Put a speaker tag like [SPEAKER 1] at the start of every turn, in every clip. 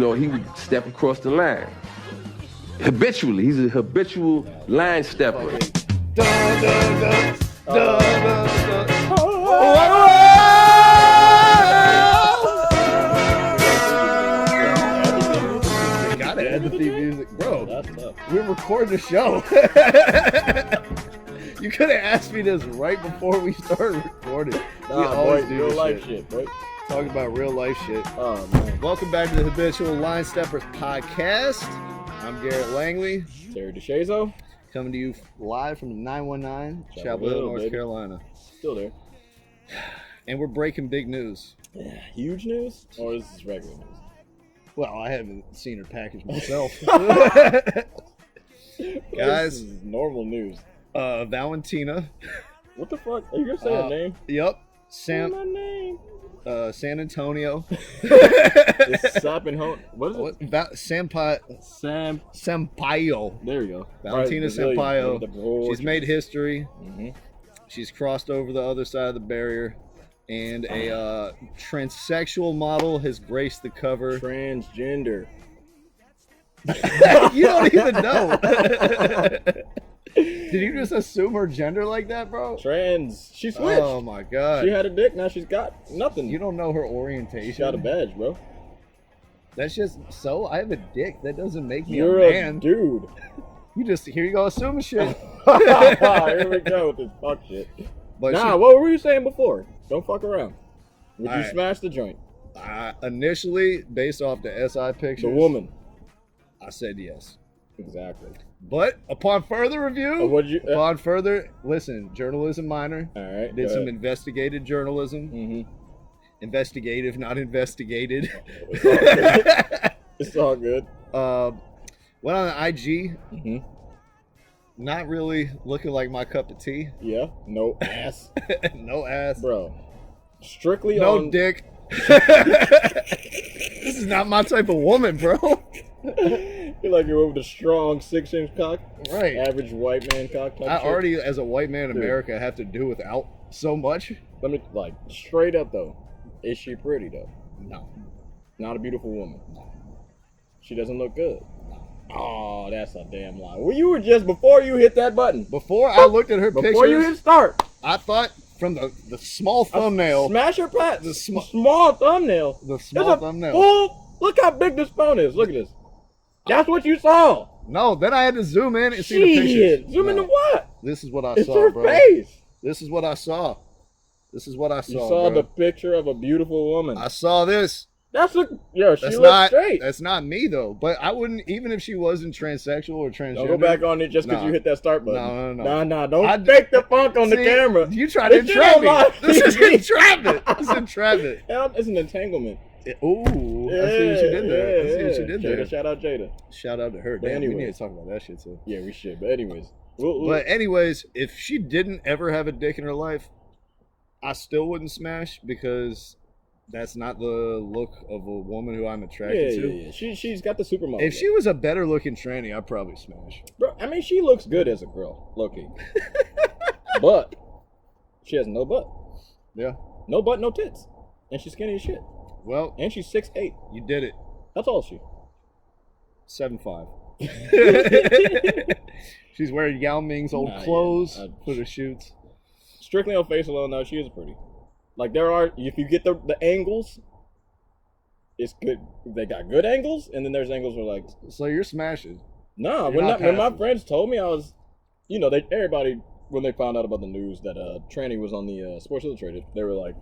[SPEAKER 1] he would step across the line. Habitually. He's a habitual line stepper.
[SPEAKER 2] Gotta add the theme music. Bro, we're recording the show. You could have asked me this right before we started recording. We always do
[SPEAKER 3] real life shit, bro.
[SPEAKER 2] Talking about real life shit.
[SPEAKER 3] Oh, man.
[SPEAKER 2] Welcome back to the Habitual Line-Steppers Podcast. I'm Garrett Langley.
[SPEAKER 3] Terry Deshazo.
[SPEAKER 2] Coming to you live from the 919, Chapel Hill, North Carolina.
[SPEAKER 3] Still there.
[SPEAKER 2] And we're breaking big news.
[SPEAKER 3] Yeah, huge news? Or is this regular news?
[SPEAKER 2] Well, I haven't seen her package myself. Guys.
[SPEAKER 3] This is normal news.
[SPEAKER 2] Valentina.
[SPEAKER 3] What the fuck? Are you going to say her name?
[SPEAKER 2] Yep.
[SPEAKER 3] Say my name.
[SPEAKER 2] San Antonio.
[SPEAKER 3] It's what is it?
[SPEAKER 2] Sampaio.
[SPEAKER 3] There we go.
[SPEAKER 2] Valentina Sampaio. She's made history.
[SPEAKER 3] Mm-hmm.
[SPEAKER 2] She's crossed over the other side of the barrier. And a transsexual model has graced the cover.
[SPEAKER 3] Transgender.
[SPEAKER 2] You don't even know. Did you just assume her gender like that, bro?
[SPEAKER 3] Trans. She switched.
[SPEAKER 2] Oh, my God.
[SPEAKER 3] She had a dick. Now she's got nothing.
[SPEAKER 2] You don't know her orientation.
[SPEAKER 3] She got a badge, bro.
[SPEAKER 2] That's just so. I have a dick. That doesn't make me
[SPEAKER 3] You're
[SPEAKER 2] a man.
[SPEAKER 3] A dude.
[SPEAKER 2] Here you go assuming shit.
[SPEAKER 3] Here we go with this fuck shit. But what were you saying before? Don't fuck around. Would you smash the joint?
[SPEAKER 2] Initially, based off the SI pictures.
[SPEAKER 3] The woman.
[SPEAKER 2] I said yes.
[SPEAKER 3] Exactly.
[SPEAKER 2] But upon further review, listen, journalism minor.
[SPEAKER 3] All right.
[SPEAKER 2] Did some investigative journalism.
[SPEAKER 3] Mm-hmm.
[SPEAKER 2] Investigative, not investigated.
[SPEAKER 3] It's all good.
[SPEAKER 2] Went on the IG.
[SPEAKER 3] Mm-hmm.
[SPEAKER 2] Not really looking like my cup of tea.
[SPEAKER 3] Yeah. No ass.
[SPEAKER 2] No ass.
[SPEAKER 3] Bro. Strictly
[SPEAKER 2] no dick. This is not my type of woman, bro.
[SPEAKER 3] You're like you're with a strong 6-inch cock.
[SPEAKER 2] Right.
[SPEAKER 3] Average white man cock.
[SPEAKER 2] Already, as a white man in America, have to do without so much.
[SPEAKER 3] Let me, straight up, though. Is she pretty, though?
[SPEAKER 2] No.
[SPEAKER 3] Not a beautiful woman?
[SPEAKER 2] No.
[SPEAKER 3] She doesn't look good? No. Oh, that's a damn lie. Well, you were just, before you hit that button.
[SPEAKER 2] Before I looked at her pictures.
[SPEAKER 3] Before you hit start.
[SPEAKER 2] I thought from the small thumbnail.
[SPEAKER 3] Smash her pat. The small thumbnail.
[SPEAKER 2] The small thumbnail.
[SPEAKER 3] Look how big this phone is. Look at this. That's what you saw.
[SPEAKER 2] No, then I had to zoom in and see the pictures.
[SPEAKER 3] Zoom into what?
[SPEAKER 2] This is what I
[SPEAKER 3] it's
[SPEAKER 2] saw,
[SPEAKER 3] her
[SPEAKER 2] bro.
[SPEAKER 3] Face.
[SPEAKER 2] This is what I saw. This is what I saw.
[SPEAKER 3] You saw
[SPEAKER 2] bro.
[SPEAKER 3] the picture of a beautiful woman.
[SPEAKER 2] I saw this.
[SPEAKER 3] She looks straight.
[SPEAKER 2] That's not me though. But I wouldn't, even if she wasn't transsexual or transgender.
[SPEAKER 3] Don't go back on it just because you hit that start button.
[SPEAKER 2] No.
[SPEAKER 3] Don't fake the funk on the camera.
[SPEAKER 2] You try to entrap me. This is entrapment. This is entrapment.
[SPEAKER 3] It's an entanglement.
[SPEAKER 2] Ooh, I see what she did there. I see what she did there.
[SPEAKER 3] Shout out Jada.
[SPEAKER 2] Shout out to her. Damn, we need to talk about that shit too.
[SPEAKER 3] Yeah, we should. But
[SPEAKER 2] anyways, if she didn't ever have a dick in her life, I still wouldn't smash because that's not the look of a woman who I'm attracted to.
[SPEAKER 3] Yeah. She's got the supermodel.
[SPEAKER 2] If she was a better looking tranny, I'd probably smash.
[SPEAKER 3] Bro, I mean, she looks good as a girl, low-key. But she has no butt.
[SPEAKER 2] Yeah.
[SPEAKER 3] No butt, no tits. And she's skinny as shit.
[SPEAKER 2] Well.
[SPEAKER 3] And she's 6'8".
[SPEAKER 2] You did it.
[SPEAKER 3] How tall is she?
[SPEAKER 2] 7'5". She's wearing Yao Ming's old clothes for the shoots.
[SPEAKER 3] Strictly on face alone, though, she is pretty. Like, if you get the angles, it's good. They got good angles, and then there's angles where,
[SPEAKER 2] So you're smashing.
[SPEAKER 3] No, when my friends told me, I was, everybody, when they found out about the news that Tranny was on the Sports Illustrated, they were like,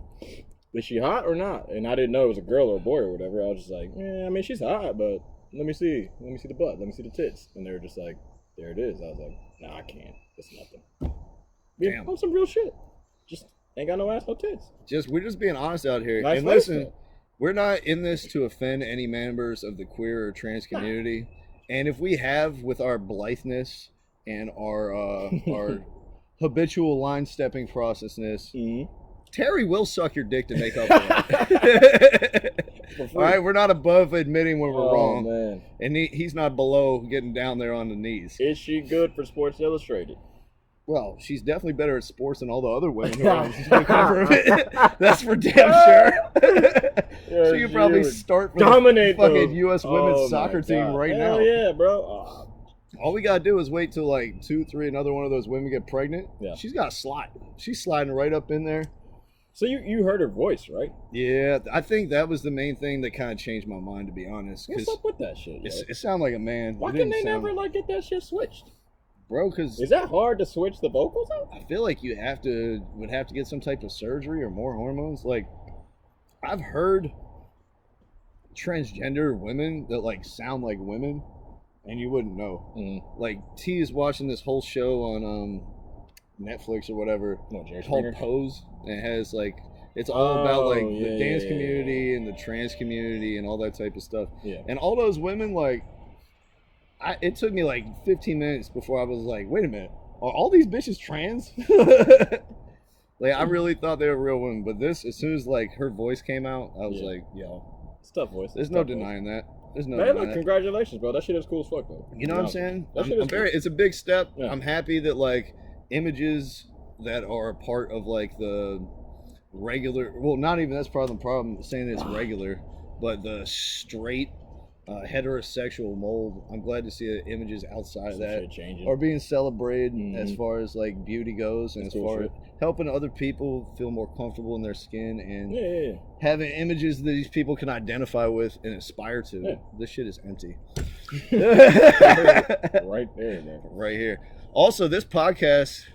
[SPEAKER 3] is she hot or not? And I didn't know it was a girl or a boy or whatever. I was just like, I mean, she's hot, but let me see the butt, let me see the tits. And they were just like, there it is. I was like, nah, I can't. It's nothing.
[SPEAKER 2] Damn.
[SPEAKER 3] On some real shit. Just ain't got no ass, no tits.
[SPEAKER 2] We're just being honest out here.
[SPEAKER 3] Nice
[SPEAKER 2] and listen, we're not in this to offend any members of the queer or trans community. And if we have, with our blitheness and our habitual line stepping processness, Terry will suck your dick to make up for it. All right, we're not above admitting when we're wrong.
[SPEAKER 3] Man.
[SPEAKER 2] And he's not below getting down there on the knees.
[SPEAKER 3] Is she good for Sports Illustrated?
[SPEAKER 2] Well, she's definitely better at sports than all the other women who are on the cover of it. That's for damn sure. So you probably start for
[SPEAKER 3] dominate
[SPEAKER 2] the fucking
[SPEAKER 3] those.
[SPEAKER 2] U.S. women's soccer team right now.
[SPEAKER 3] Hell yeah, bro.
[SPEAKER 2] All we gotta do is wait till like 2, 3, another one of those women get pregnant.
[SPEAKER 3] Yeah.
[SPEAKER 2] She's got a slide. She's sliding right up in there.
[SPEAKER 3] So you heard her voice, right?
[SPEAKER 2] Yeah, I think that was the main thing that kind of changed my mind, to be honest.
[SPEAKER 3] What's up with that shit?
[SPEAKER 2] It sounded like a man.
[SPEAKER 3] Why can they never like get that shit switched?
[SPEAKER 2] Bro, because
[SPEAKER 3] is that hard to switch the vocals out?
[SPEAKER 2] I feel like would have to get some type of surgery or more hormones. Like, I've heard transgender women that like sound like women, and you wouldn't know.
[SPEAKER 3] Mm.
[SPEAKER 2] Like T is watching this whole show on Netflix or whatever called Pose, and it has like it's all about like the dance community and the trans community and all that type of stuff.
[SPEAKER 3] Yeah.
[SPEAKER 2] And all those women, like, it took me like 15 minutes before I was like, wait a minute, are all these bitches trans? Like, I really thought they were real women, but as soon as like her voice came out, I was like, yo,
[SPEAKER 3] it's tough voice.
[SPEAKER 2] There's no denying that. There's no.
[SPEAKER 3] Man, look, congratulations, bro. That shit is cool as fuck, though.
[SPEAKER 2] You know what I'm saying?
[SPEAKER 3] That
[SPEAKER 2] It's a big step.
[SPEAKER 3] Yeah.
[SPEAKER 2] I'm happy that like images that are a part of like the regular, well, not even that's part of the problem saying it's regular, but the straight heterosexual mold, I'm glad to see that images outside of that are being celebrated as far as like beauty goes, and as far as helping other people feel more comfortable in their skin and having images that these people can identify with and aspire to.
[SPEAKER 3] Yeah.
[SPEAKER 2] This shit is empty.
[SPEAKER 3] Right there, man.
[SPEAKER 2] Right here. Also, this podcast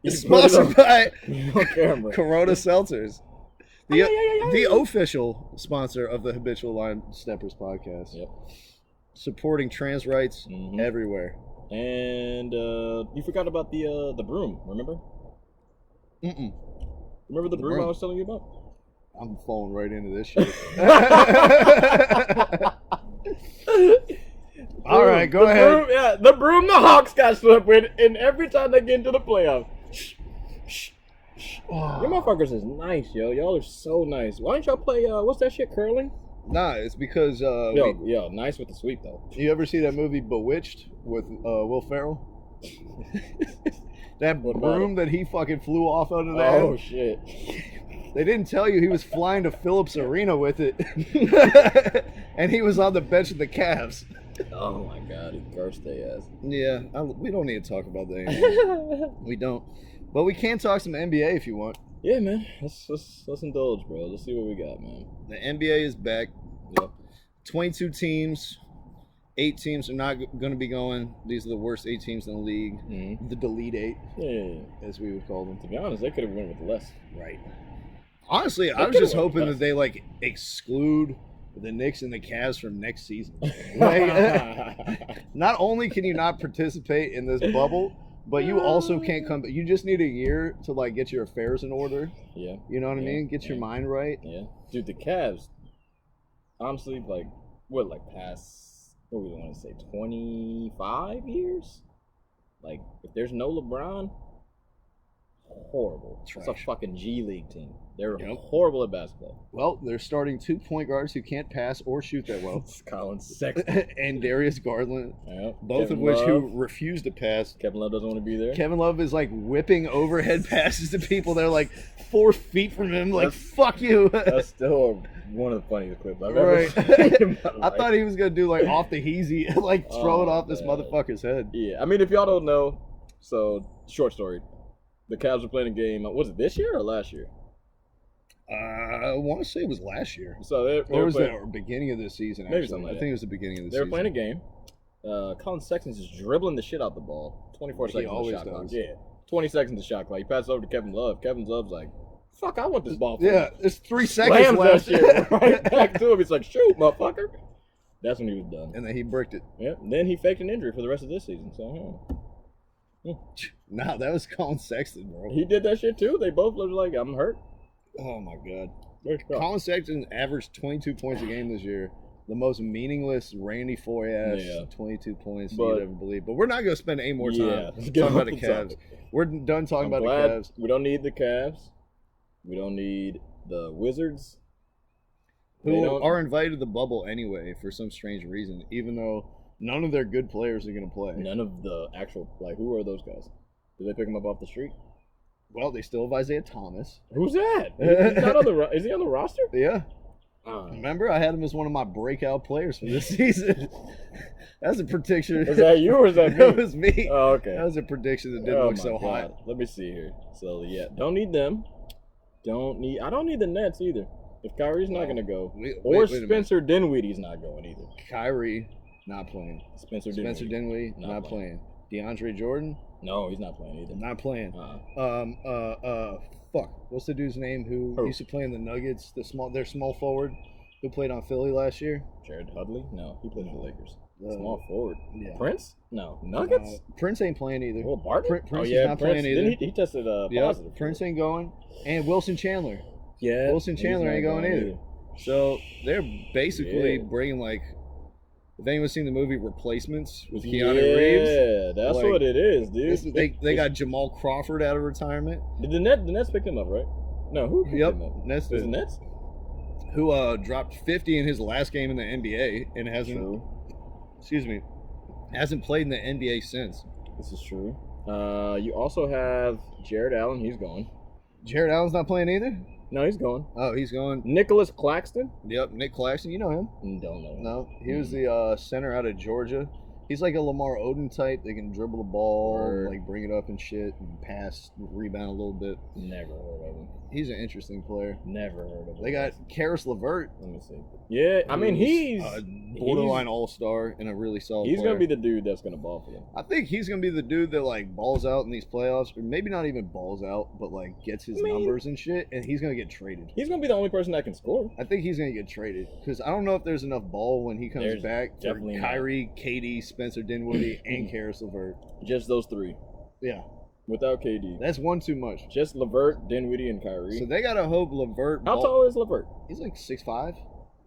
[SPEAKER 3] is
[SPEAKER 2] sponsored by
[SPEAKER 3] Corona
[SPEAKER 2] Seltzers. The official sponsor of the Habitual Line-Steppers Podcast.
[SPEAKER 3] Yep.
[SPEAKER 2] Supporting trans rights everywhere.
[SPEAKER 3] And you forgot about the broom, remember?
[SPEAKER 2] Mm-mm.
[SPEAKER 3] Remember the broom I was telling you about?
[SPEAKER 2] I'm falling right into this shit. All right, go ahead.
[SPEAKER 3] The broom the Hawks got swept with, and every time they get into the playoffs, your motherfuckers is nice, yo. Y'all are so nice. Why don't y'all play, what's that shit, curling?
[SPEAKER 2] Nah, it's because...
[SPEAKER 3] Yo, nice with the sweep, though.
[SPEAKER 2] You ever see that movie Bewitched with Will Ferrell? That broom that he fucking flew off out of there.
[SPEAKER 3] Oh, shit.
[SPEAKER 2] They didn't tell you he was flying to Phillips Arena with it. And he was on the bench of the Cavs.
[SPEAKER 3] Oh, my God. He cursed their ass.
[SPEAKER 2] Yeah, we don't need to talk about that anymore. We don't. But we can talk some NBA if you want.
[SPEAKER 3] Yeah, man. Let's indulge, bro. Let's see what we got, man.
[SPEAKER 2] The NBA is back.
[SPEAKER 3] Yep.
[SPEAKER 2] 22 teams. 8 teams are not going to be going. These are the worst 8 teams in the league.
[SPEAKER 3] Mm-hmm.
[SPEAKER 2] The Delete 8, as we would call them.
[SPEAKER 3] To be honest, they could have went with less.
[SPEAKER 2] Right. Honestly, I was just hoping that they like exclude the Knicks and the Cavs from next season. Like, not only can you not participate in this bubble, but you also can't come. You just need a year to like get your affairs in order.
[SPEAKER 3] Yeah.
[SPEAKER 2] You know what I mean? Get your mind right.
[SPEAKER 3] Yeah. Dude, the Cavs, honestly, like, past, what do we want to say, 25 years? Like, if there's no LeBron, horrible.
[SPEAKER 2] Trash.
[SPEAKER 3] It's a fucking G League team. They're horrible at basketball.
[SPEAKER 2] Well, they're starting 2 point guards who can't pass or shoot that well.
[SPEAKER 3] Colin Sexton.
[SPEAKER 2] And Darius Garland.
[SPEAKER 3] Yep.
[SPEAKER 2] Both
[SPEAKER 3] Kevin
[SPEAKER 2] of which
[SPEAKER 3] Love.
[SPEAKER 2] who refuse to pass.
[SPEAKER 3] Kevin Love doesn't want to be there.
[SPEAKER 2] Kevin Love is like whipping overhead passes to people that are like 4 feet from him. Like, fuck you.
[SPEAKER 3] That's still one of the funniest clips I've ever seen in my life.
[SPEAKER 2] I thought he was going to do like off the heezy, like throw it off this motherfucker's head.
[SPEAKER 3] Yeah, I mean, if y'all don't know, so short story. The Cavs were playing a game. Was it this year or last year?
[SPEAKER 2] I want to say it was last year.
[SPEAKER 3] So they
[SPEAKER 2] or
[SPEAKER 3] were
[SPEAKER 2] was
[SPEAKER 3] playing,
[SPEAKER 2] the beginning of this season?
[SPEAKER 3] Maybe
[SPEAKER 2] Actually.
[SPEAKER 3] something like
[SPEAKER 2] I think it was the beginning of the
[SPEAKER 3] They
[SPEAKER 2] season.
[SPEAKER 3] were playing a game. Colin Sexton's just dribbling the shit out the ball. 24 seconds of shot clock. Yeah, 20 seconds of shot clock. He passes over to Kevin Love. Kevin Love's like, "Fuck, I want this ball."
[SPEAKER 2] Yeah, there's 3 seconds
[SPEAKER 3] Slams
[SPEAKER 2] left.
[SPEAKER 3] that shit right back to him. He's like, "Shoot, motherfucker." That's when he was done.
[SPEAKER 2] And then he bricked it.
[SPEAKER 3] Yeah. And then he faked an injury for the rest of this season. So.
[SPEAKER 2] Nah, that was Colin Sexton, bro.
[SPEAKER 3] He did that shit too. They both looked like, "I'm hurt."
[SPEAKER 2] Oh my god. Colin Sexton averaged 22 points a game this year. The most meaningless Randy Foy-ass 22 points you'd ever believe. But we're not going to spend any more time talking about the Cavs. We're done talking about the Cavs.
[SPEAKER 3] We don't need the Cavs. We don't need the Wizards.
[SPEAKER 2] Who are invited to the bubble anyway for some strange reason, even though none of their good players are going to play.
[SPEAKER 3] None of the actual, like, who are those guys? Did they pick them up off the street?
[SPEAKER 2] Well, they still have Isaiah Thomas.
[SPEAKER 3] Who's that? He's not on the. Is he on the roster?
[SPEAKER 2] Yeah. Remember, I had him as one of my breakout players for this season. That's a prediction.
[SPEAKER 3] Is that you or is that me?
[SPEAKER 2] That was me.
[SPEAKER 3] Oh, okay.
[SPEAKER 2] That was a prediction that didn't look so hot.
[SPEAKER 3] Let me see here. So yeah, don't need them. I don't need the Nets either. If Kyrie's not gonna go, or Spencer Dinwiddie's not going either.
[SPEAKER 2] Kyrie not playing.
[SPEAKER 3] Spencer
[SPEAKER 2] Dinwiddie not playing. DeAndre Jordan?
[SPEAKER 3] No, he's not playing either.
[SPEAKER 2] Not playing. Fuck. What's the dude's name who used to play in the Nuggets? Their small forward who played on Philly last year?
[SPEAKER 3] Jared Hudley? No, he played for the Lakers. Small forward.
[SPEAKER 2] Yeah.
[SPEAKER 3] Prince? No. Nuggets?
[SPEAKER 2] Prince ain't playing either.
[SPEAKER 3] Well, Barton?
[SPEAKER 2] Prince is not playing either.
[SPEAKER 3] He tested positive.
[SPEAKER 2] Prince ain't going. And Wilson Chandler.
[SPEAKER 3] Yeah.
[SPEAKER 2] Wilson Chandler ain't going either. So they're basically bringing if anyone's seen the movie Replacements with Keanu Reeves?
[SPEAKER 3] Yeah, that's what it is, dude.
[SPEAKER 2] They got Jamal Crawford out of retirement.
[SPEAKER 3] Did the Nets pick him up, right? No, who picked him up?
[SPEAKER 2] Nets
[SPEAKER 3] did. The Nets?
[SPEAKER 2] Who dropped 50 in his last game in the NBA and hasn't played in the NBA since.
[SPEAKER 3] This is true. You also have Jared Allen. He's going.
[SPEAKER 2] Jared Allen's not playing either?
[SPEAKER 3] No, he's going.
[SPEAKER 2] Oh, he's going.
[SPEAKER 3] Nicholas Claxton?
[SPEAKER 2] Yep, Nick Claxton. You know him?
[SPEAKER 3] Don't know him.
[SPEAKER 2] No, he was the center out of Georgia. He's like a Lamar Odom type. They can dribble the ball, like bring it up and shit, and pass, rebound a little bit.
[SPEAKER 3] Never heard of him.
[SPEAKER 2] He's an interesting player.
[SPEAKER 3] Never heard of him.
[SPEAKER 2] They got Karis LeVert.
[SPEAKER 3] Let me see. Yeah, I mean, he's
[SPEAKER 2] a borderline all-star and a really solid
[SPEAKER 3] He's
[SPEAKER 2] player.
[SPEAKER 3] going to be the dude that's going to ball for them.
[SPEAKER 2] I think he's going to be the dude that, like, balls out in these playoffs, or maybe not even balls out, but, like, gets his numbers and shit, and he's going to get traded.
[SPEAKER 3] He's going to be the only person that can score.
[SPEAKER 2] I think he's going to get traded, because I don't know if there's enough ball when he comes back for Kyrie, KD, Spencer Dinwiddie, and Karis LeVert. Just
[SPEAKER 3] those three.
[SPEAKER 2] Yeah.
[SPEAKER 3] Without KD.
[SPEAKER 2] That's one too much.
[SPEAKER 3] Just LeVert, Dinwiddie, and Kyrie.
[SPEAKER 2] So they got to hope LeVert...
[SPEAKER 3] How tall is LeVert?
[SPEAKER 2] He's like 6'5", 6'4".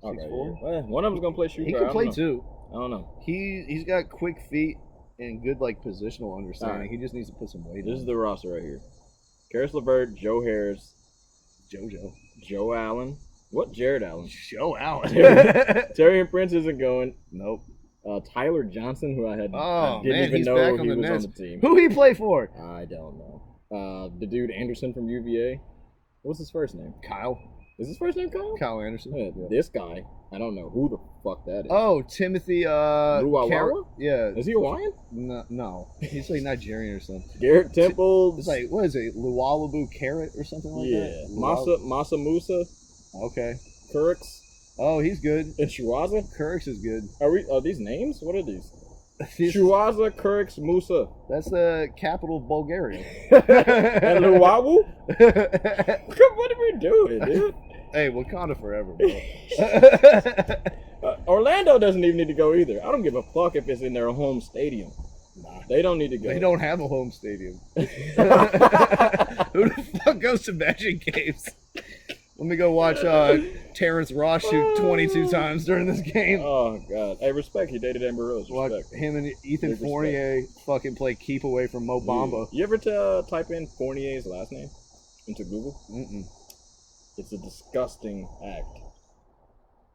[SPEAKER 3] Well, one of them's going to play shooter.
[SPEAKER 2] He can play too.
[SPEAKER 3] I don't know.
[SPEAKER 2] He's got quick feet and good like positional understanding. Right. He just needs to put some weight on.
[SPEAKER 3] This is the roster right here. Karis LeVert, Joe Harris. Joe Allen. What? Jared Allen.
[SPEAKER 2] Joe Allen.
[SPEAKER 3] Taurean Prince isn't going.
[SPEAKER 2] Nope.
[SPEAKER 3] Tyler Johnson, who I didn't even
[SPEAKER 2] he's
[SPEAKER 3] know
[SPEAKER 2] back
[SPEAKER 3] he
[SPEAKER 2] on the
[SPEAKER 3] was
[SPEAKER 2] Nets.
[SPEAKER 3] on the team.
[SPEAKER 2] Who he play for?
[SPEAKER 3] I don't know. The dude Anderson from UVA. What's his first name?
[SPEAKER 2] Kyle.
[SPEAKER 3] Is his first name Kyle?
[SPEAKER 2] Kyle Anderson.
[SPEAKER 3] Yeah. This guy, I don't know who the fuck that is.
[SPEAKER 2] Oh, Timothy
[SPEAKER 3] Luwawa?
[SPEAKER 2] Yeah.
[SPEAKER 3] Is he Hawaiian?
[SPEAKER 2] No. He's like Nigerian or something.
[SPEAKER 3] Garrett Temple.
[SPEAKER 2] It's like, what is it? Luwalubu Carrot or something like that?
[SPEAKER 3] Yeah. Masa Musa.
[SPEAKER 2] Okay.
[SPEAKER 3] Kurix.
[SPEAKER 2] Oh, he's good.
[SPEAKER 3] And Shuaza?
[SPEAKER 2] Kurix is good.
[SPEAKER 3] Are these names? What are these? Shuaza, Kurix, Musa.
[SPEAKER 2] That's the capital of Bulgaria.
[SPEAKER 3] And Luwawu? What are we doing, dude?
[SPEAKER 2] Hey, Wakanda forever, bro.
[SPEAKER 3] Orlando doesn't even need to go either. I don't give a fuck if it's in their home stadium. Nah, they don't need to go.
[SPEAKER 2] They don't have a home stadium. Who the fuck goes to Magic games? Let me go watch Terrence Ross shoot 22 times during this game.
[SPEAKER 3] Oh, God. Hey, respect. He dated Amber Rose.
[SPEAKER 2] Watch him and Ethan Fournier fucking play keep away from Mo Bamba.
[SPEAKER 3] You ever type in Fournier's last name into Google?
[SPEAKER 2] Mm-mm.
[SPEAKER 3] It's a disgusting act.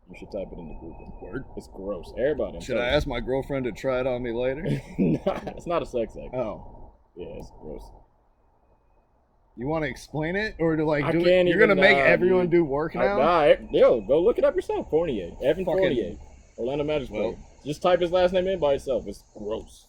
[SPEAKER 3] You should type it into Google.
[SPEAKER 2] Word?
[SPEAKER 3] It's gross. Everybody.
[SPEAKER 2] Should I ask my girlfriend to try it on me later?
[SPEAKER 3] Nah, it's not a sex act.
[SPEAKER 2] Oh.
[SPEAKER 3] Yeah, it's gross.
[SPEAKER 2] You want to explain it? Or to like
[SPEAKER 3] I
[SPEAKER 2] do it?
[SPEAKER 3] can't
[SPEAKER 2] You're going to make everyone
[SPEAKER 3] dude.
[SPEAKER 2] do work now?
[SPEAKER 3] Yo, go look it up yourself. Fournier. Evan Fournier. Orlando Magic player. Just type his last name in by itself. It's gross.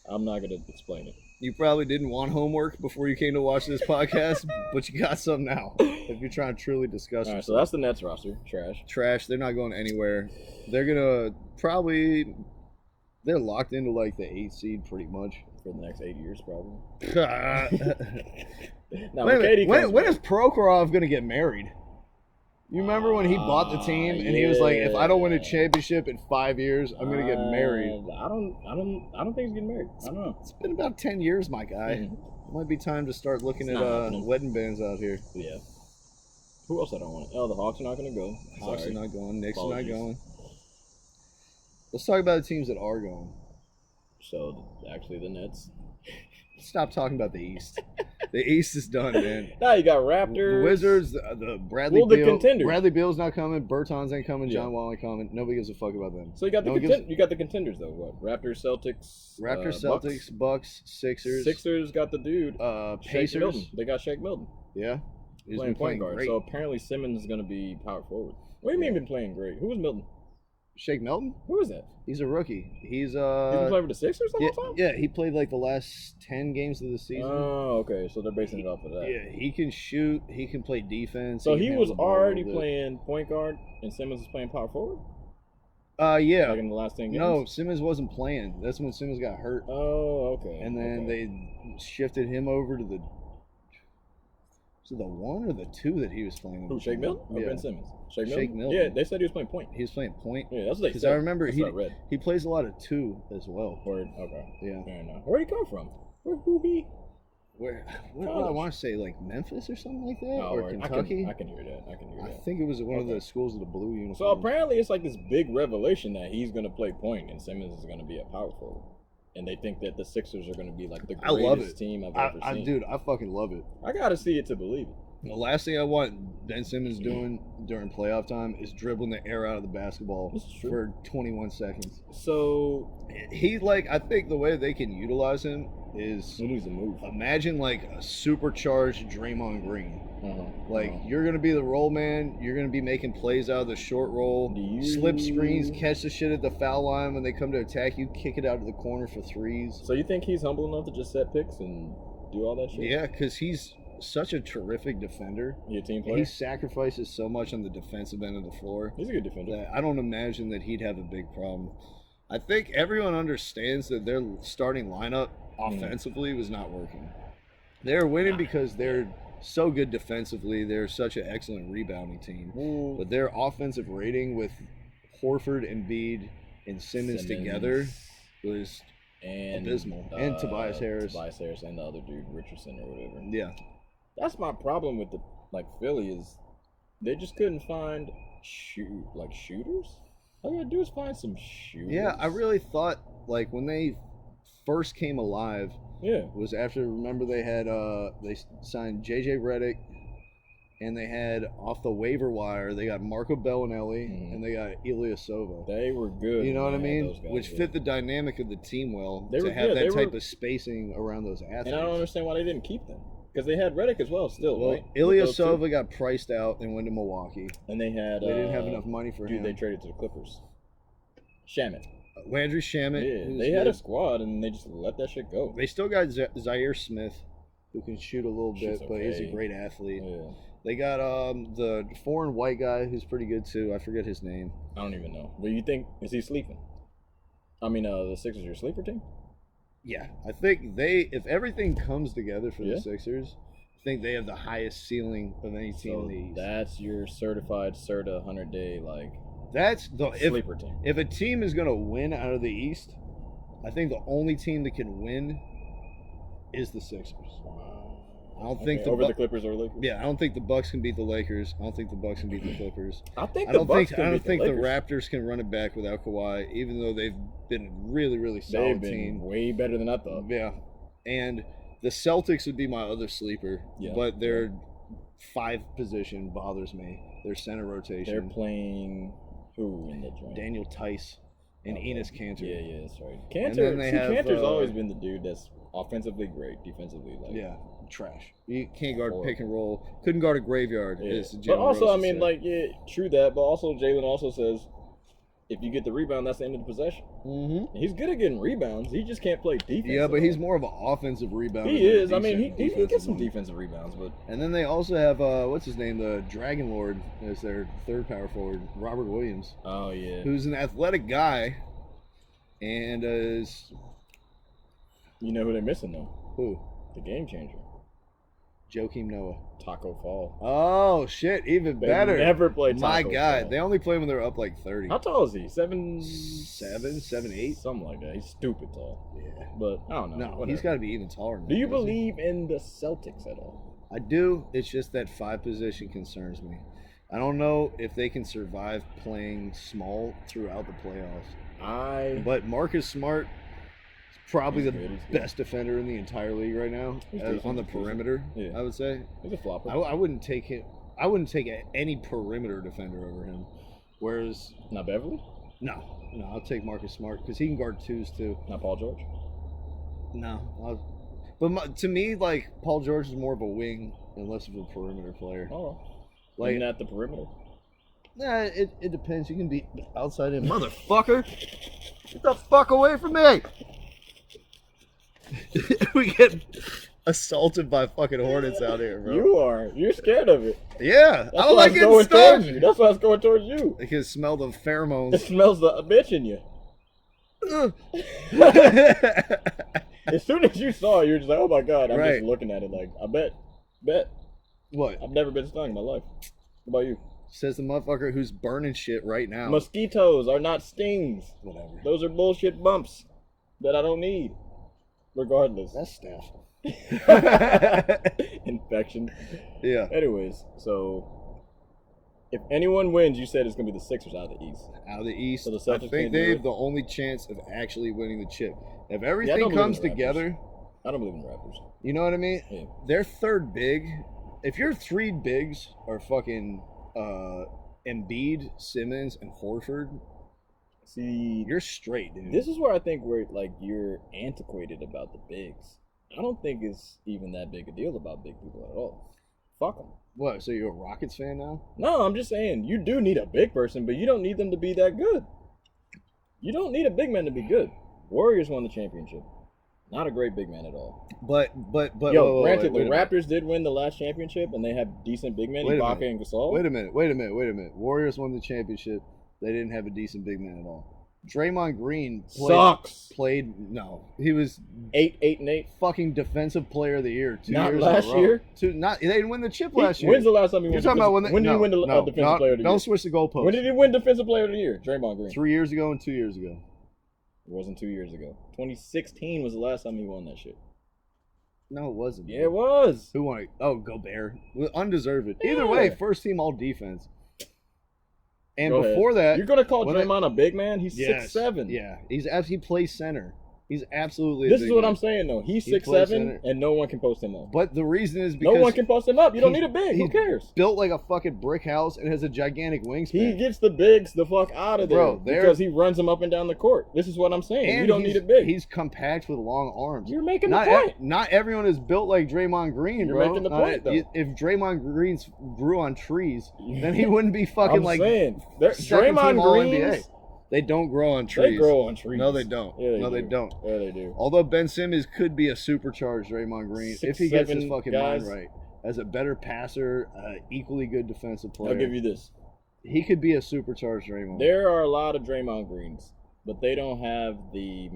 [SPEAKER 3] I'm not going to explain it.
[SPEAKER 2] You probably didn't want homework before you came to watch this podcast, but you got some now. If you're trying to truly discuss
[SPEAKER 3] All right, so that's the Nets roster. Trash.
[SPEAKER 2] They're not going anywhere. They're going to probably... They're locked into like the 8th seed pretty much.
[SPEAKER 3] For the next 8 years, probably.
[SPEAKER 2] Now, when is Prokhorov going to get married? You remember when he bought the team and he was like, "If I don't win a championship in 5 years, I'm going to get married."
[SPEAKER 3] I don't think he's getting married. I don't know.
[SPEAKER 2] It's been about 10 years, my guy. It might be time to start looking at wedding bands out here.
[SPEAKER 3] Yeah. Who else I don't want? Oh, the Hawks are not going to go.
[SPEAKER 2] Hawks are not going. Knicks are not going. Let's talk about the teams that are going.
[SPEAKER 3] So, actually, the Nets.
[SPEAKER 2] stop talking about the East. The East is done, man.
[SPEAKER 3] Now you got Raptors.
[SPEAKER 2] The Wizards, the Bradley
[SPEAKER 3] Well, the
[SPEAKER 2] Beal.
[SPEAKER 3] contenders.
[SPEAKER 2] Bradley Beal's not coming. Bertans ain't coming.
[SPEAKER 3] Yeah.
[SPEAKER 2] John Wall ain't coming. Nobody gives a fuck about them.
[SPEAKER 3] So you got you got the contenders though. What? Raptors, Celtics.
[SPEAKER 2] Celtics, Bucks, Sixers.
[SPEAKER 3] Sixers got the dude.
[SPEAKER 2] Pacers.
[SPEAKER 3] Milton. They got Shake Milton.
[SPEAKER 2] Yeah. He's
[SPEAKER 3] Playing
[SPEAKER 2] been
[SPEAKER 3] point
[SPEAKER 2] playing
[SPEAKER 3] guard.
[SPEAKER 2] great.
[SPEAKER 3] So apparently Simmons is going to be power forward. What do you mean been playing great? Who was Milton?
[SPEAKER 2] Shake Milton?
[SPEAKER 3] Who is that?
[SPEAKER 2] He's a rookie. He's
[SPEAKER 3] He's been playing for the Sixers the whole time?
[SPEAKER 2] Yeah, he played like the last 10 games of the season.
[SPEAKER 3] Oh, okay. So they're basing it off of that.
[SPEAKER 2] Yeah, he can shoot. He can play defense.
[SPEAKER 3] So
[SPEAKER 2] can
[SPEAKER 3] he
[SPEAKER 2] handle
[SPEAKER 3] was
[SPEAKER 2] the ball a
[SPEAKER 3] already
[SPEAKER 2] little bit.
[SPEAKER 3] playing point guard, and Simmons was playing power forward?
[SPEAKER 2] Yeah.
[SPEAKER 3] Like in the last 10 games?
[SPEAKER 2] No, Simmons wasn't playing. That's when Simmons got hurt.
[SPEAKER 3] Oh, okay.
[SPEAKER 2] And then they shifted him over to the... Was it the 1 or the 2 that he was playing?
[SPEAKER 3] Who, Shake Milton? Or
[SPEAKER 2] Yeah.
[SPEAKER 3] Ben Simmons?
[SPEAKER 2] Shake Milton.
[SPEAKER 3] Yeah, they said he was playing point.
[SPEAKER 2] He was playing point.
[SPEAKER 3] Yeah, that's what they
[SPEAKER 2] Because
[SPEAKER 3] said.
[SPEAKER 2] I remember
[SPEAKER 3] That's what I read.
[SPEAKER 2] he plays a lot of 2 as well.
[SPEAKER 3] Word. Okay.
[SPEAKER 2] Yeah.
[SPEAKER 3] Fair enough. Where'd he come from? Who he?
[SPEAKER 2] What do I
[SPEAKER 3] College.
[SPEAKER 2] want to say? Like Memphis or something like that?
[SPEAKER 3] Oh,
[SPEAKER 2] or
[SPEAKER 3] word.
[SPEAKER 2] Kentucky?
[SPEAKER 3] I can hear that. I can hear
[SPEAKER 2] I
[SPEAKER 3] that.
[SPEAKER 2] think it was one of
[SPEAKER 3] Okay.
[SPEAKER 2] the schools with the blue uniform.
[SPEAKER 3] So apparently it's like this big revelation that he's going to play point and Simmons is going to be a power forward. And they think that the Sixers are going to be like the
[SPEAKER 2] I love
[SPEAKER 3] greatest
[SPEAKER 2] it.
[SPEAKER 3] team I've ever seen.
[SPEAKER 2] Dude, I fucking love it.
[SPEAKER 3] I got to see it to believe it.
[SPEAKER 2] The last thing I want Ben Simmons doing during playoff time is dribbling the air out of the basketball
[SPEAKER 3] This is true.
[SPEAKER 2] for 21 seconds.
[SPEAKER 3] So
[SPEAKER 2] I think the way they can utilize him is
[SPEAKER 3] he needs to move.
[SPEAKER 2] imagine like a supercharged Draymond Green. Like
[SPEAKER 3] Uh-huh.
[SPEAKER 2] you're gonna be the roll man. You're gonna be making plays out of the short roll, slip screens, catch the shit at the foul line when they come to attack you, kick it out to the corner for threes.
[SPEAKER 3] So you think he's humble enough to just set picks and do all that shit?
[SPEAKER 2] Yeah, because he's such a terrific defender.
[SPEAKER 3] He a team player?
[SPEAKER 2] He sacrifices so much on the defensive end of the floor
[SPEAKER 3] He's a good defender.
[SPEAKER 2] that I don't imagine that he'd have a big problem. I think everyone understands that their starting lineup offensively was not working. They're winning because they're so good defensively. They're such an excellent rebounding team. But their offensive rating with Horford, Embiid, and Simmons together was abysmal. And Tobias Harris.
[SPEAKER 3] Tobias Harris and the other dude, Richardson or whatever.
[SPEAKER 2] Yeah.
[SPEAKER 3] That's my problem with Philly is they just couldn't find shooters. All you gotta do is find some shooters.
[SPEAKER 2] Yeah, I really thought like when they first came alive was after, remember they had they signed JJ Redick and they had off the waiver wire they got Marco Bellinelli and they got Ilyasova.
[SPEAKER 3] They were good.
[SPEAKER 2] You know what I
[SPEAKER 3] man,
[SPEAKER 2] mean?
[SPEAKER 3] those guys,
[SPEAKER 2] Which fit the dynamic of the team well
[SPEAKER 3] They
[SPEAKER 2] to
[SPEAKER 3] were
[SPEAKER 2] have
[SPEAKER 3] good.
[SPEAKER 2] that
[SPEAKER 3] They
[SPEAKER 2] type
[SPEAKER 3] were-
[SPEAKER 2] of spacing around those athletes.
[SPEAKER 3] And I don't understand why they didn't keep them. Because they had Redick as well still,
[SPEAKER 2] Well,
[SPEAKER 3] right? With those two.
[SPEAKER 2] Ilyasova got priced out and went to Milwaukee.
[SPEAKER 3] And they had
[SPEAKER 2] They didn't have enough money for
[SPEAKER 3] dude,
[SPEAKER 2] him.
[SPEAKER 3] they traded to the Clippers. Shamit.
[SPEAKER 2] Landry Shamet.
[SPEAKER 3] Yeah,
[SPEAKER 2] who's
[SPEAKER 3] they had a
[SPEAKER 2] good.
[SPEAKER 3] squad and they just let that shit go.
[SPEAKER 2] They still got Zaire Smith, who can shoot a little bit,
[SPEAKER 3] Shoots
[SPEAKER 2] but he's a
[SPEAKER 3] okay.
[SPEAKER 2] great athlete.
[SPEAKER 3] Yeah.
[SPEAKER 2] They got the foreign white guy who's pretty good too. I forget his name.
[SPEAKER 3] I don't even know. But you think, is he sleeping? I mean, the Sixers your sleeper team?
[SPEAKER 2] Yeah, I think if everything comes together for
[SPEAKER 3] Yeah.
[SPEAKER 2] the Sixers, I think they have the highest ceiling of any team in the East.
[SPEAKER 3] That's your certified CERTA 100-day
[SPEAKER 2] That's the
[SPEAKER 3] sleeper team.
[SPEAKER 2] If a team is gonna win out of the East, I think the only team that can win is the Sixers. I don't think
[SPEAKER 3] over the Clippers or Lakers.
[SPEAKER 2] Yeah, I don't think the Bucks can beat the Lakers. I don't think the Bucks can beat the Clippers.
[SPEAKER 3] I think
[SPEAKER 2] I
[SPEAKER 3] the
[SPEAKER 2] don't
[SPEAKER 3] Bucks
[SPEAKER 2] think
[SPEAKER 3] can
[SPEAKER 2] I don't
[SPEAKER 3] beat
[SPEAKER 2] think the
[SPEAKER 3] Lakers.
[SPEAKER 2] Raptors can run it back without Kawhi, even though they've been a really, really solid
[SPEAKER 3] They've been
[SPEAKER 2] team.
[SPEAKER 3] way better than I thought.
[SPEAKER 2] Yeah, and the Celtics would be my other sleeper, but their 5 position bothers me. Their center rotation.
[SPEAKER 3] They're playing who in the joint?
[SPEAKER 2] Daniel Tice and Enes Kanter.
[SPEAKER 3] Yeah, that's right.
[SPEAKER 2] And
[SPEAKER 3] Kanter,
[SPEAKER 2] then they have,
[SPEAKER 3] Kanter's always been the dude that's offensively great, defensively
[SPEAKER 2] trash. You can't guard
[SPEAKER 3] Horrible.
[SPEAKER 2] pick and roll. Couldn't guard a graveyard.
[SPEAKER 3] Yeah.
[SPEAKER 2] As
[SPEAKER 3] But
[SPEAKER 2] Jalen
[SPEAKER 3] also,
[SPEAKER 2] Rose
[SPEAKER 3] I mean,
[SPEAKER 2] said.
[SPEAKER 3] true that. But also, Jalen also says, if you get the rebound, that's the end of the possession.
[SPEAKER 2] Mm-hmm.
[SPEAKER 3] He's good at getting rebounds. He just can't play defense.
[SPEAKER 2] Yeah, but
[SPEAKER 3] at
[SPEAKER 2] he's
[SPEAKER 3] all.
[SPEAKER 2] more of an offensive rebounder.
[SPEAKER 3] He is. I
[SPEAKER 2] than
[SPEAKER 3] mean, he
[SPEAKER 2] defensive
[SPEAKER 3] gets some
[SPEAKER 2] one.
[SPEAKER 3] defensive rebounds, but
[SPEAKER 2] And then they also have what's his name, the Dragon Lord, as their third power forward, Robert Williams,
[SPEAKER 3] oh yeah,
[SPEAKER 2] who's an athletic guy, and is
[SPEAKER 3] you know who they're missing though?
[SPEAKER 2] who?
[SPEAKER 3] The game changer,
[SPEAKER 2] Joakim Noah.
[SPEAKER 3] Taco Fall.
[SPEAKER 2] Oh shit, even
[SPEAKER 3] They
[SPEAKER 2] better.
[SPEAKER 3] never played
[SPEAKER 2] My
[SPEAKER 3] Taco
[SPEAKER 2] God,
[SPEAKER 3] Fall.
[SPEAKER 2] they only play when they're up like 30.
[SPEAKER 3] How tall is he? 7'8",
[SPEAKER 2] 7'8".
[SPEAKER 3] something like that. He's stupid tall.
[SPEAKER 2] Yeah.
[SPEAKER 3] But I don't know.
[SPEAKER 2] No,
[SPEAKER 3] Whatever.
[SPEAKER 2] he's got to be even taller than
[SPEAKER 3] Do
[SPEAKER 2] that,
[SPEAKER 3] you
[SPEAKER 2] doesn't he?
[SPEAKER 3] believe in the Celtics at all?
[SPEAKER 2] I do. It's just that 5 position concerns me. I don't know if they can survive playing small throughout the playoffs. But Marcus Smart is probably
[SPEAKER 3] He's
[SPEAKER 2] the
[SPEAKER 3] good, he's good.
[SPEAKER 2] best defender in the entire league right now
[SPEAKER 3] He's
[SPEAKER 2] on the
[SPEAKER 3] decent.
[SPEAKER 2] perimeter.
[SPEAKER 3] Yeah.
[SPEAKER 2] I would say.
[SPEAKER 3] He's a flopper.
[SPEAKER 2] I wouldn't take him. I wouldn't take any perimeter defender over him. Whereas,
[SPEAKER 3] Not Beverly?
[SPEAKER 2] no, I'll take Marcus Smart because he can guard twos too.
[SPEAKER 3] Not Paul George?
[SPEAKER 2] But to me, like Paul George is more of a wing and less of a perimeter player.
[SPEAKER 3] Oh.
[SPEAKER 2] Like,
[SPEAKER 3] Isn't that the perimeter?
[SPEAKER 2] nah, it depends. You can be outside in. Motherfucker, get the fuck away from me! We get assaulted by fucking hornets out here, bro.
[SPEAKER 3] You are. You're scared of it.
[SPEAKER 2] Yeah,
[SPEAKER 3] That's
[SPEAKER 2] I don't
[SPEAKER 3] why
[SPEAKER 2] like
[SPEAKER 3] it's going
[SPEAKER 2] getting
[SPEAKER 3] towards
[SPEAKER 2] stung.
[SPEAKER 3] you. That's why it's going towards you.
[SPEAKER 2] I can smell the
[SPEAKER 3] It
[SPEAKER 2] pheromones.
[SPEAKER 3] smells the bitch in you. As soon as you saw it, you're just like, oh my God. I'm
[SPEAKER 2] Right.
[SPEAKER 3] just looking at it like, I bet.
[SPEAKER 2] What?
[SPEAKER 3] I've never been stung in my life. What about you?
[SPEAKER 2] Says the motherfucker who's burning shit right now.
[SPEAKER 3] Mosquitoes are not stings.
[SPEAKER 2] Whatever.
[SPEAKER 3] Those are bullshit bumps that I don't need. Regardless.
[SPEAKER 2] That's stuff.
[SPEAKER 3] Infection.
[SPEAKER 2] Yeah.
[SPEAKER 3] Anyways, so if anyone wins, you said it's going to be the Sixers out of the East.
[SPEAKER 2] Out of the East,
[SPEAKER 3] So the
[SPEAKER 2] I
[SPEAKER 3] Celtics
[SPEAKER 2] think
[SPEAKER 3] can't do
[SPEAKER 2] they have
[SPEAKER 3] it?
[SPEAKER 2] the only chance of actually winning the chip. If
[SPEAKER 3] Yeah, I
[SPEAKER 2] everything
[SPEAKER 3] don't believe
[SPEAKER 2] comes
[SPEAKER 3] in the Raptors.
[SPEAKER 2] together,
[SPEAKER 3] I don't believe in the Raptors.
[SPEAKER 2] you know what I mean?
[SPEAKER 3] Yeah.
[SPEAKER 2] Their third big, if your three bigs are fucking Embiid, Simmons, and Horford,
[SPEAKER 3] See,
[SPEAKER 2] you're straight, dude.
[SPEAKER 3] this is where I think you're antiquated about the bigs. I don't think it's even that big a deal about big people at all. Fuck them.
[SPEAKER 2] What? So you're a Rockets fan now?
[SPEAKER 3] No, I'm just saying you do need a big person, but you don't need them to be that good. You don't need a big man to be good. Warriors won the championship. Not a great big man at all.
[SPEAKER 2] But
[SPEAKER 3] Yo,
[SPEAKER 2] wait,
[SPEAKER 3] granted,
[SPEAKER 2] wait
[SPEAKER 3] the
[SPEAKER 2] a minute.
[SPEAKER 3] Raptors did win the last championship, and they have decent big men,
[SPEAKER 2] Wait a
[SPEAKER 3] Ibaka
[SPEAKER 2] minute.
[SPEAKER 3] and Gasol.
[SPEAKER 2] Wait a minute. Warriors won the championship. They didn't have a decent big man at all. Draymond Green
[SPEAKER 3] Sucks.
[SPEAKER 2] No, he was
[SPEAKER 3] 8-8-8.
[SPEAKER 2] fucking defensive player of the year 2
[SPEAKER 3] Not
[SPEAKER 2] years
[SPEAKER 3] last
[SPEAKER 2] in a row.
[SPEAKER 3] year?
[SPEAKER 2] They didn't win the chip last year.
[SPEAKER 3] When's the last time he
[SPEAKER 2] You're
[SPEAKER 3] won?
[SPEAKER 2] talking about when
[SPEAKER 3] did he win the defensive player of the year?
[SPEAKER 2] Don't switch the goalpost.
[SPEAKER 3] When did he win defensive player of the year? Draymond Green.
[SPEAKER 2] 3 years ago and 2 years ago.
[SPEAKER 3] It wasn't 2 years ago. 2016 was the last time he won that shit.
[SPEAKER 2] No, it wasn't.
[SPEAKER 3] Yeah, it was.
[SPEAKER 2] Who won it? Oh, Gobert. Undeserved. Either way,
[SPEAKER 3] Yeah.
[SPEAKER 2] first team all defense. And
[SPEAKER 3] Go ahead.
[SPEAKER 2] before that,
[SPEAKER 3] You're gonna call
[SPEAKER 2] when
[SPEAKER 3] Draymond a big man? He's
[SPEAKER 2] yes,
[SPEAKER 3] 6'7".
[SPEAKER 2] Yeah, he plays center. He's absolutely.
[SPEAKER 3] This
[SPEAKER 2] a
[SPEAKER 3] is
[SPEAKER 2] big
[SPEAKER 3] what
[SPEAKER 2] man.
[SPEAKER 3] I'm saying though. He's
[SPEAKER 2] He plays
[SPEAKER 3] 6'7",
[SPEAKER 2] center.
[SPEAKER 3] and no one can post him up.
[SPEAKER 2] But the reason is
[SPEAKER 3] No
[SPEAKER 2] because
[SPEAKER 3] one can post him up. You don't
[SPEAKER 2] he's-
[SPEAKER 3] need a big. Who
[SPEAKER 2] he's
[SPEAKER 3] cares?
[SPEAKER 2] built like a fucking brick house and has a gigantic wingspan.
[SPEAKER 3] He gets the bigs the fuck out of there,
[SPEAKER 2] Bro, they're-
[SPEAKER 3] because he runs them up and down the court. This is what I'm saying.
[SPEAKER 2] and
[SPEAKER 3] You don't
[SPEAKER 2] he's-
[SPEAKER 3] need a big.
[SPEAKER 2] He's compact with long arms.
[SPEAKER 3] You're making
[SPEAKER 2] not
[SPEAKER 3] the point.
[SPEAKER 2] not everyone is built like Draymond Green,
[SPEAKER 3] You're
[SPEAKER 2] bro.
[SPEAKER 3] making the point, though.
[SPEAKER 2] If Draymond Green grew on trees, then he wouldn't be fucking
[SPEAKER 3] I'm
[SPEAKER 2] like
[SPEAKER 3] saying
[SPEAKER 2] second
[SPEAKER 3] Draymond
[SPEAKER 2] team All-NBA.
[SPEAKER 3] Greens.
[SPEAKER 2] They don't grow on trees.
[SPEAKER 3] They grow on trees.
[SPEAKER 2] No, they don't.
[SPEAKER 3] Yeah,
[SPEAKER 2] no, they
[SPEAKER 3] do.
[SPEAKER 2] don't.
[SPEAKER 3] Yeah, they do.
[SPEAKER 2] Although Ben Simmons could be a supercharged Draymond Green if he gets his
[SPEAKER 3] 6'7"
[SPEAKER 2] fucking
[SPEAKER 3] guys.
[SPEAKER 2] mind right. As a better passer, equally good defensive player.
[SPEAKER 3] I'll give you this.
[SPEAKER 2] He could be a supercharged Draymond.
[SPEAKER 3] There are a lot of Draymond Greens, but they don't have the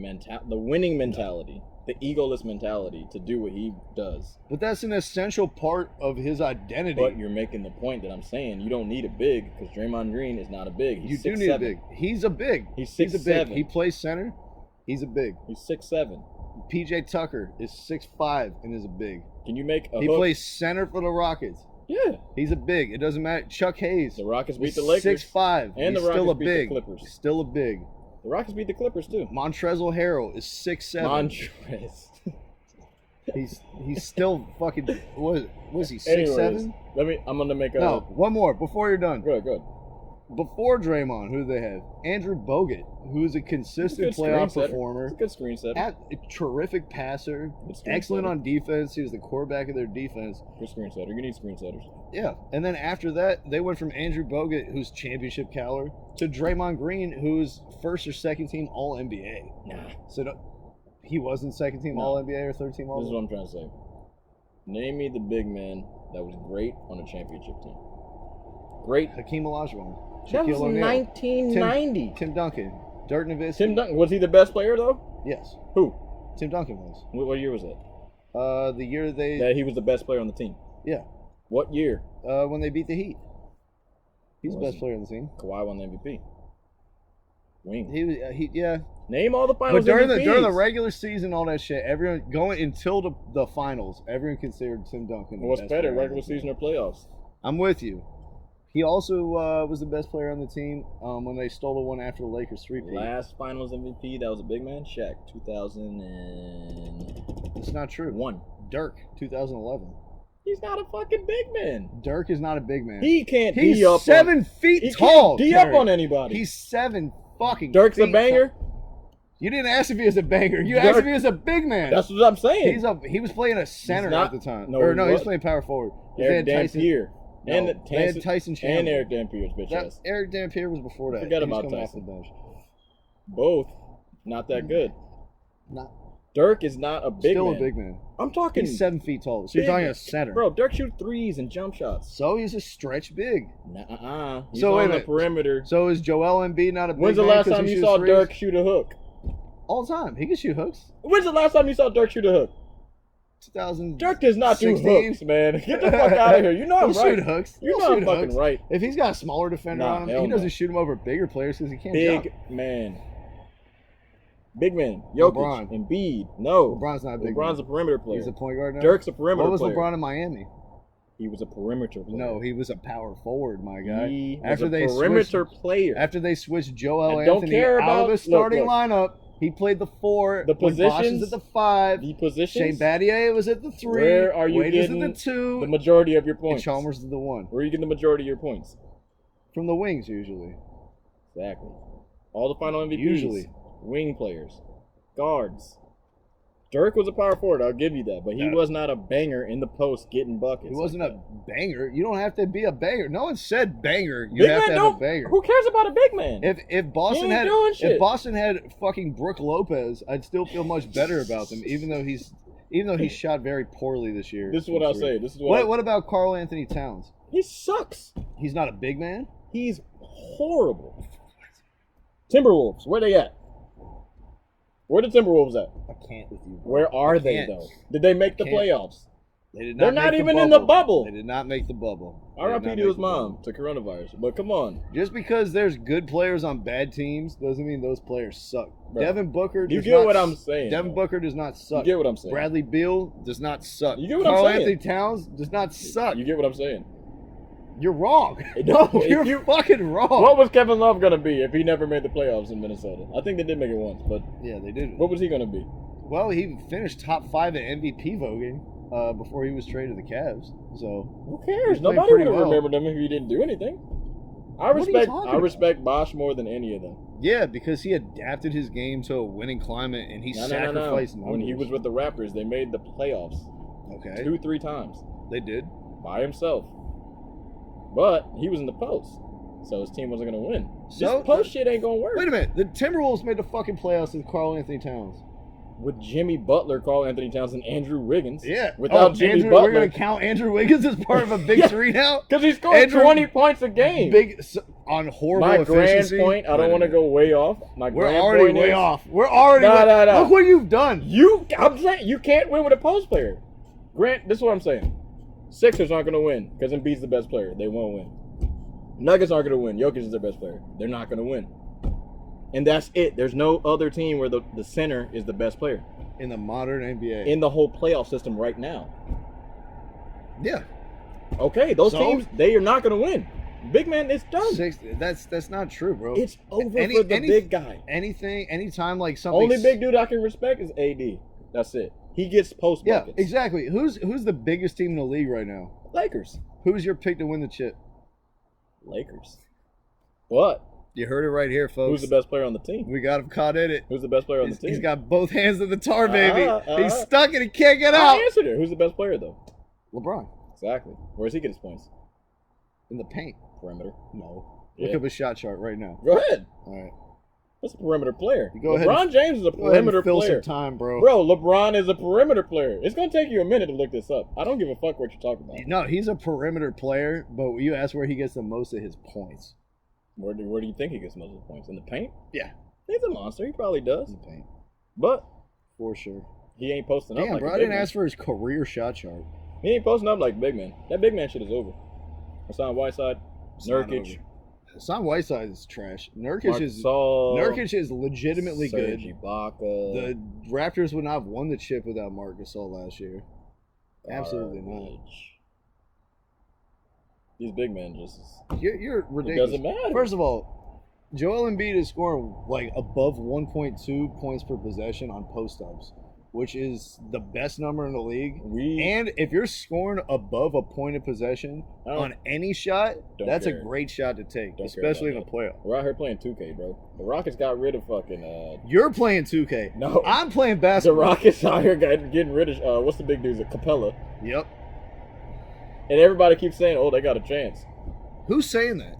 [SPEAKER 3] winning mentality, the egoless mentality to do what he does.
[SPEAKER 2] But that's an essential part of his identity.
[SPEAKER 3] But you're making the point that I'm saying you don't need a big because Draymond Green is not a big.
[SPEAKER 2] you
[SPEAKER 3] He's
[SPEAKER 2] do
[SPEAKER 3] 6'7".
[SPEAKER 2] need a big. He's a big.
[SPEAKER 3] He's
[SPEAKER 2] He's a big.
[SPEAKER 3] 6'7".
[SPEAKER 2] He plays center. He's a big.
[SPEAKER 3] He's 6'7".
[SPEAKER 2] PJ Tucker is 6'5" and is a big.
[SPEAKER 3] Can you make a
[SPEAKER 2] He
[SPEAKER 3] hook?
[SPEAKER 2] plays center for the Rockets.
[SPEAKER 3] Yeah.
[SPEAKER 2] He's a big. It doesn't matter. Chuck Hayes.
[SPEAKER 3] The Rockets beat
[SPEAKER 2] is
[SPEAKER 3] the Lakers.
[SPEAKER 2] 6'5".
[SPEAKER 3] And
[SPEAKER 2] He's
[SPEAKER 3] the
[SPEAKER 2] still a
[SPEAKER 3] Rockets beat the
[SPEAKER 2] big.
[SPEAKER 3] Clippers.
[SPEAKER 2] He's still a big.
[SPEAKER 3] The Rockets beat the Clippers too.
[SPEAKER 2] Montrezl Harrell is 6'7".
[SPEAKER 3] Montrez.
[SPEAKER 2] He's still fucking. What was he? 6'7"?
[SPEAKER 3] Anyways, I'm gonna make a
[SPEAKER 2] No, one more before you're done.
[SPEAKER 3] Good.
[SPEAKER 2] Before Draymond, who do they have? Andrew Bogut, who is a consistent
[SPEAKER 3] He's a good
[SPEAKER 2] playoff
[SPEAKER 3] screen setter.
[SPEAKER 2] performer.
[SPEAKER 3] He's a good screen setter.
[SPEAKER 2] A terrific passer,
[SPEAKER 3] Good screen
[SPEAKER 2] excellent
[SPEAKER 3] setter.
[SPEAKER 2] on defense. He was the quarterback of their defense.
[SPEAKER 3] Good screen setter. You need screen setters.
[SPEAKER 2] Yeah, and then after that, they went from Andrew Bogut, who's championship caliber, to Draymond Green, who's first or second team All NBA.
[SPEAKER 3] Nah.
[SPEAKER 2] So he wasn't second team
[SPEAKER 3] No.
[SPEAKER 2] All NBA or third team All
[SPEAKER 3] This is
[SPEAKER 2] NBA.
[SPEAKER 3] what I'm trying to say. Name me the big man that was great on a championship team. Great.
[SPEAKER 2] Hakeem Olajuwon,
[SPEAKER 3] That was
[SPEAKER 2] Shaquille O'Neal,
[SPEAKER 3] 1990.
[SPEAKER 2] Tim Duncan, Dirk Nowitzki.
[SPEAKER 3] Tim Duncan, was he the best player though?
[SPEAKER 2] Yes,
[SPEAKER 3] Who?
[SPEAKER 2] Tim Duncan was.
[SPEAKER 3] What year was that?
[SPEAKER 2] The year
[SPEAKER 3] That he was the best player on the team.
[SPEAKER 2] yeah,
[SPEAKER 3] What year?
[SPEAKER 2] when they beat the Heat. He's the
[SPEAKER 3] Was
[SPEAKER 2] best
[SPEAKER 3] he?
[SPEAKER 2] player on the team.
[SPEAKER 3] Kawhi won the MVP. Wing.
[SPEAKER 2] Yeah.
[SPEAKER 3] Name all the
[SPEAKER 2] But
[SPEAKER 3] finals
[SPEAKER 2] during
[SPEAKER 3] MVPs.
[SPEAKER 2] the regular season, all that shit, everyone going until the finals, everyone considered Tim Duncan. the
[SPEAKER 3] What's
[SPEAKER 2] best
[SPEAKER 3] better,
[SPEAKER 2] player on
[SPEAKER 3] regular
[SPEAKER 2] the team.
[SPEAKER 3] season or playoffs?
[SPEAKER 2] I'm with you. He also was the best player on the team when they stole the one after the Lakers three-peat.
[SPEAKER 3] Last Finals MVP, that was a big man. Shaq, 2001.
[SPEAKER 2] It's not true. Dirk, 2011.
[SPEAKER 3] He's not a fucking big man.
[SPEAKER 2] Dirk is not a big man.
[SPEAKER 3] He can't
[SPEAKER 2] He's
[SPEAKER 3] D up
[SPEAKER 2] 7 feet
[SPEAKER 3] he
[SPEAKER 2] tall.
[SPEAKER 3] Can't D up on anybody.
[SPEAKER 2] He's 7 fucking
[SPEAKER 3] Dirk's
[SPEAKER 2] feet
[SPEAKER 3] a banger?
[SPEAKER 2] tall. You didn't ask if he was a banger. You asked if he was a big man.
[SPEAKER 3] That's what I'm saying.
[SPEAKER 2] He was playing a center at the time.
[SPEAKER 3] No,
[SPEAKER 2] he was playing power forward.
[SPEAKER 3] Eric Dampier.
[SPEAKER 2] They had Tyson Chandler.
[SPEAKER 3] And Eric Dampier's bitch ass.
[SPEAKER 2] Eric Dampier was before that.
[SPEAKER 3] Forget about Tyson. Both not that good. Dirk is not a big man.
[SPEAKER 2] Still a big man.
[SPEAKER 3] I'm talking.
[SPEAKER 2] He's 7 feet tall. So you're talking a center.
[SPEAKER 3] Bro, Dirk shoots threes and jump shots.
[SPEAKER 2] So he's a stretch big.
[SPEAKER 3] Nuh-uh. He's
[SPEAKER 2] so
[SPEAKER 3] on the perimeter.
[SPEAKER 2] So is Joel Embiid not a big man?
[SPEAKER 3] When's the last time you saw Dirk shoot a hook?
[SPEAKER 2] All the time. He can shoot hooks.
[SPEAKER 3] When's the last time you saw Dirk shoot a hook?
[SPEAKER 2] 2000.
[SPEAKER 3] Dirk does not do hooks, man. Get the fuck out of here. You know I'm right.
[SPEAKER 2] Shoot hooks.
[SPEAKER 3] You know I'm fucking right.
[SPEAKER 2] If he's got a smaller defender on him, he doesn't shoot him over bigger players because he can't jump.
[SPEAKER 3] Big man. Big man. Jokic.
[SPEAKER 2] LeBron.
[SPEAKER 3] Embiid. No.
[SPEAKER 2] LeBron's not a big
[SPEAKER 3] LeBron's
[SPEAKER 2] man.
[SPEAKER 3] a perimeter player.
[SPEAKER 2] He's a point guard now?
[SPEAKER 3] Dirk's a perimeter player.
[SPEAKER 2] What was LeBron in Miami?
[SPEAKER 3] He was a perimeter player.
[SPEAKER 2] No, he was a power forward, my guy.
[SPEAKER 3] He was a perimeter player.
[SPEAKER 2] After they switched Joel Anthony out of the starting lineup, he played the 4.
[SPEAKER 3] The positions
[SPEAKER 2] Bosh was at the 5.
[SPEAKER 3] The positions.
[SPEAKER 2] Shane Battier was at the 3.
[SPEAKER 3] Where are you
[SPEAKER 2] Wade
[SPEAKER 3] getting
[SPEAKER 2] was at the 2?
[SPEAKER 3] the majority of your points?
[SPEAKER 2] And Chalmers is the 1.
[SPEAKER 3] Where are you getting the majority of your points?
[SPEAKER 2] From the wings, usually.
[SPEAKER 3] Exactly. All the final MVPs.
[SPEAKER 2] Usually.
[SPEAKER 3] Wing players. Guards. Dirk was a power forward, I'll give you that, but he was not a banger in the post getting buckets.
[SPEAKER 2] He wasn't a banger. You don't have to be a banger. No one said banger. You
[SPEAKER 3] big
[SPEAKER 2] have
[SPEAKER 3] man
[SPEAKER 2] to have a banger.
[SPEAKER 3] Who cares about a big man?
[SPEAKER 2] If Boston had fucking Brook Lopez, I'd still feel much better about them, even though he shot very poorly this year.
[SPEAKER 3] This is what I'll say.
[SPEAKER 2] What about Karl Anthony Towns?
[SPEAKER 3] He sucks.
[SPEAKER 2] He's not a big man?
[SPEAKER 3] He's horrible. Timberwolves, where they at? Where the Timberwolves at?
[SPEAKER 2] I can't with you. Bro.
[SPEAKER 3] Where are they, though? Did they make the playoffs?
[SPEAKER 2] They did not.
[SPEAKER 3] They're not even in the bubble.
[SPEAKER 2] They did not make the bubble.
[SPEAKER 3] R.I.P. to his mom to coronavirus. But come on.
[SPEAKER 2] Just because there's good players on bad teams doesn't mean those players suck.
[SPEAKER 3] Bro.
[SPEAKER 2] Devin Booker does
[SPEAKER 3] You get what I'm saying.
[SPEAKER 2] Devin Booker does not suck.
[SPEAKER 3] You get what I'm saying.
[SPEAKER 2] Bradley Beal does not suck.
[SPEAKER 3] You get what I'm saying.
[SPEAKER 2] Karl Anthony Towns does not suck.
[SPEAKER 3] You get what I'm saying.
[SPEAKER 2] You're wrong.
[SPEAKER 3] No,
[SPEAKER 2] you're fucking wrong.
[SPEAKER 3] What was Kevin Love going to be if he never made the playoffs in Minnesota? I think they did make it once, but
[SPEAKER 2] yeah, they did.
[SPEAKER 3] What was he going to be?
[SPEAKER 2] Well, he finished top 5 at MVP voting before he was traded to the Cavs. So
[SPEAKER 3] who cares? Nobody would have remembered him if he didn't do anything. I respect Bosh more than any of them.
[SPEAKER 2] Yeah, because he adapted his game to a winning climate and he sacrificed numbers.
[SPEAKER 3] When he was with the Raptors, they made the playoffs.
[SPEAKER 2] Okay.
[SPEAKER 3] 2-3 times.
[SPEAKER 2] They did. By
[SPEAKER 3] himself. But he was in the post. So his team wasn't going to win.
[SPEAKER 2] So
[SPEAKER 3] this post shit ain't going to work.
[SPEAKER 2] Wait a minute. The Timberwolves made the fucking playoffs with Karl Anthony Towns.
[SPEAKER 3] With Jimmy Butler, Karl Anthony Towns, and Andrew Wiggins.
[SPEAKER 2] Yeah.
[SPEAKER 3] Without Jimmy Butler.
[SPEAKER 2] We're going to count Andrew Wiggins as part of a big 3 now?
[SPEAKER 3] Because he scored 20 points a game.
[SPEAKER 2] On horrible
[SPEAKER 3] efficiency. My grand point, I don't want to go way off.
[SPEAKER 2] We're already way off. We're already No. Look what you've done.
[SPEAKER 3] I'm saying, you can't win with a post player. Grant, this is what I'm saying. Sixers aren't going to win because Embiid's the best player. They won't win. Nuggets aren't going to win. Jokic is their best player. They're not going to win. And that's it. There's no other team where the center is the best player.
[SPEAKER 2] In the modern NBA.
[SPEAKER 3] In the whole playoff system right now.
[SPEAKER 2] Yeah.
[SPEAKER 3] Okay, those teams, they are not going to win. Big man, it's done.
[SPEAKER 2] That's not true, bro.
[SPEAKER 3] It's over for the big guy.
[SPEAKER 2] Anytime like something.
[SPEAKER 3] Only big dude I can respect is AD. That's it. He gets post buckets.
[SPEAKER 2] Yeah, exactly. Who's the biggest team in the league right now?
[SPEAKER 3] Lakers.
[SPEAKER 2] Who's your pick to win the chip?
[SPEAKER 3] Lakers. What?
[SPEAKER 2] You heard it right here, folks.
[SPEAKER 3] Who's the best player on the team?
[SPEAKER 2] We got him caught in it.
[SPEAKER 3] Who's the best player on the team?
[SPEAKER 2] He's got both hands in the tar, baby. He's stuck and he can't get out.
[SPEAKER 3] I answered it. Who's the best player, though?
[SPEAKER 2] LeBron.
[SPEAKER 3] Exactly. Where does he get his points?
[SPEAKER 2] In the paint.
[SPEAKER 3] Perimeter.
[SPEAKER 2] No. Look up his shot chart right now.
[SPEAKER 3] Go ahead.
[SPEAKER 2] All right.
[SPEAKER 3] That's a perimeter player.
[SPEAKER 2] Go
[SPEAKER 3] LeBron
[SPEAKER 2] ahead.
[SPEAKER 3] James is a perimeter
[SPEAKER 2] fill
[SPEAKER 3] player.
[SPEAKER 2] Some time, bro.
[SPEAKER 3] Bro, LeBron is a perimeter player. It's going to take you a minute to look this up. I don't give a fuck what you're talking about.
[SPEAKER 2] No, he's a perimeter player, but you ask where he gets the most of his points.
[SPEAKER 3] Where do you think he gets most of his points? In the paint?
[SPEAKER 2] Yeah.
[SPEAKER 3] He's a monster. He probably does.
[SPEAKER 2] In the paint.
[SPEAKER 3] But
[SPEAKER 2] for sure.
[SPEAKER 3] He ain't posting up like
[SPEAKER 2] bro, I didn't ask for his career shot chart.
[SPEAKER 3] He ain't posting up like big man. That big man shit is over. Hassan Whiteside, Nurkic.
[SPEAKER 2] Hassan Whiteside is trash. Nurkic is legitimately good.
[SPEAKER 3] Ibaka.
[SPEAKER 2] The Raptors would not have won the chip without Marc Gasol last year. Absolutely not.
[SPEAKER 3] These big men just.
[SPEAKER 2] You're ridiculous.
[SPEAKER 3] It doesn't matter.
[SPEAKER 2] First of all, Joel Embiid is scoring like above 1.2 points per possession on post-ups, which is the best number in the league. And if you're scoring above a point of possession on any shot, that's a great shot to take, especially in a playoff.
[SPEAKER 3] We're out here playing 2K, bro. The Rockets got rid of fucking.
[SPEAKER 2] You're playing 2K.
[SPEAKER 3] No,
[SPEAKER 2] I'm playing basketball.
[SPEAKER 3] The Rockets out here getting rid of what's the big dude's? Capella.
[SPEAKER 2] Yep.
[SPEAKER 3] And everybody keeps saying, "Oh, they got a chance."
[SPEAKER 2] Who's saying that?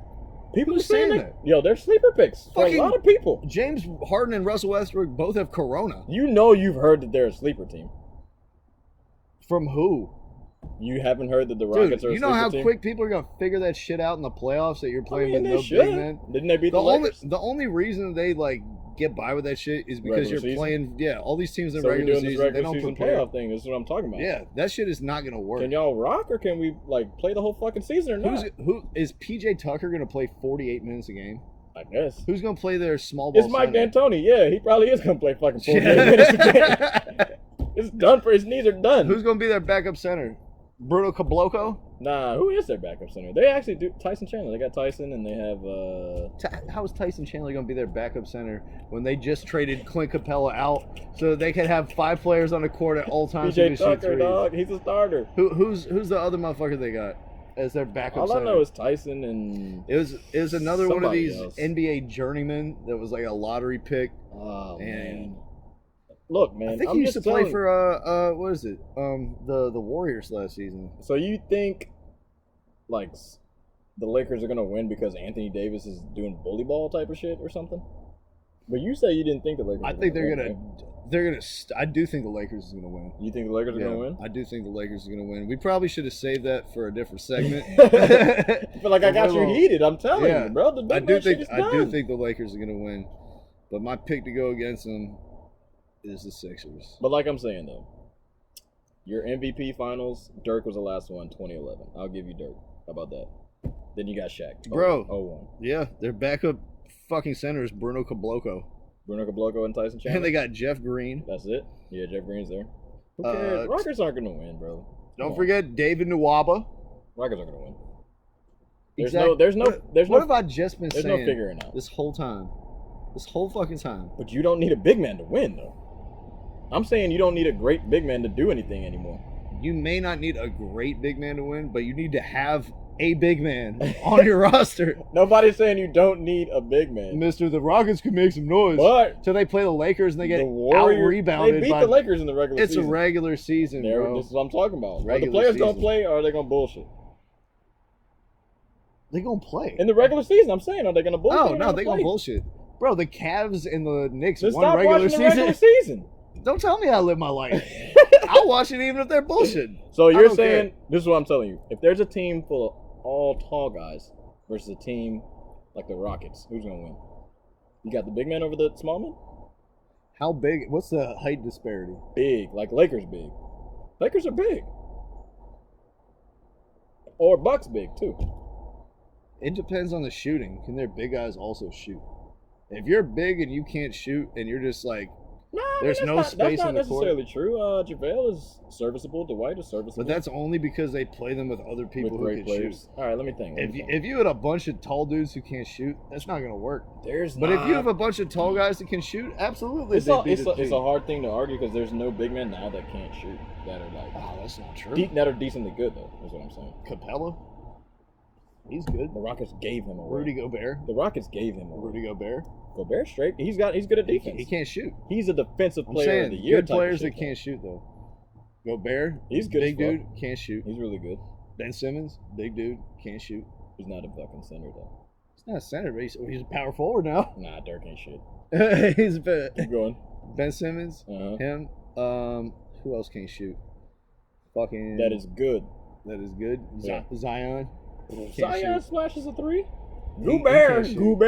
[SPEAKER 3] People
[SPEAKER 2] Who's saying that?
[SPEAKER 3] Yo, they're sleeper picks for a lot of people.
[SPEAKER 2] James Harden and Russell Westbrook both have corona.
[SPEAKER 3] You know you've heard that they're a sleeper team.
[SPEAKER 2] From who?
[SPEAKER 3] You haven't heard that the Rockets are a sleeper team?
[SPEAKER 2] You know how quick people are going to figure that shit out in the playoffs that you're playing with no
[SPEAKER 3] should.
[SPEAKER 2] big men?
[SPEAKER 3] Didn't they beat the Lakers?
[SPEAKER 2] The only reason they get by with that shit is because you're playing. Yeah, all these teams in regular season,
[SPEAKER 3] this regular
[SPEAKER 2] they don't
[SPEAKER 3] season
[SPEAKER 2] prepare.
[SPEAKER 3] playoff thing. This is what I'm talking about.
[SPEAKER 2] Yeah, that shit is not going to work.
[SPEAKER 3] Can y'all rock or can we play the whole fucking season or not?
[SPEAKER 2] Who is PJ Tucker going to play 48 minutes a game?
[SPEAKER 3] I guess.
[SPEAKER 2] Who's going to play their small ball?
[SPEAKER 3] It's Mike D'Antoni. Yeah, he probably is going to play fucking 48 minutes a game. It's done for his knees are done.
[SPEAKER 2] Who's going to be their backup center? Bruno Caboclo?
[SPEAKER 3] Nah, who is their backup center? They actually do Tyson Chandler. They got Tyson and they have
[SPEAKER 2] How is Tyson Chandler going to be their backup center when they just traded Clint Capella out so they could have 5 players on the court at all times?
[SPEAKER 3] PJ Tucker, dog. He's a starter.
[SPEAKER 2] Who's the other motherfucker they got as their backup
[SPEAKER 3] all
[SPEAKER 2] center?
[SPEAKER 3] I know is Tyson and
[SPEAKER 2] it was another one of these
[SPEAKER 3] else.
[SPEAKER 2] NBA journeymen that was like a lottery pick.
[SPEAKER 3] Oh man. Look, man.
[SPEAKER 2] I think he used to play for what is it? The Warriors last season.
[SPEAKER 3] So you think like the Lakers are gonna win because Anthony Davis is doing bully ball type of shit or something? But you say you didn't think the Lakers.
[SPEAKER 2] I think they're gonna. I do think the Lakers is gonna win.
[SPEAKER 3] You think the Lakers are gonna win?
[SPEAKER 2] I do think the Lakers are gonna win. We probably should have saved that for a different segment.
[SPEAKER 3] I feel like I got you heated. I'm telling you, bro. I do
[SPEAKER 2] think the Lakers are gonna win, but my pick to go against them is the Sixers.
[SPEAKER 3] But like I'm saying though, your MVP finals, Dirk was the last one, 2011. I'll give you Dirk. How about that? Then you got Shaq.
[SPEAKER 2] Bro.
[SPEAKER 3] 0-1.
[SPEAKER 2] Yeah, their backup fucking center is Bruno Caboclo.
[SPEAKER 3] Bruno Caboclo and Tyson Chandler.
[SPEAKER 2] And they got Jeff Green.
[SPEAKER 3] That's it? Yeah, Jeff Green's there. Who cares? Rockets aren't going to win, bro.
[SPEAKER 2] Don't forget David Nwaba.
[SPEAKER 3] Rockets aren't going to win.
[SPEAKER 2] What have I just been saying?
[SPEAKER 3] There's no figuring out.
[SPEAKER 2] This whole time. This whole fucking time.
[SPEAKER 3] But you don't need a big man to win, though. I'm saying you don't need a great big man to do anything anymore.
[SPEAKER 2] You may not need a great big man to win, but you need to have a big man on your roster.
[SPEAKER 3] Nobody's saying you don't need a big man.
[SPEAKER 2] Mister, the Rockets can make some noise.
[SPEAKER 3] But
[SPEAKER 2] so they play the Lakers and they get out-rebounded.
[SPEAKER 3] They beat the Lakers in the regular season.
[SPEAKER 2] It's a regular season, bro.
[SPEAKER 3] This is what I'm talking about. Are the
[SPEAKER 2] Regular
[SPEAKER 3] players going to
[SPEAKER 2] season.
[SPEAKER 3] play or are they going to bullshit?
[SPEAKER 2] They're going to play.
[SPEAKER 3] In the regular season, I'm saying, are they going to bullshit?
[SPEAKER 2] Oh, no, they're going to bullshit. Bro, the Cavs and the Knicks
[SPEAKER 3] Then
[SPEAKER 2] won
[SPEAKER 3] stop
[SPEAKER 2] regular
[SPEAKER 3] watching the regular
[SPEAKER 2] season.
[SPEAKER 3] season.
[SPEAKER 2] Don't tell me how to live my life. I'll watch it even if they're bullshit.
[SPEAKER 3] So you're saying, this is what I'm telling you. If there's a team full of all tall guys versus a team like the Rockets, who's going to win? You got the big man over the small man?
[SPEAKER 2] How big? What's the height disparity?
[SPEAKER 3] Big. Like Lakers big. Lakers are big. Or Bucks big, too.
[SPEAKER 2] It depends on the shooting. Can their big guys also shoot? If you're big and you can't shoot and you're just like, there's no space in the court.
[SPEAKER 3] That's not necessarily true. JaVale is serviceable. Dwight is serviceable.
[SPEAKER 2] But that's only because they play them with other people who can shoot.
[SPEAKER 3] All right, let me think.
[SPEAKER 2] If you had a bunch of tall dudes who can't shoot, that's not going to work.
[SPEAKER 3] If
[SPEAKER 2] you have a bunch of tall guys that can shoot, absolutely.
[SPEAKER 3] It's a hard thing to argue because there's no big men now that can't shoot that are like.
[SPEAKER 2] Oh, that's not true.
[SPEAKER 3] That are decently good though. Is what I'm saying.
[SPEAKER 2] Capella. He's good.
[SPEAKER 3] The Rockets gave him a
[SPEAKER 2] Rudy Gobert.
[SPEAKER 3] The Rockets gave him a
[SPEAKER 2] Rudy Gobert.
[SPEAKER 3] Gobert's straight. He's good at defense.
[SPEAKER 2] He can't shoot.
[SPEAKER 3] He's a defensive player of the year.
[SPEAKER 2] Good players that can't shoot though. Gobert,
[SPEAKER 3] he's good.
[SPEAKER 2] Big dude, can't shoot.
[SPEAKER 3] He's really good.
[SPEAKER 2] Ben Simmons, big dude, can't shoot.
[SPEAKER 3] He's not a fucking center though.
[SPEAKER 2] He's not a center, but he's a power forward now.
[SPEAKER 3] Nah, Dirk ain't shit. Keep going.
[SPEAKER 2] Ben Simmons, him. Who else can't shoot? Fucking.
[SPEAKER 3] That is good.
[SPEAKER 2] Yeah. Zion.
[SPEAKER 3] Zion splashes a three.
[SPEAKER 2] Gobert
[SPEAKER 3] can't shoot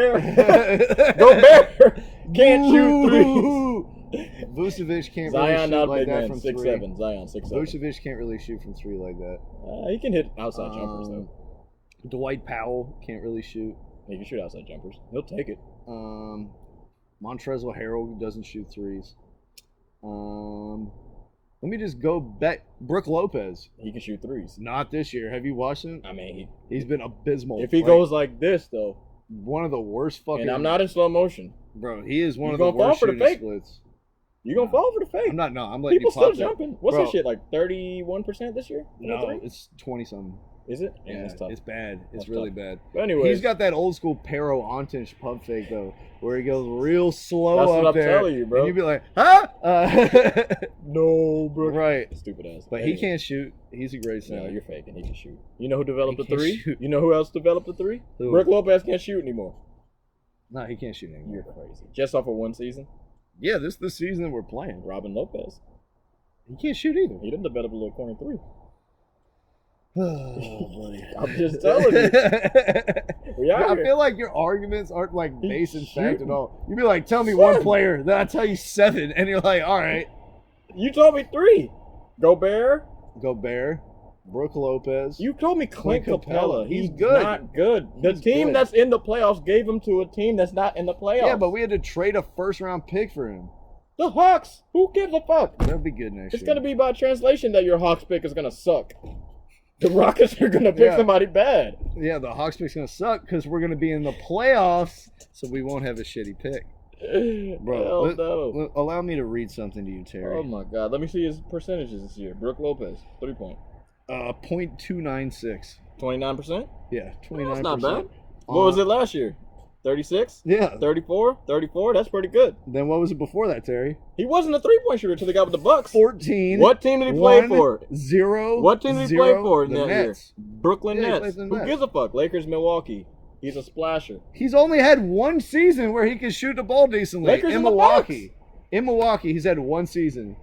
[SPEAKER 3] threes.
[SPEAKER 2] Vucevic can't
[SPEAKER 3] Zion
[SPEAKER 2] really shoot
[SPEAKER 3] not
[SPEAKER 2] like
[SPEAKER 3] big
[SPEAKER 2] that
[SPEAKER 3] man.
[SPEAKER 2] from
[SPEAKER 3] 6'7".
[SPEAKER 2] three.
[SPEAKER 3] Zion 6'7".
[SPEAKER 2] Vucevic can't really shoot from three like that.
[SPEAKER 3] He can hit outside jumpers though.
[SPEAKER 2] Dwight Powell can't really shoot.
[SPEAKER 3] He can shoot outside jumpers. He'll take it.
[SPEAKER 2] Montrezl Harrell doesn't shoot threes. Let me just go back. Brooke Lopez.
[SPEAKER 3] He can shoot threes.
[SPEAKER 2] Not this year. Have you watched him?
[SPEAKER 3] I mean,
[SPEAKER 2] He's been abysmal.
[SPEAKER 3] if he goes like this, though,
[SPEAKER 2] one of the worst fucking.
[SPEAKER 3] and I'm not in slow motion,
[SPEAKER 2] bro. He is one
[SPEAKER 3] You
[SPEAKER 2] of the
[SPEAKER 3] gonna fall
[SPEAKER 2] worst
[SPEAKER 3] for the
[SPEAKER 2] shooting
[SPEAKER 3] fake?
[SPEAKER 2] splits.
[SPEAKER 3] you gonna fall for the fake.
[SPEAKER 2] I'm not. No, I'm letting
[SPEAKER 3] People
[SPEAKER 2] you pop
[SPEAKER 3] still
[SPEAKER 2] that.
[SPEAKER 3] jumping. What's
[SPEAKER 2] Bro.
[SPEAKER 3] this shit, like 31% this year?
[SPEAKER 2] No,
[SPEAKER 3] 23?
[SPEAKER 2] it's 20 something.
[SPEAKER 3] Is it?
[SPEAKER 2] Yeah,
[SPEAKER 3] that's tough.
[SPEAKER 2] it's bad. It's
[SPEAKER 3] That's
[SPEAKER 2] really
[SPEAKER 3] tough.
[SPEAKER 2] bad.
[SPEAKER 3] But anyways,
[SPEAKER 2] He's got that old school Pero Ontish pump fake though, where he goes real slow
[SPEAKER 3] That's
[SPEAKER 2] up
[SPEAKER 3] what I'm
[SPEAKER 2] there.
[SPEAKER 3] telling you, bro.
[SPEAKER 2] And you'd be like, huh?
[SPEAKER 3] no, bro.
[SPEAKER 2] Right.
[SPEAKER 3] Stupid ass.
[SPEAKER 2] But he can't shoot. He's a great
[SPEAKER 3] No,
[SPEAKER 2] center.
[SPEAKER 3] you're faking. He can shoot. You know who developed
[SPEAKER 2] He
[SPEAKER 3] the
[SPEAKER 2] can't
[SPEAKER 3] three?
[SPEAKER 2] shoot.
[SPEAKER 3] You know who else developed the three?
[SPEAKER 2] Who?
[SPEAKER 3] Brooke Lopez can't shoot anymore.
[SPEAKER 2] No, he can't shoot anymore.
[SPEAKER 3] You're crazy. Just off of one season,
[SPEAKER 2] Yeah, this is the season that we're playing.
[SPEAKER 3] Robin Lopez.
[SPEAKER 2] He can't shoot either.
[SPEAKER 3] He didn't develop a little corner three.
[SPEAKER 2] Oh, buddy.
[SPEAKER 3] I'm just telling you. We out
[SPEAKER 2] I
[SPEAKER 3] here.
[SPEAKER 2] feel like your arguments aren't like based in fact at
[SPEAKER 3] shooting.
[SPEAKER 2] all. You'd be like, tell me one
[SPEAKER 3] 7.
[SPEAKER 2] player, then I tell you 7, and you're like, all right.
[SPEAKER 3] You told me 3. Gobert.
[SPEAKER 2] Gobert, Brooke Lopez.
[SPEAKER 3] You told me Clint
[SPEAKER 2] Clint Capella.
[SPEAKER 3] Capella.
[SPEAKER 2] He's
[SPEAKER 3] He's
[SPEAKER 2] good.
[SPEAKER 3] not good. The
[SPEAKER 2] He's
[SPEAKER 3] team
[SPEAKER 2] good.
[SPEAKER 3] that's in the playoffs gave him to a team that's not in the playoffs.
[SPEAKER 2] Yeah, but we had to trade a first-round pick for him.
[SPEAKER 3] the Hawks. Who gives a fuck?
[SPEAKER 2] That'll be good next
[SPEAKER 3] It's
[SPEAKER 2] year.
[SPEAKER 3] gonna be by translation that your Hawks pick is gonna suck. The Rockets are gonna pick
[SPEAKER 2] Yeah.
[SPEAKER 3] somebody bad.
[SPEAKER 2] Yeah, the Hawks pick's going to suck because we're going to be in the playoffs, so we won't have a shitty pick. Bro,
[SPEAKER 3] Hell no.
[SPEAKER 2] allow me to read something to you, Terry.
[SPEAKER 3] Oh my god. Let me see his percentages this year. Brooke Lopez, 3-point.
[SPEAKER 2] 0.296.
[SPEAKER 3] 29%?
[SPEAKER 2] Yeah, 29%.
[SPEAKER 3] That's not bad. What was it last year? 36?
[SPEAKER 2] Yeah.
[SPEAKER 3] 34? 34? That's pretty good.
[SPEAKER 2] Then what was it before that, Terry?
[SPEAKER 3] He wasn't a 3-point shooter until he got with the Bucks.
[SPEAKER 2] 14.
[SPEAKER 3] What team did he play
[SPEAKER 2] 1,
[SPEAKER 3] for?
[SPEAKER 2] 0.
[SPEAKER 3] What team did he play
[SPEAKER 2] 0,
[SPEAKER 3] for in
[SPEAKER 2] the
[SPEAKER 3] that
[SPEAKER 2] Nets.
[SPEAKER 3] year? Brooklyn
[SPEAKER 2] Yeah, he
[SPEAKER 3] Nets.
[SPEAKER 2] plays in the
[SPEAKER 3] Who
[SPEAKER 2] Nets.
[SPEAKER 3] gives a fuck? Lakers, Milwaukee. He's a splasher.
[SPEAKER 2] He's only had one season where he could shoot the ball decently
[SPEAKER 3] Lakers
[SPEAKER 2] in
[SPEAKER 3] and the
[SPEAKER 2] Milwaukee. In Milwaukee, he's had one season.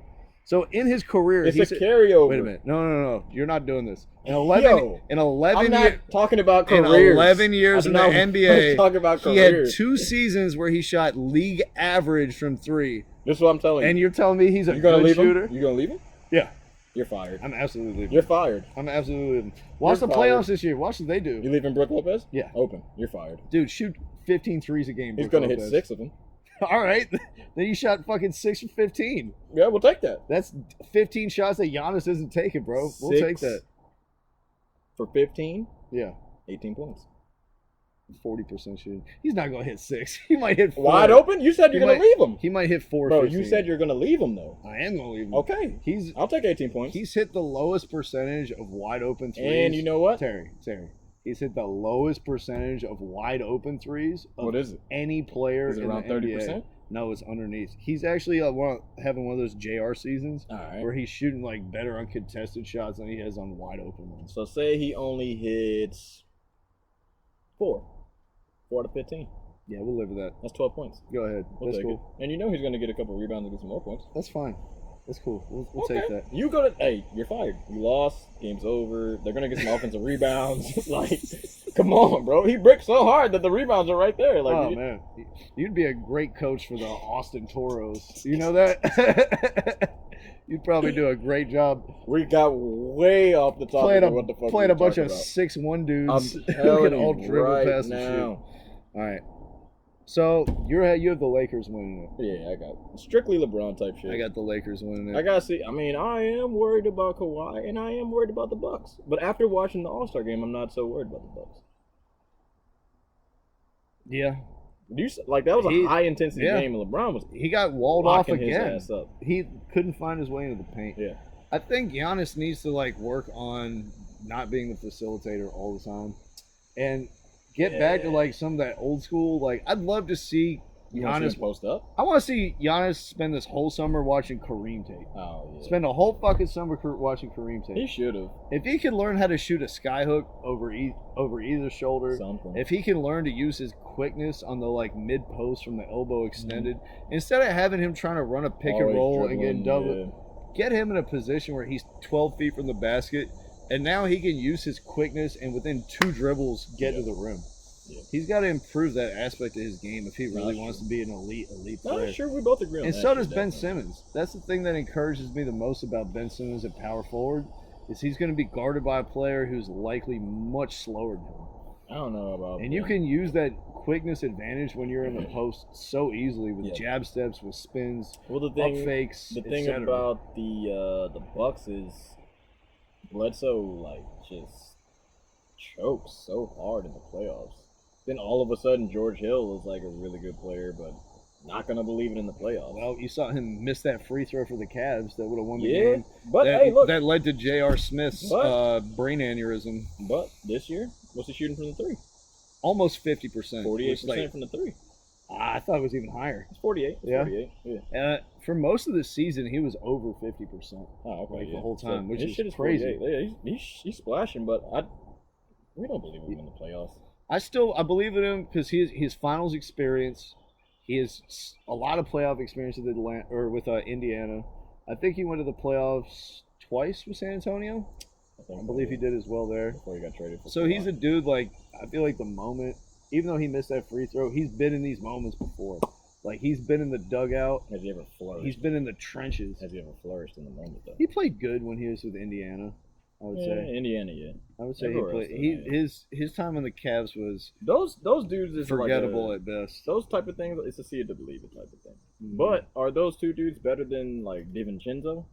[SPEAKER 2] So in his career,
[SPEAKER 3] It's
[SPEAKER 2] he's
[SPEAKER 3] a carryover.
[SPEAKER 2] Wait a minute. No. You're not doing this. In 11
[SPEAKER 3] Yo,
[SPEAKER 2] in 11
[SPEAKER 3] I'm not
[SPEAKER 2] years
[SPEAKER 3] talking about
[SPEAKER 2] in
[SPEAKER 3] careers.
[SPEAKER 2] 11 years
[SPEAKER 3] I'm
[SPEAKER 2] in the
[SPEAKER 3] not
[SPEAKER 2] NBA,
[SPEAKER 3] talking about
[SPEAKER 2] he had
[SPEAKER 3] careers.
[SPEAKER 2] 2 seasons where he shot league average from 3.
[SPEAKER 3] This is what I'm telling you.
[SPEAKER 2] And you're telling me he's a
[SPEAKER 3] You gonna
[SPEAKER 2] good
[SPEAKER 3] leave
[SPEAKER 2] shooter?
[SPEAKER 3] him? You gonna leave him?
[SPEAKER 2] Yeah.
[SPEAKER 3] You're fired.
[SPEAKER 2] I'm absolutely leaving.
[SPEAKER 3] You're fired.
[SPEAKER 2] I'm absolutely leaving. Watch
[SPEAKER 3] You're
[SPEAKER 2] the
[SPEAKER 3] fired.
[SPEAKER 2] playoffs this year. Watch what they do.
[SPEAKER 3] You leaving Brooke Lopez?
[SPEAKER 2] Yeah.
[SPEAKER 3] Open. You're fired.
[SPEAKER 2] Dude, shoot 15 threes a game.
[SPEAKER 3] He's
[SPEAKER 2] Brook
[SPEAKER 3] gonna hit
[SPEAKER 2] Lopez.
[SPEAKER 3] 6 of them.
[SPEAKER 2] All right. Then you shot fucking 6 for 15.
[SPEAKER 3] Yeah, we'll take that.
[SPEAKER 2] That's 15 shots that Giannis isn't taking, bro. We'll
[SPEAKER 3] 6
[SPEAKER 2] take that.
[SPEAKER 3] For 15,
[SPEAKER 2] Yeah.
[SPEAKER 3] 18 points.
[SPEAKER 2] 40% shooting. He's not going to hit 6. He might hit 4.
[SPEAKER 3] Wide open? You said you're
[SPEAKER 2] He
[SPEAKER 3] going to
[SPEAKER 2] might-
[SPEAKER 3] leave him.
[SPEAKER 2] He might hit 4.
[SPEAKER 3] Bro,
[SPEAKER 2] 15.
[SPEAKER 3] you said you're going to leave him, though.
[SPEAKER 2] I am going to leave him.
[SPEAKER 3] Okay. I'll take 18 points.
[SPEAKER 2] He's hit the lowest percentage of wide open threes.
[SPEAKER 3] And you know what?
[SPEAKER 2] Terry. He's hit the lowest percentage of wide open threes of
[SPEAKER 3] What is it?
[SPEAKER 2] any player
[SPEAKER 3] Is it
[SPEAKER 2] in
[SPEAKER 3] around
[SPEAKER 2] the
[SPEAKER 3] 30%?
[SPEAKER 2] NBA. No, it's underneath. He's actually having one of those JR seasons
[SPEAKER 3] All right.
[SPEAKER 2] where he's shooting like better on contested shots than he has on wide open ones.
[SPEAKER 3] So say he only hits 4. 4 out of 15.
[SPEAKER 2] Yeah, we'll live with that.
[SPEAKER 3] That's 12 points.
[SPEAKER 2] Go ahead.
[SPEAKER 3] We'll
[SPEAKER 2] That's
[SPEAKER 3] take
[SPEAKER 2] cool.
[SPEAKER 3] it. And you know he's going to get a couple rebounds and get some more points.
[SPEAKER 2] That's fine. That's cool. We'll
[SPEAKER 3] Okay.
[SPEAKER 2] take that.
[SPEAKER 3] You go to you're fired. You lost. Game's over. They're gonna get some offensive rebounds. Like, come on, bro. He bricked so hard that the rebounds are right there. Like,
[SPEAKER 2] Oh man, you'd be a great coach for the Austin Toros. You know that? You'd probably do a great job.
[SPEAKER 3] we got way off the topic of what the fuck
[SPEAKER 2] Playing
[SPEAKER 3] we
[SPEAKER 2] a bunch
[SPEAKER 3] were
[SPEAKER 2] of
[SPEAKER 3] talking
[SPEAKER 2] 6'1" dudes
[SPEAKER 3] I'm
[SPEAKER 2] who
[SPEAKER 3] telling
[SPEAKER 2] can all
[SPEAKER 3] you
[SPEAKER 2] dribble
[SPEAKER 3] right
[SPEAKER 2] past and shoot.
[SPEAKER 3] now.
[SPEAKER 2] All right. So you have the Lakers winning it.
[SPEAKER 3] Yeah, I got strictly LeBron type shit.
[SPEAKER 2] I got the Lakers winning it.
[SPEAKER 3] I gotta see. I mean, I am worried about Kawhi, and I am worried about the Bucks. But after watching the All-Star game, I'm not so worried about the Bucks.
[SPEAKER 2] Yeah.
[SPEAKER 3] Like that was a high intensity
[SPEAKER 2] yeah.
[SPEAKER 3] game, and LeBron was
[SPEAKER 2] He got walled off
[SPEAKER 3] locking his
[SPEAKER 2] again.
[SPEAKER 3] ass up.
[SPEAKER 2] He couldn't find his way into the paint.
[SPEAKER 3] Yeah.
[SPEAKER 2] I think Giannis needs to work on not being the facilitator all the time, and get back to some of that old school. I'd love to see
[SPEAKER 3] You want to
[SPEAKER 2] Giannis
[SPEAKER 3] see him post up?
[SPEAKER 2] I want to see Giannis spend this whole summer watching Kareem tape.
[SPEAKER 3] Oh yeah.
[SPEAKER 2] Spend a whole fucking summer watching Kareem tape.
[SPEAKER 3] He should have.
[SPEAKER 2] If he can learn how to shoot a skyhook over either shoulder,
[SPEAKER 3] Something.
[SPEAKER 2] if he can learn to use his quickness on the mid post from the elbow extended, instead of having him trying to run a pick and
[SPEAKER 3] Always
[SPEAKER 2] roll and
[SPEAKER 3] dribbling,
[SPEAKER 2] get double, get him in a position where he's 12 feet from the basket, and now he can use his quickness and within 2 dribbles get to the rim.
[SPEAKER 3] Yeah.
[SPEAKER 2] He's got to improve that aspect of his game if he really
[SPEAKER 3] Not
[SPEAKER 2] wants
[SPEAKER 3] sure.
[SPEAKER 2] to be an elite
[SPEAKER 3] No,
[SPEAKER 2] player.
[SPEAKER 3] sure, we both agree on
[SPEAKER 2] And
[SPEAKER 3] that.
[SPEAKER 2] so does Ben
[SPEAKER 3] definitely.
[SPEAKER 2] Simmons. That's the thing that encourages me the most about Ben Simmons at power forward, is he's going to be guarded by a player who's likely much slower than him.
[SPEAKER 3] I don't know about.
[SPEAKER 2] And you can use that quickness advantage when you're in the post so easily with jab steps, with spins,
[SPEAKER 3] well,
[SPEAKER 2] up fakes.
[SPEAKER 3] The thing about the Bucks is Bledsoe like just chokes so hard in the playoffs. Then all of a sudden George Hill is like a really good player, but not gonna believe it in the playoffs.
[SPEAKER 2] Well, you saw him miss that free throw for the Cavs that would have won the game.
[SPEAKER 3] But hey, look,
[SPEAKER 2] that led to J.R. Smith's brain aneurysm.
[SPEAKER 3] But this year, what's he shooting from the three?
[SPEAKER 2] Almost 50%.
[SPEAKER 3] 48% from the three.
[SPEAKER 2] I thought it was even higher.
[SPEAKER 3] It's 48.
[SPEAKER 2] Yeah.
[SPEAKER 3] 48. Yeah.
[SPEAKER 2] For most of the season, he was over 50%.
[SPEAKER 3] Oh, okay.
[SPEAKER 2] The whole time, which is
[SPEAKER 3] crazy.
[SPEAKER 2] crazy.
[SPEAKER 3] Yeah, he's splashing, but we don't believe him in the playoffs.
[SPEAKER 2] I believe in him because his finals experience. He has a lot of playoff experience with Indiana. I think he went to the playoffs twice with San Antonio. I believe he did as well there.
[SPEAKER 3] Before he got traded for
[SPEAKER 2] So he's a dude, like, I feel like the moment, even though he missed that free throw, he's been in these moments before. Like, he's been in the dugout.
[SPEAKER 3] Has he ever flourished?
[SPEAKER 2] He's been in the trenches.
[SPEAKER 3] Has he ever flourished in the moment, though?
[SPEAKER 2] He played good when he was with Indiana, I would say.
[SPEAKER 3] Indiana, yeah.
[SPEAKER 2] I would say his time on the Cavs was
[SPEAKER 3] those dudes is
[SPEAKER 2] forgettable
[SPEAKER 3] like
[SPEAKER 2] at best.
[SPEAKER 3] Those type of things, it's a see it to believe it type of thing.
[SPEAKER 2] Mm-hmm.
[SPEAKER 3] But are those two dudes better than like DiVincenzo?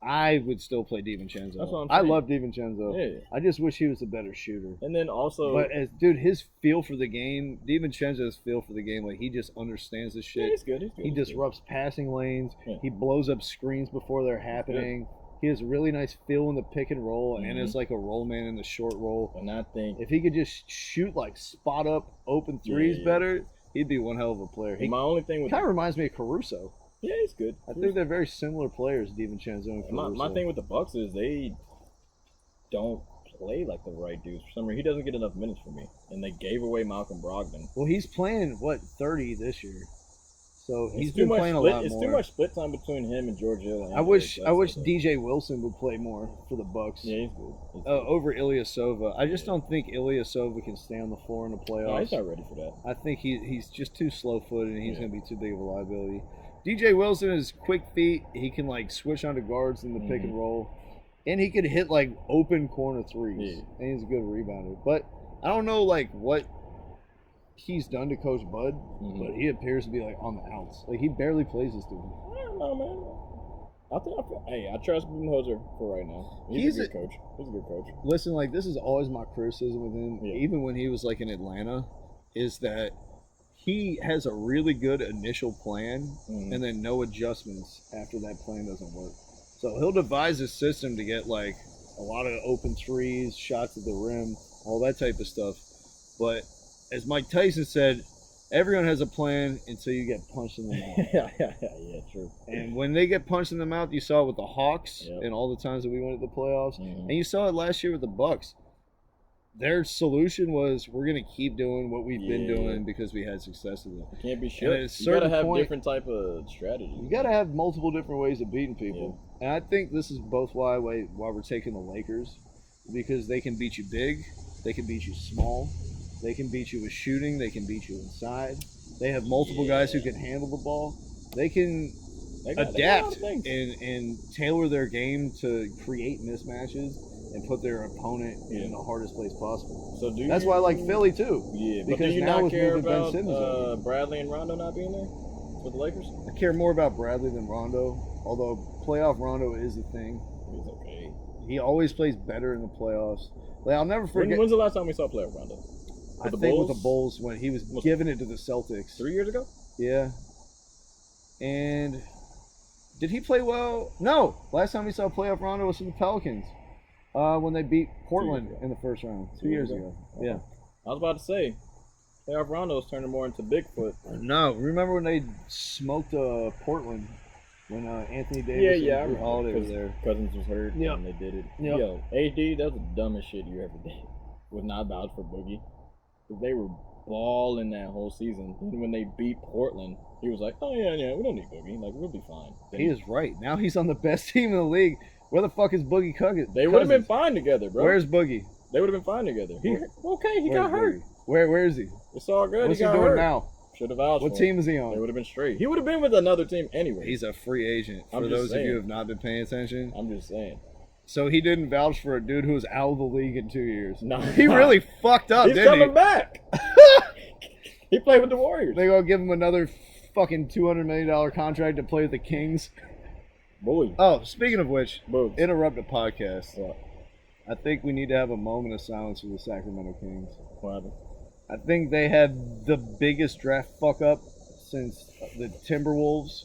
[SPEAKER 2] I would still play DiVincenzo.
[SPEAKER 3] That's what I'm
[SPEAKER 2] I
[SPEAKER 3] saying.
[SPEAKER 2] love DiVincenzo.
[SPEAKER 3] Yeah.
[SPEAKER 2] I just wish he was a better shooter.
[SPEAKER 3] And then also,
[SPEAKER 2] but his feel for the game, DiVincenzo's feel for the game, like he just understands this shit.
[SPEAKER 3] Yeah, he's good.
[SPEAKER 2] He disrupts passing lanes.
[SPEAKER 3] Yeah.
[SPEAKER 2] He blows up screens before they're happening. He has a really nice feel in the pick and roll, and is like a roll man in the short roll.
[SPEAKER 3] And I think
[SPEAKER 2] if he could just shoot like spot up open threes better, he'd be one hell of a player.
[SPEAKER 3] My only thing with
[SPEAKER 2] kind of reminds me of Caruso.
[SPEAKER 3] Yeah, he's good.
[SPEAKER 2] I think they're very similar players, DiVincenzo and Caruso.
[SPEAKER 3] My thing with the Bucks is they don't play like the right dudes. For some reason, he doesn't get enough minutes for me. And they gave away Malcolm Brogdon.
[SPEAKER 2] Well, he's playing, 30 this year. So he's been playing
[SPEAKER 3] a
[SPEAKER 2] lot more.
[SPEAKER 3] It's too much split time between him and George Hill. And
[SPEAKER 2] I wish DJ Wilson would play more for the Bucks.
[SPEAKER 3] Yeah, he's good.
[SPEAKER 2] Over Ilyasova. I just don't think Ilyasova can stay on the floor in the playoffs.
[SPEAKER 3] No, he's not ready for that.
[SPEAKER 2] I think he's just too slow-footed, and he's going to be too big of a liability. DJ Wilson is quick feet. He can like switch onto guards in the pick and roll, and he could hit like open corner threes. Yeah. And he's a good rebounder. But I don't know like what he's done to Coach Bud, but he appears to be like on the outs. Like he barely plays this dude.
[SPEAKER 3] I don't know, man. I trust Budenholzer for right now. He's a good coach. He's a good coach.
[SPEAKER 2] Listen, like this is always my criticism with him, even when he was like in Atlanta, is that he has a really good initial plan and then no adjustments after that plan doesn't work. So he'll devise a system to get like a lot of open threes, shots at the rim, all that type of stuff. But as Mike Tyson said, everyone has a plan until you get punched in the mouth.
[SPEAKER 3] Yeah, true.
[SPEAKER 2] And when they get punched in the mouth, you saw it with the Hawks and all the times that we went to the playoffs. And you saw it last year with the Bucks. Their solution was, we're going to keep doing what we've been doing because we had success with it.
[SPEAKER 3] You can't be sure. You got to have different type of strategy.
[SPEAKER 2] You got to have multiple different ways of beating people. Yeah. And I think this is both why we're taking the Lakers, because they can beat you big, they can beat you small, they can beat you with shooting, they can beat you inside. They have multiple guys who can handle the ball. They can adapt and tailor their game to create mismatches and put their opponent in the hardest place possible. So that's why I like Philly too.
[SPEAKER 3] Yeah,
[SPEAKER 2] because
[SPEAKER 3] but do you
[SPEAKER 2] now
[SPEAKER 3] not
[SPEAKER 2] with
[SPEAKER 3] care
[SPEAKER 2] Ben
[SPEAKER 3] about
[SPEAKER 2] Simmons
[SPEAKER 3] Bradley and Rondo not being there for the Lakers?
[SPEAKER 2] I care more about Bradley than Rondo, although playoff Rondo is a thing.
[SPEAKER 3] He's okay.
[SPEAKER 2] He always plays better in the playoffs. Like, I'll never forget.
[SPEAKER 3] When's the last time we saw playoff Rondo?
[SPEAKER 2] With the Bulls when he was giving it to the Celtics.
[SPEAKER 3] 3 years ago?
[SPEAKER 2] Yeah. And did he play well? No. Last time we saw playoff Rondo was from the Pelicans. When they beat Portland in the first round 2 years ago. Yeah.
[SPEAKER 3] I was about to say, playoff Rondo is turning more into Bigfoot.
[SPEAKER 2] No. Remember when they smoked Portland when Anthony Davis and Drew Holiday was there?
[SPEAKER 3] Cousins was hurt and they did it.
[SPEAKER 2] Yep.
[SPEAKER 3] Yo, AD, that was the dumbest shit you ever did. Was not vouch for Boogie. They were balling that whole season. Then when they beat Portland, he was like, oh, yeah, we don't need Boogie. Like, we'll be fine. Then
[SPEAKER 2] he is right. Now he's on the best team in the league. Where the fuck is Boogie Cousins?
[SPEAKER 3] They would have been fine together, bro.
[SPEAKER 2] Where's Boogie?
[SPEAKER 3] They would have been fine together. He got hurt.
[SPEAKER 2] Where is he?
[SPEAKER 3] It's all good.
[SPEAKER 2] What's
[SPEAKER 3] he got
[SPEAKER 2] doing
[SPEAKER 3] hurt
[SPEAKER 2] now?
[SPEAKER 3] Should have vouched
[SPEAKER 2] What team is he on?
[SPEAKER 3] They would have been straight. He would have been with another team anyway.
[SPEAKER 2] He's a free agent. For those of you who have not been paying attention.
[SPEAKER 3] I'm just saying.
[SPEAKER 2] So he didn't vouch for a dude who was out of the league in 2 years.
[SPEAKER 3] No,
[SPEAKER 2] he really fucked up, didn't he?
[SPEAKER 3] He's coming back. He played with the Warriors.
[SPEAKER 2] They gonna give him another fucking $200 million contract to play with the Kings.
[SPEAKER 3] Boy.
[SPEAKER 2] Oh, speaking of which,
[SPEAKER 3] Boom.
[SPEAKER 2] interrupt the podcast.
[SPEAKER 3] What?
[SPEAKER 2] I think we need to have a moment of silence for the Sacramento Kings.
[SPEAKER 3] What happened?
[SPEAKER 2] I think they had the biggest draft fuck up since the Timberwolves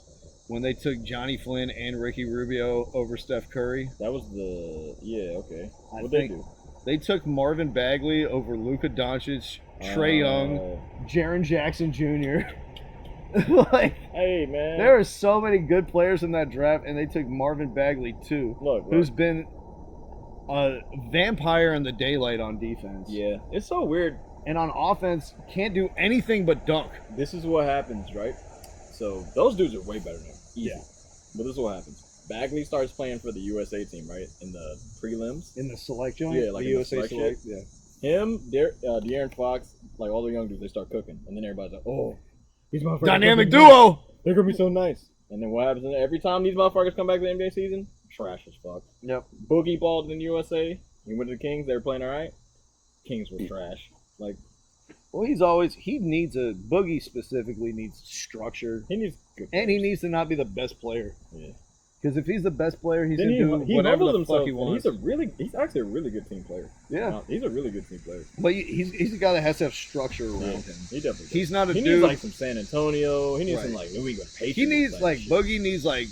[SPEAKER 2] when they took Johnny Flynn and Ricky Rubio over Steph Curry.
[SPEAKER 3] That was the okay.
[SPEAKER 2] I
[SPEAKER 3] What'd
[SPEAKER 2] think
[SPEAKER 3] they do?
[SPEAKER 2] they took Marvin Bagley over Luka Doncic, Trae Young, Jaren Jackson Jr. Like,
[SPEAKER 3] hey man,
[SPEAKER 2] there are so many good players in that draft, and they took Marvin Bagley too, who's been a vampire in the daylight on defense.
[SPEAKER 3] Yeah, it's so weird.
[SPEAKER 2] And on offense, can't do anything but dunk.
[SPEAKER 3] This is what happens, right? So those dudes are way better now.
[SPEAKER 2] Yeah.
[SPEAKER 3] But this is what happens. Bagley starts playing for the USA team, right? In the prelims.
[SPEAKER 2] In the select joint?
[SPEAKER 3] Yeah, like
[SPEAKER 2] the
[SPEAKER 3] in
[SPEAKER 2] USA
[SPEAKER 3] the
[SPEAKER 2] select.
[SPEAKER 3] shit.
[SPEAKER 2] Yeah.
[SPEAKER 3] Him, De'Aaron Fox, like all the young dudes, they start cooking. And then everybody's like, oh, these motherfuckers.
[SPEAKER 2] Dynamic duo!
[SPEAKER 3] They're going to be so nice. And then what happens? Every time these motherfuckers come back to the NBA season, trash as fuck.
[SPEAKER 2] Yep.
[SPEAKER 3] Boogie balled in the USA. He went to the Kings. They were playing all right. Kings were trash. Like,
[SPEAKER 2] well, Boogie specifically needs structure.
[SPEAKER 3] he needs good
[SPEAKER 2] And he
[SPEAKER 3] players.
[SPEAKER 2] needs to not be the best player.
[SPEAKER 3] Yeah.
[SPEAKER 2] Because if he's the best player, he's
[SPEAKER 3] Then
[SPEAKER 2] going to do
[SPEAKER 3] he
[SPEAKER 2] whatever
[SPEAKER 3] humbled
[SPEAKER 2] the
[SPEAKER 3] himself,
[SPEAKER 2] fuck he
[SPEAKER 3] and
[SPEAKER 2] wants.
[SPEAKER 3] he's actually a really good team player.
[SPEAKER 2] Yeah.
[SPEAKER 3] He's a really good team player.
[SPEAKER 2] But he's a guy that has to have structure around him.
[SPEAKER 3] He definitely does.
[SPEAKER 2] He's not a
[SPEAKER 3] He
[SPEAKER 2] dude.
[SPEAKER 3] needs like some San Antonio. He needs
[SPEAKER 2] Right.
[SPEAKER 3] some like New England Patriots.
[SPEAKER 2] He needs
[SPEAKER 3] type
[SPEAKER 2] like
[SPEAKER 3] shit.
[SPEAKER 2] Boogie needs like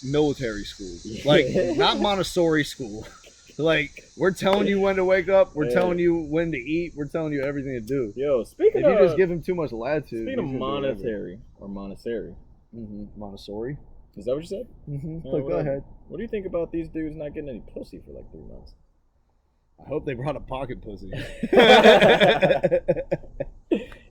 [SPEAKER 2] military school,
[SPEAKER 3] Yeah.
[SPEAKER 2] like not Montessori school. Like, we're telling you when to wake up, we're
[SPEAKER 3] Yeah.
[SPEAKER 2] telling you when to eat, we're telling you everything to do.
[SPEAKER 3] Yo, speaking
[SPEAKER 2] If you
[SPEAKER 3] of
[SPEAKER 2] just give him too much latitude,
[SPEAKER 3] speaking of
[SPEAKER 2] he's gonna do whatever.
[SPEAKER 3] monetary or Montessori,
[SPEAKER 2] Montessori.
[SPEAKER 3] is that what you said?
[SPEAKER 2] Mm-hmm.
[SPEAKER 3] Yeah,
[SPEAKER 2] But go
[SPEAKER 3] whatever.
[SPEAKER 2] ahem.
[SPEAKER 3] What do you think about these dudes not getting any pussy for like 3 months?
[SPEAKER 2] I hope they brought a pocket pussy.
[SPEAKER 3] What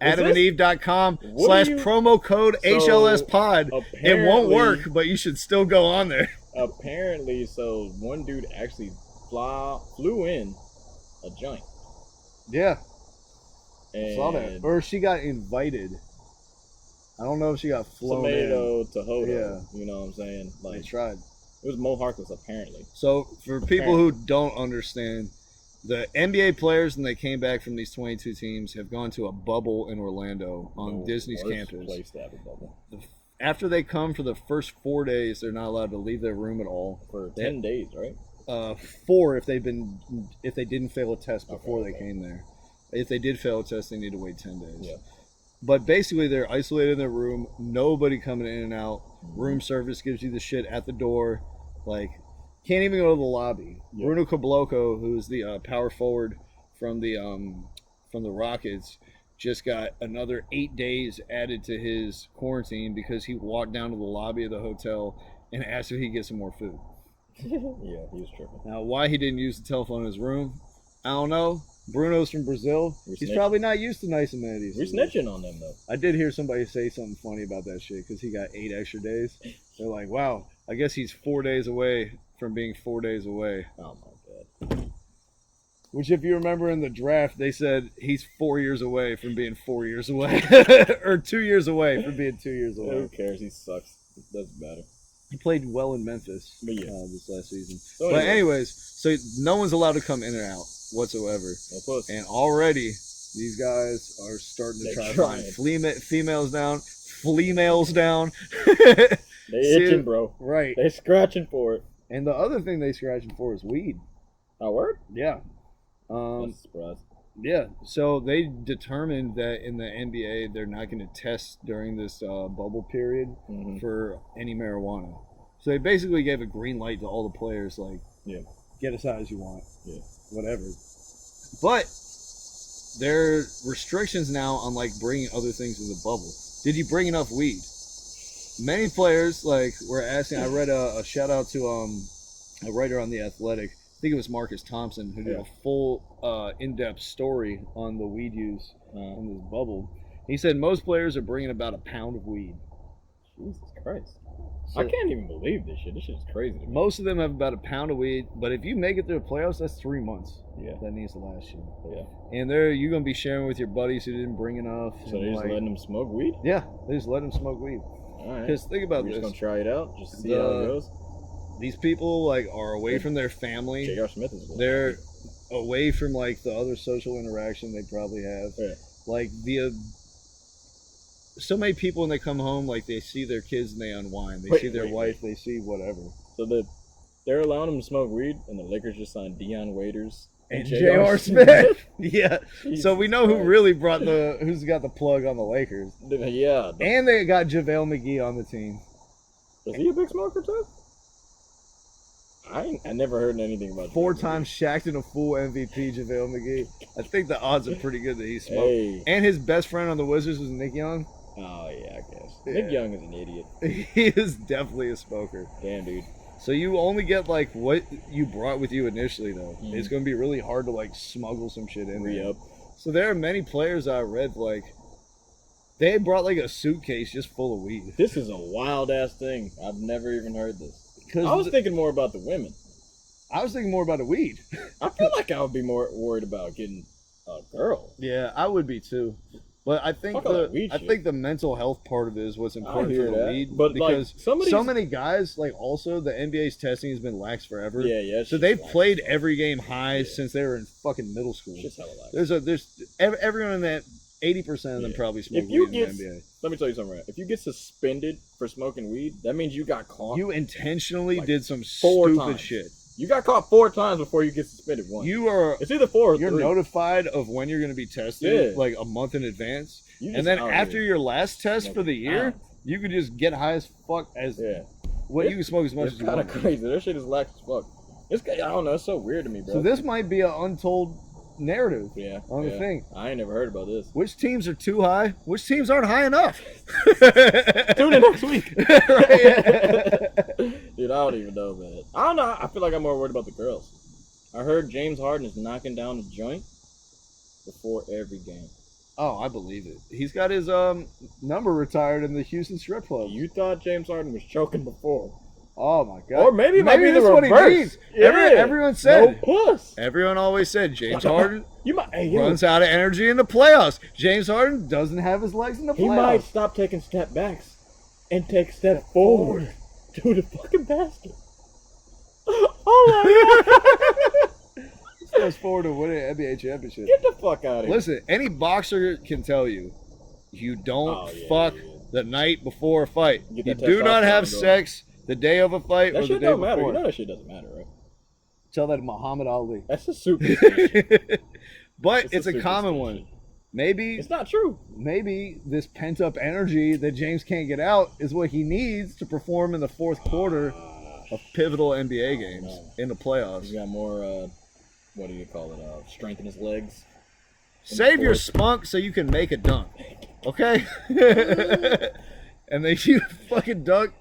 [SPEAKER 2] AdamandEve.com/promo code
[SPEAKER 3] So,
[SPEAKER 2] HLS pod. It won't
[SPEAKER 3] apparently-
[SPEAKER 2] work, but you should still go on there.
[SPEAKER 3] Apparently, so one dude actually flew in a joint.
[SPEAKER 2] Yeah,
[SPEAKER 3] And
[SPEAKER 2] saw that. Or she got invited. I don't know if she got flown in.
[SPEAKER 3] tomato to Hodo.
[SPEAKER 2] Yeah.
[SPEAKER 3] You know what I'm saying?
[SPEAKER 2] They
[SPEAKER 3] Like,
[SPEAKER 2] tried.
[SPEAKER 3] it was Mo Harkless, apparently.
[SPEAKER 2] So, for people who don't understand, the NBA players, when they came back from these 22 teams, have gone to a bubble in Orlando on
[SPEAKER 3] No
[SPEAKER 2] Disney's
[SPEAKER 3] worse
[SPEAKER 2] campus.
[SPEAKER 3] place to have a bubble.
[SPEAKER 2] After they come for the first 4 days, they're not allowed to leave their room at all.
[SPEAKER 3] For 10 days, right?
[SPEAKER 2] 4 if they didn't fail a test before
[SPEAKER 3] Okay.
[SPEAKER 2] they came there. If they did fail a test, they need to wait 10 days.
[SPEAKER 3] Yeah.
[SPEAKER 2] But basically, they're isolated in their room. Nobody coming in and out. Room service gives you the shit at the door. Like, can't even go to the lobby.
[SPEAKER 3] Yeah.
[SPEAKER 2] Bruno Caboclo, who's the power forward from the Rockets, just got another 8 days added to his quarantine because he walked down to the lobby of the hotel and asked if he could get some more food.
[SPEAKER 3] Yeah, he was tripping.
[SPEAKER 2] Now, why he didn't use the telephone in his room, I don't know. Bruno's from Brazil.
[SPEAKER 3] We
[SPEAKER 2] He's
[SPEAKER 3] snitch-
[SPEAKER 2] probably not used to nice amenities.
[SPEAKER 3] We're snitching on them, though.
[SPEAKER 2] I did hear somebody say something funny about that shit because he got 8 extra days. They're like, wow, I guess he's 4 days away from being 4 days away.
[SPEAKER 3] Oh, my God.
[SPEAKER 2] Which, if you remember in the draft, they said he's 4 years away from being 4 years away. Or 2 years away from being 2 years
[SPEAKER 3] Who
[SPEAKER 2] away.
[SPEAKER 3] cares? He sucks. It doesn't matter.
[SPEAKER 2] He played well in Memphis
[SPEAKER 3] But yeah.
[SPEAKER 2] this last season.
[SPEAKER 3] So
[SPEAKER 2] But anyways, so no one's allowed to come in or out whatsoever.
[SPEAKER 3] No pussy.
[SPEAKER 2] And already, these guys are starting to
[SPEAKER 3] They're
[SPEAKER 2] try to
[SPEAKER 3] trying.
[SPEAKER 2] find females down. Fleamales down.
[SPEAKER 3] They
[SPEAKER 2] See,
[SPEAKER 3] itching, bro.
[SPEAKER 2] Right.
[SPEAKER 3] They scratching for it.
[SPEAKER 2] And the other thing they scratching for is weed.
[SPEAKER 3] Oh, word?
[SPEAKER 2] Yeah.
[SPEAKER 3] That's a surprise.
[SPEAKER 2] Yeah. So they determined that in the NBA they're not going to test during this bubble period
[SPEAKER 3] Mhm.
[SPEAKER 2] for any marijuana. So they basically gave a green light to all the players, like,
[SPEAKER 3] Yeah.
[SPEAKER 2] get as high as you want.
[SPEAKER 3] Yeah.
[SPEAKER 2] Whatever. But there are restrictions now on like bringing other things in the bubble. Did you bring enough weed? Many players like were asking. I read a shout out to a writer on The Athletic. I think it was Marcus Thompson who did a full in-depth story on the weed use in this bubble. He said most players are bringing about a pound of weed.
[SPEAKER 3] Jesus Christ.
[SPEAKER 2] So-
[SPEAKER 3] I can't even believe this shit. This shit's crazy to me.
[SPEAKER 2] Most of them have about a pound of weed, but if you make it through the playoffs, that's 3 months.
[SPEAKER 3] Yeah.
[SPEAKER 2] That needs to last you.
[SPEAKER 3] Yeah.
[SPEAKER 2] And you're gonna be sharing with your buddies who didn't bring enough.
[SPEAKER 3] So
[SPEAKER 2] and,
[SPEAKER 3] they're just
[SPEAKER 2] like-
[SPEAKER 3] letting them smoke weed?
[SPEAKER 2] Yeah, they just let them smoke weed.
[SPEAKER 3] All right.
[SPEAKER 2] Because think about
[SPEAKER 3] We're just
[SPEAKER 2] this:
[SPEAKER 3] going to try it out, just see how it goes.
[SPEAKER 2] these people like are away from their family.
[SPEAKER 3] J.R. Smith is
[SPEAKER 2] They're away from like the other social interaction they probably have.
[SPEAKER 3] Yeah.
[SPEAKER 2] Like so many people when they come home, like they see their kids and they unwind. They
[SPEAKER 3] Wait,
[SPEAKER 2] see their
[SPEAKER 3] wait,
[SPEAKER 2] wife, they see whatever.
[SPEAKER 3] So they're allowing them to smoke weed, and the Lakers just signed Deion Waiters
[SPEAKER 2] And J.R. Smith. Yeah.
[SPEAKER 3] Jesus
[SPEAKER 2] So we know who
[SPEAKER 3] Christ.
[SPEAKER 2] really who's got the plug on the Lakers.
[SPEAKER 3] Yeah.
[SPEAKER 2] And they got JaVale McGee on the team.
[SPEAKER 3] Is he a big smoker too? I never heard anything about.
[SPEAKER 2] Four-time Shaqtin' a Fool MVP, JaVale McGee. I think the odds are pretty good that he smoked.
[SPEAKER 3] Hey.
[SPEAKER 2] And his best friend on the Wizards was Nick Young.
[SPEAKER 3] Oh yeah, I guess.
[SPEAKER 2] Yeah.
[SPEAKER 3] Nick Young is an idiot.
[SPEAKER 2] He is definitely a smoker.
[SPEAKER 3] Damn, dude.
[SPEAKER 2] So you only get like what you brought with you initially, though.
[SPEAKER 3] Mm.
[SPEAKER 2] It's going to be really hard to like smuggle some shit in there.
[SPEAKER 3] Re-up.
[SPEAKER 2] So there are many players I read like they brought like a suitcase just full of weed.
[SPEAKER 3] This is a wild ass thing. I've never even heard this.
[SPEAKER 2] 'Cause
[SPEAKER 3] I was thinking more about the women.
[SPEAKER 2] I was thinking more about the weed.
[SPEAKER 3] I feel like I would be more worried about getting a girl.
[SPEAKER 2] Yeah, I would be too. But I think
[SPEAKER 3] Fuck all that weed shit.
[SPEAKER 2] think the mental health part of it is what's important
[SPEAKER 3] hear
[SPEAKER 2] for the
[SPEAKER 3] that.
[SPEAKER 2] weed.
[SPEAKER 3] But, like,
[SPEAKER 2] because
[SPEAKER 3] some of
[SPEAKER 2] so
[SPEAKER 3] these-
[SPEAKER 2] many guys, like also the NBA's testing has been lax forever.
[SPEAKER 3] Yeah.
[SPEAKER 2] So
[SPEAKER 3] shit's
[SPEAKER 2] they've
[SPEAKER 3] lax.
[SPEAKER 2] played every game high
[SPEAKER 3] Yeah.
[SPEAKER 2] since they were in fucking middle school.
[SPEAKER 3] Shit's hella lax.
[SPEAKER 2] There's everyone in that 80% of them
[SPEAKER 3] Yeah.
[SPEAKER 2] probably smoke
[SPEAKER 3] If you
[SPEAKER 2] weed in
[SPEAKER 3] get,
[SPEAKER 2] the NBA.
[SPEAKER 3] let me tell you something. Right? If you get suspended for smoking weed, that means you got caught.
[SPEAKER 2] You intentionally
[SPEAKER 3] Like,
[SPEAKER 2] did some
[SPEAKER 3] 4
[SPEAKER 2] stupid
[SPEAKER 3] times.
[SPEAKER 2] shit.
[SPEAKER 3] You got caught 4 times before you get suspended once.
[SPEAKER 2] You are
[SPEAKER 3] It's either 4 or
[SPEAKER 2] you're
[SPEAKER 3] 3.
[SPEAKER 2] notified of when you're going to be tested
[SPEAKER 3] Yeah.
[SPEAKER 2] like a month in advance.
[SPEAKER 3] You just
[SPEAKER 2] And then
[SPEAKER 3] out
[SPEAKER 2] after
[SPEAKER 3] here.
[SPEAKER 2] your last test for the
[SPEAKER 3] Smoking
[SPEAKER 2] year,
[SPEAKER 3] out.
[SPEAKER 2] you could just get high as fuck as
[SPEAKER 3] Yeah.
[SPEAKER 2] what you can smoke as much
[SPEAKER 3] It's
[SPEAKER 2] as you
[SPEAKER 3] kind of
[SPEAKER 2] want.
[SPEAKER 3] crazy. That shit is lax as fuck. I don't know. It's so weird to me, bro.
[SPEAKER 2] So this might be an untold narrative
[SPEAKER 3] yeah,
[SPEAKER 2] on the
[SPEAKER 3] yeah.
[SPEAKER 2] thing.
[SPEAKER 3] I ain't never heard about this.
[SPEAKER 2] Which teams are too high? Which teams aren't high enough?
[SPEAKER 3] Tune in next week.
[SPEAKER 2] Right.
[SPEAKER 3] Dude, I don't even know, man. I don't know. I feel like I'm more worried about the girls. I heard James Harden is knocking down the joint before every game.
[SPEAKER 2] Oh, I believe it. He's got his number retired in the Houston Strip Club.
[SPEAKER 3] You thought James Harden was choking before.
[SPEAKER 2] Oh my god.
[SPEAKER 3] Or maybe it might be
[SPEAKER 2] that's
[SPEAKER 3] the
[SPEAKER 2] what he
[SPEAKER 3] reverse.
[SPEAKER 2] needs.
[SPEAKER 3] Yeah.
[SPEAKER 2] Everyone said.
[SPEAKER 3] No puss.
[SPEAKER 2] Everyone always said James Harden
[SPEAKER 3] You might. Hey, yo,
[SPEAKER 2] runs out of energy in the playoffs. James Harden doesn't have his legs in the
[SPEAKER 3] he might
[SPEAKER 2] playoffs.
[SPEAKER 3] stop taking step backs and take step forward to the fucking basket. Oh my god!
[SPEAKER 2] Steps forward to winning an NBA championship.
[SPEAKER 3] Get the fuck out of here.
[SPEAKER 2] Listen, any boxer can tell you, you don't
[SPEAKER 3] Oh, yeah,
[SPEAKER 2] fuck
[SPEAKER 3] yeah.
[SPEAKER 2] the night before a fight.
[SPEAKER 3] Get
[SPEAKER 2] You
[SPEAKER 3] that
[SPEAKER 2] do not
[SPEAKER 3] testosterone
[SPEAKER 2] have
[SPEAKER 3] going.
[SPEAKER 2] sex the day of a fight
[SPEAKER 3] That
[SPEAKER 2] or the
[SPEAKER 3] shit
[SPEAKER 2] day
[SPEAKER 3] don't
[SPEAKER 2] before.
[SPEAKER 3] matter. You know that shit doesn't matter, right?
[SPEAKER 2] Tell that to Muhammad Ali.
[SPEAKER 3] That's a superstition.
[SPEAKER 2] But
[SPEAKER 3] It's
[SPEAKER 2] it's
[SPEAKER 3] a
[SPEAKER 2] a common
[SPEAKER 3] superstition.
[SPEAKER 2] one. Maybe
[SPEAKER 3] It's not true.
[SPEAKER 2] this pent up energy that James can't get out is what he needs to perform in the fourth quarter of pivotal NBA games in the playoffs.
[SPEAKER 3] He's got more, what do you call it? Strength in his legs.
[SPEAKER 2] Save your
[SPEAKER 3] fourth.
[SPEAKER 2] spunk so you can make a dunk. Okay? And then you fucking dunk.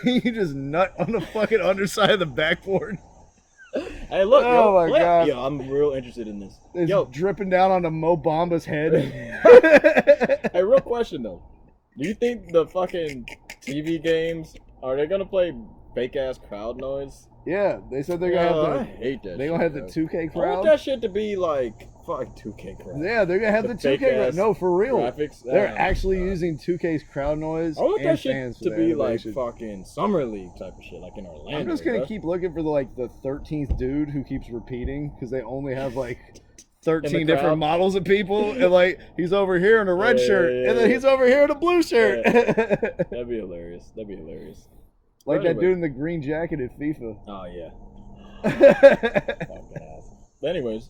[SPEAKER 2] You just nut on the fucking underside of the backboard.
[SPEAKER 3] Hey, look,
[SPEAKER 2] Oh, my God.
[SPEAKER 3] Yo, I'm real interested in this.
[SPEAKER 2] It's
[SPEAKER 3] Yo,
[SPEAKER 2] dripping down onto Mo Bamba's head.
[SPEAKER 3] hey, real question though. Do you think the fucking TV games are they gonna play fake ass crowd noise?
[SPEAKER 2] Yeah, they said they're
[SPEAKER 3] I
[SPEAKER 2] gonna have
[SPEAKER 3] hate that.
[SPEAKER 2] the
[SPEAKER 3] shit,
[SPEAKER 2] gonna have the
[SPEAKER 3] bro.
[SPEAKER 2] 2K
[SPEAKER 3] I want
[SPEAKER 2] crowd.
[SPEAKER 3] that shit to be like fuck 2K crowd.
[SPEAKER 2] Yeah, they're gonna have the 2K
[SPEAKER 3] fake
[SPEAKER 2] crowd.
[SPEAKER 3] ass
[SPEAKER 2] No, for real.
[SPEAKER 3] graphics.
[SPEAKER 2] They're
[SPEAKER 3] Oh,
[SPEAKER 2] actually
[SPEAKER 3] God.
[SPEAKER 2] using 2K's crowd noise
[SPEAKER 3] I want
[SPEAKER 2] and
[SPEAKER 3] that shit
[SPEAKER 2] fans for
[SPEAKER 3] to
[SPEAKER 2] the
[SPEAKER 3] be like
[SPEAKER 2] animation.
[SPEAKER 3] fucking summer league type of shit, like in Orlando.
[SPEAKER 2] I'm just gonna
[SPEAKER 3] bro.
[SPEAKER 2] keep looking for the 13th dude who keeps repeating because they only have like 13
[SPEAKER 3] crowd?
[SPEAKER 2] different models of people, and like he's over here in a red
[SPEAKER 3] Yeah,
[SPEAKER 2] shirt,
[SPEAKER 3] yeah,
[SPEAKER 2] and then
[SPEAKER 3] yeah.
[SPEAKER 2] he's over here in a blue shirt,
[SPEAKER 3] That'd be hilarious. That'd be hilarious.
[SPEAKER 2] like that
[SPEAKER 3] Anyway.
[SPEAKER 2] dude in the green jacket at FIFA.
[SPEAKER 3] Oh yeah. Fucking ass. But anyways,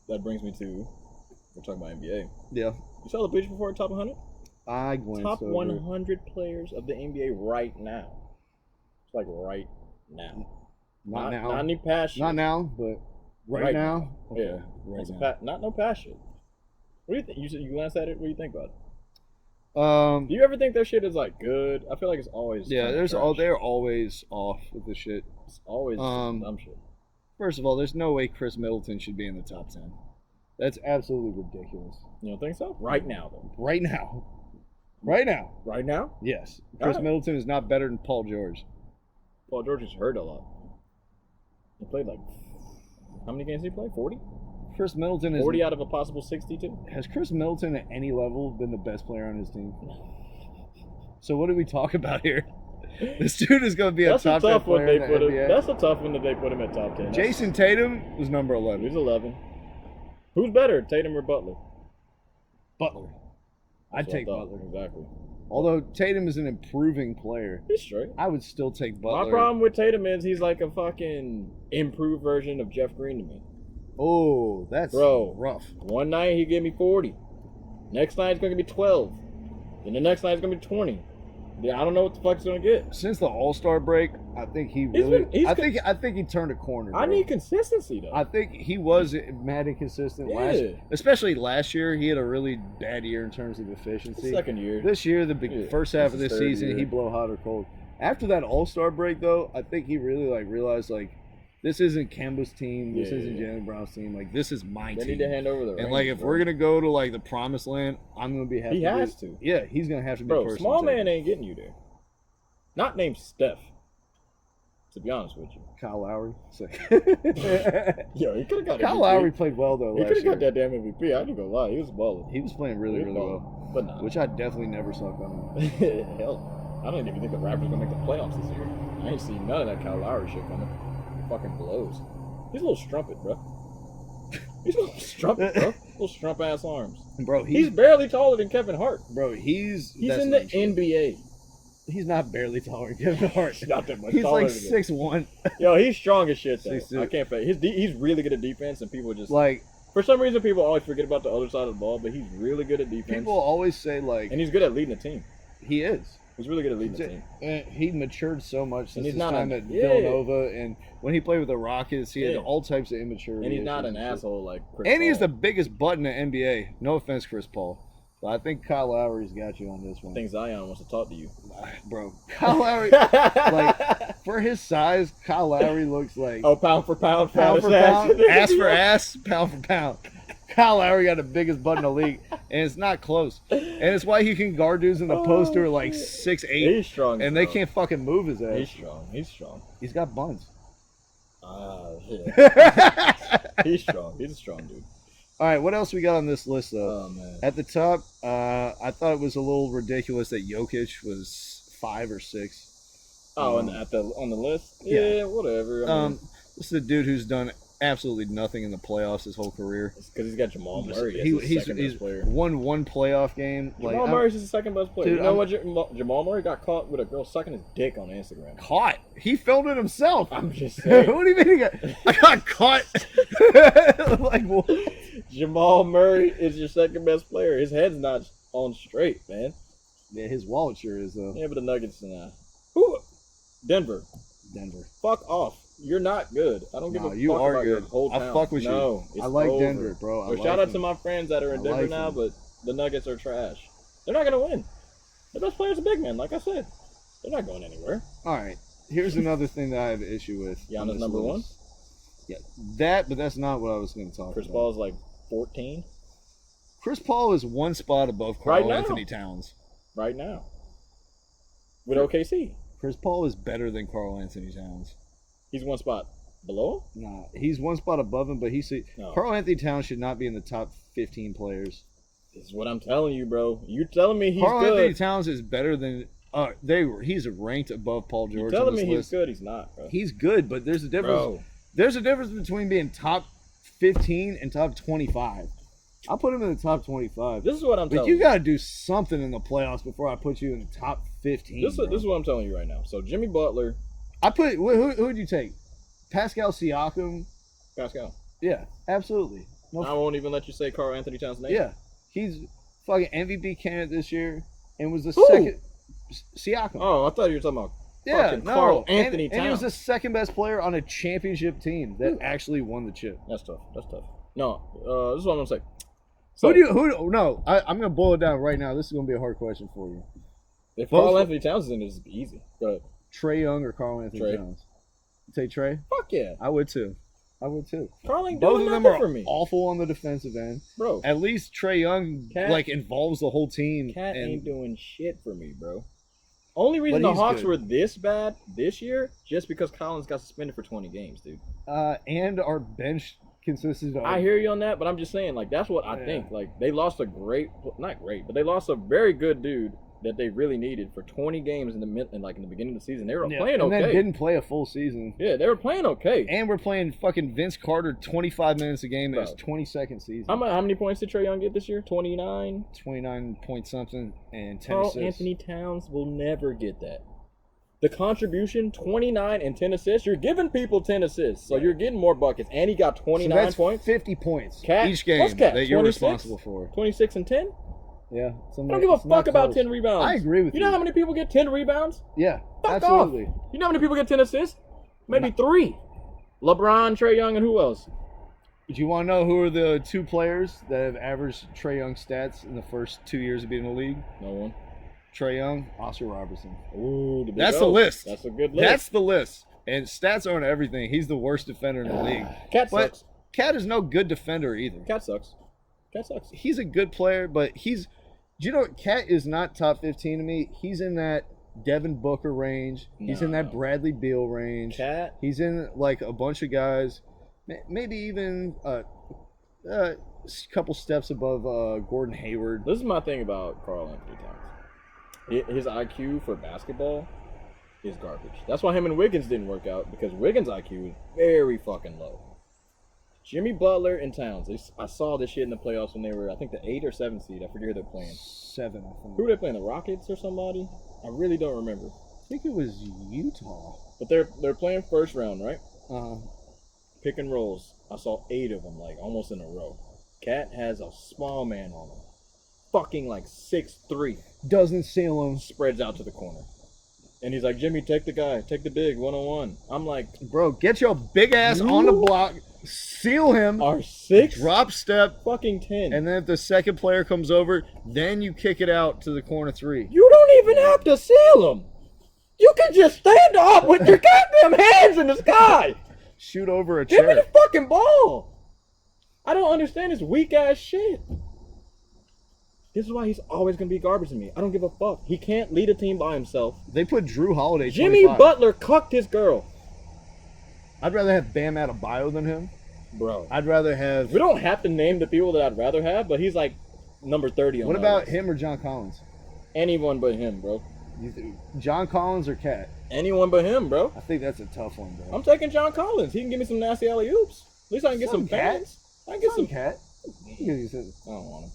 [SPEAKER 3] that brings me to we're talking about NBA.
[SPEAKER 2] Yeah,
[SPEAKER 3] You saw the Bleacher Report top 100?
[SPEAKER 2] I glanced
[SPEAKER 3] Top
[SPEAKER 2] over.
[SPEAKER 3] 100 players of the NBA right now. It's like right now.
[SPEAKER 2] Not now.
[SPEAKER 3] Not any past shit.
[SPEAKER 2] Not now, but right,
[SPEAKER 3] Right
[SPEAKER 2] now.
[SPEAKER 3] Yeah.
[SPEAKER 2] Okay, right
[SPEAKER 3] It's
[SPEAKER 2] now.
[SPEAKER 3] not no past shit. What do you think? You glanced at it. What do you think about it? Do you ever think that shit is like good? I feel like it's always
[SPEAKER 2] Yeah,
[SPEAKER 3] kinda trash.
[SPEAKER 2] they're always off with the shit.
[SPEAKER 3] It's always some dumb shit.
[SPEAKER 2] First of all, there's no way Chris Middleton should be in the top 10. That's absolutely ridiculous.
[SPEAKER 3] You don't think so? Right now, though.
[SPEAKER 2] Right now. Right now.
[SPEAKER 3] Right now?
[SPEAKER 2] Yes. Chris
[SPEAKER 3] Alright.
[SPEAKER 2] Middleton is not better than Paul George.
[SPEAKER 3] Paul George is hurt a lot. He played like how many games did he play? 40?
[SPEAKER 2] Chris Middleton is
[SPEAKER 3] 40 out of a possible 62?
[SPEAKER 2] Has Chris Middleton at any level been the best player on his team? So what do we talk about here? This dude is going to be
[SPEAKER 3] That's
[SPEAKER 2] a
[SPEAKER 3] a
[SPEAKER 2] top 10
[SPEAKER 3] tough one
[SPEAKER 2] player
[SPEAKER 3] they
[SPEAKER 2] in the
[SPEAKER 3] put him.
[SPEAKER 2] NBA.
[SPEAKER 3] That's a tough one that they put him at top 10.
[SPEAKER 2] Jason Tatum was number 11.
[SPEAKER 3] He's 11. Who's better, Tatum or Butler?
[SPEAKER 2] Butler. I'd take Butler.
[SPEAKER 3] Exactly.
[SPEAKER 2] Although Tatum is an improving player,
[SPEAKER 3] He's straight.
[SPEAKER 2] I would still take Butler.
[SPEAKER 3] My problem with Tatum is he's like a fucking improved version of Jeff Green to me.
[SPEAKER 2] Oh, that's rough.
[SPEAKER 3] One night he gave me 40. Next night he's gonna give me 12. Then the next night he's gonna be 20. Yeah, I don't know what the fuck he's gonna get.
[SPEAKER 2] Since the All-Star break, I think he I think he turned a corner. Bro.
[SPEAKER 3] I need consistency though.
[SPEAKER 2] I think he was mad inconsistent especially last year. He had a really bad year in terms of efficiency.
[SPEAKER 3] Second year.
[SPEAKER 2] This year, the first half of this season, he blow hot or cold. After that All-Star break, though, I think he really realized this isn't Kemba's team. This isn't Jaylen Brown's team. This is my team.
[SPEAKER 3] They need to hand over the reins.
[SPEAKER 2] And if we're gonna go to the promised land, I'm gonna be happy.
[SPEAKER 3] He has to.
[SPEAKER 2] Yeah, he's gonna have to be.
[SPEAKER 3] Bro, small man ain't getting you there. Not named Steph. To be honest with you,
[SPEAKER 2] Kyle Lowry.
[SPEAKER 3] Yo, he could have got.
[SPEAKER 2] Kyle Lowry played well though.
[SPEAKER 3] He could have got that damn MVP. I ain't gonna lie, he was balling.
[SPEAKER 2] He was playing really well,
[SPEAKER 3] but nah.
[SPEAKER 2] Which I definitely never saw coming.
[SPEAKER 3] Hell, I don't even think the Raptors gonna make the playoffs this year. I ain't seen none of that Kyle Lowry shit coming. Fucking blows. He's a little strumpet, bro. He's a little strumpet, bro. Little strump ass arms.
[SPEAKER 2] Bro,
[SPEAKER 3] he's barely taller than Kevin Hart.
[SPEAKER 2] Bro, he's
[SPEAKER 3] in the NBA.
[SPEAKER 2] He's not barely taller than Kevin Hart.
[SPEAKER 3] He's not that much
[SPEAKER 2] he's
[SPEAKER 3] taller.
[SPEAKER 2] He's 6'1".
[SPEAKER 3] Yo, he's strong as shit though.
[SPEAKER 2] 6'2".
[SPEAKER 3] I can't fake. He's really good at defense, and people just
[SPEAKER 2] like.
[SPEAKER 3] For some reason, people always forget about the other side of the ball, but he's really good at defense.
[SPEAKER 2] People always say
[SPEAKER 3] and he's good at leading a team.
[SPEAKER 2] He is.
[SPEAKER 3] He's really good at leading the team.
[SPEAKER 2] And he matured so much since his time at
[SPEAKER 3] Yeah.
[SPEAKER 2] Villanova, and when he played with the Rockets, he had all types of immaturity.
[SPEAKER 3] And he's not an asshole like Chris
[SPEAKER 2] And
[SPEAKER 3] Paul.
[SPEAKER 2] he's the biggest butt in the NBA. No offense, Chris Paul. But I think Kyle Lowry's got you on this one.
[SPEAKER 3] I think Zion wants to talk to you.
[SPEAKER 2] Bro, Kyle Lowry, for his size, Kyle Lowry looks like...
[SPEAKER 3] Oh, pound for pound,
[SPEAKER 2] pound for pound, ass for ass, pound for pound. Kyle Lowry got the biggest butt in the league, and it's not close. And it's why he can guard dudes in the post who are 6'8".
[SPEAKER 3] He's strong.
[SPEAKER 2] And they can't fucking move his ass.
[SPEAKER 3] He's strong. He's strong.
[SPEAKER 2] He's got buns.
[SPEAKER 3] Yeah. He's strong. He's a strong dude.
[SPEAKER 2] All right, what else we got on this list, though?
[SPEAKER 3] Oh, man.
[SPEAKER 2] At the top, I thought it was a little ridiculous that Jokic was 5 or 6.
[SPEAKER 3] Oh, and on the list? Yeah, whatever. I mean,
[SPEAKER 2] this is a dude who's done absolutely nothing in the playoffs his whole career.
[SPEAKER 3] It's because he's got Jamal Murray.
[SPEAKER 2] He's
[SPEAKER 3] player.
[SPEAKER 2] won one playoff game.
[SPEAKER 3] Jamal Murray's his second best player.
[SPEAKER 2] Dude,
[SPEAKER 3] you know what? Jamal Murray got caught with a girl sucking his dick on Instagram.
[SPEAKER 2] Caught? He filmed it himself.
[SPEAKER 3] I'm just saying.
[SPEAKER 2] What do you mean I got caught? What?
[SPEAKER 3] Jamal Murray is your second best player. His head's not on straight, man.
[SPEAKER 2] Yeah, his wallet sure is, though.
[SPEAKER 3] Yeah, but the Nuggets and who? Denver. Fuck off. You're not good. I don't give a fuck about your whole town.
[SPEAKER 2] I fuck with you. I like over. Denver, bro.
[SPEAKER 3] Shout out to my friends that are in Denver now, but the Nuggets are trash. They're not gonna win. The best player's a big man, like I said. They're not going anywhere.
[SPEAKER 2] All right. Here's another thing that I have an issue with.
[SPEAKER 3] Giannis number one?
[SPEAKER 2] Yeah, but that's not what I was going to talk about.
[SPEAKER 3] Chris Paul's 14.
[SPEAKER 2] Chris Paul is one spot above Karl Anthony Towns.
[SPEAKER 3] Right now. With OKC.
[SPEAKER 2] Chris Paul is better than Karl Anthony Towns.
[SPEAKER 3] He's one spot below him?
[SPEAKER 2] Nah, he's one spot above him, but Karl Anthony Towns should not be in the top 15 players.
[SPEAKER 3] This is what I'm telling you, bro. You're telling me he's
[SPEAKER 2] Karl
[SPEAKER 3] good.
[SPEAKER 2] Anthony Towns is better than... he's ranked above Paul George.
[SPEAKER 3] You're telling me he's good. He's not, bro.
[SPEAKER 2] He's good, but there's a difference. Bro. There's a difference between being top 15 and top 25. I'll put him in the top 25.
[SPEAKER 3] This is what I'm telling you.
[SPEAKER 2] But you got to do something in the playoffs before I put you in the top 15.
[SPEAKER 3] This is what I'm telling you right now. So Jimmy Butler.
[SPEAKER 2] Who would you take? Pascal Siakam?
[SPEAKER 3] Pascal.
[SPEAKER 2] Yeah, absolutely.
[SPEAKER 3] I won't even let you say Karl Anthony Towns' name.
[SPEAKER 2] Yeah. He's fucking MVP candidate this year and was the second. Siakam.
[SPEAKER 3] Oh, I thought you were talking about Karl Anthony Towns.
[SPEAKER 2] And he was the second best player on a championship team that actually won the chip.
[SPEAKER 3] That's tough. No, this is what I'm going to say.
[SPEAKER 2] So, no, I'm going to boil it down right now. This is going to be a hard question for you.
[SPEAKER 3] If Karl Anthony Towns is in, it's easy. Go ahead.
[SPEAKER 2] Trae Young or Karl Anthony Towns? Take Trae?
[SPEAKER 3] Fuck yeah.
[SPEAKER 2] I would too.
[SPEAKER 3] Karl ain't
[SPEAKER 2] Both
[SPEAKER 3] doing
[SPEAKER 2] of them
[SPEAKER 3] nothing
[SPEAKER 2] are
[SPEAKER 3] for me.
[SPEAKER 2] Awful on the defensive end.
[SPEAKER 3] Bro.
[SPEAKER 2] At least Trae Young involves the whole team.
[SPEAKER 3] Cat ain't doing shit for me, bro. Only reason the Hawks were this bad this year, just because Collins got suspended for 20 games, dude.
[SPEAKER 2] And our bench consisted of...
[SPEAKER 3] I hear you on that, but I'm just saying, that's what I think. They lost not great, but they lost a very good dude that they really needed for 20 games in the beginning of the season. They were playing
[SPEAKER 2] and
[SPEAKER 3] okay.
[SPEAKER 2] then didn't play a full season.
[SPEAKER 3] Yeah, they were playing okay.
[SPEAKER 2] And we're playing fucking Vince Carter 25 minutes a game in his 22nd season.
[SPEAKER 3] How many points did Trae Young get this year? 29?
[SPEAKER 2] 29 point something and 10
[SPEAKER 3] Karl
[SPEAKER 2] assists.
[SPEAKER 3] Anthony Towns will never get that. The contribution, 29 and 10 assists. You're giving people 10 assists, so you're getting more buckets. And he got 29
[SPEAKER 2] so that's
[SPEAKER 3] points.
[SPEAKER 2] 50 points
[SPEAKER 3] Cat,
[SPEAKER 2] each game
[SPEAKER 3] what's Cat?
[SPEAKER 2] that you're
[SPEAKER 3] 26?
[SPEAKER 2] responsible for.
[SPEAKER 3] 26 and 10?
[SPEAKER 2] Yeah.
[SPEAKER 3] I don't give a fuck about 10 rebounds.
[SPEAKER 2] I agree with you.
[SPEAKER 3] You know how many people get 10 rebounds?
[SPEAKER 2] Yeah,
[SPEAKER 3] Fuck
[SPEAKER 2] absolutely.
[SPEAKER 3] off. You know how many people get 10 assists? Maybe 3. LeBron, Trae Young, and who else?
[SPEAKER 2] Do you want to know who are the 2 players that have averaged Trae Young stats in the first 2 years of being in the league?
[SPEAKER 3] No one.
[SPEAKER 2] Trae Young, Oscar Robertson.
[SPEAKER 3] Ooh, the big
[SPEAKER 2] That's
[SPEAKER 3] O.
[SPEAKER 2] the list.
[SPEAKER 3] That's a good list.
[SPEAKER 2] That's the list. And stats aren't everything. He's the worst defender in the league.
[SPEAKER 3] Cat
[SPEAKER 2] But
[SPEAKER 3] sucks.
[SPEAKER 2] Cat is no good defender either.
[SPEAKER 3] Cat sucks. Cat sucks.
[SPEAKER 2] He's a good player, but do you know what? Cat is not top 15 to me. He's in that Devin Booker range. He's in that Bradley Beal range.
[SPEAKER 3] Cat.
[SPEAKER 2] He's in like a bunch of guys, maybe even a couple steps above Gordon Hayward.
[SPEAKER 3] This is my thing about Karl Anthony Towns. His IQ for basketball is garbage. That's why him and Wiggins didn't work out, because Wiggins' IQ is very fucking low. Jimmy Butler and Towns. I saw this shit in the playoffs when they were, I think, the 8 or 7 seed. I forget who they're playing.
[SPEAKER 2] 7, I think.
[SPEAKER 3] Who were they playing? The Rockets or somebody? I really don't remember.
[SPEAKER 2] I think it was Utah.
[SPEAKER 3] But they're playing first round, right?
[SPEAKER 2] Uh-huh.
[SPEAKER 3] Pick and rolls. I saw 8 of them, like almost in a row. Cat has a small man on him. Fucking like 6'3".
[SPEAKER 2] Doesn't seal him.
[SPEAKER 3] Spreads out to the corner. And he's like, Jimmy, take the guy. Take the big, 1-on-1. I'm like,
[SPEAKER 2] bro, get your big ass on the block. Seal him.
[SPEAKER 3] Our 6?
[SPEAKER 2] Drop step.
[SPEAKER 3] Fucking 10.
[SPEAKER 2] And then if the second player comes over, then you kick it out to the corner 3.
[SPEAKER 3] You don't even have to seal him. You can just stand up with your goddamn hands in the sky.
[SPEAKER 2] Shoot over a
[SPEAKER 3] Give me
[SPEAKER 2] chair.
[SPEAKER 3] the fucking ball. I don't understand this weak ass shit. This is why he's always going to be garbage to me. I don't give a fuck. He can't lead a team by himself.
[SPEAKER 2] They put Drew Holiday.
[SPEAKER 3] Jimmy
[SPEAKER 2] 25.
[SPEAKER 3] Butler cucked his girl.
[SPEAKER 2] I'd rather have Bam Adebayo than him.
[SPEAKER 3] Bro.
[SPEAKER 2] I'd rather have.
[SPEAKER 3] We don't have to name the people that I'd rather have, but he's like number 30 on
[SPEAKER 2] What
[SPEAKER 3] my
[SPEAKER 2] about
[SPEAKER 3] list.
[SPEAKER 2] him or John Collins?
[SPEAKER 3] Anyone but him, bro.
[SPEAKER 2] John Collins or Cat?
[SPEAKER 3] Anyone but him, bro.
[SPEAKER 2] I think that's a tough one, bro.
[SPEAKER 3] I'm taking John Collins. He can give me some nasty alley-oops. At least I can get some fans. I can get some.
[SPEAKER 2] Cat.
[SPEAKER 3] I don't want him.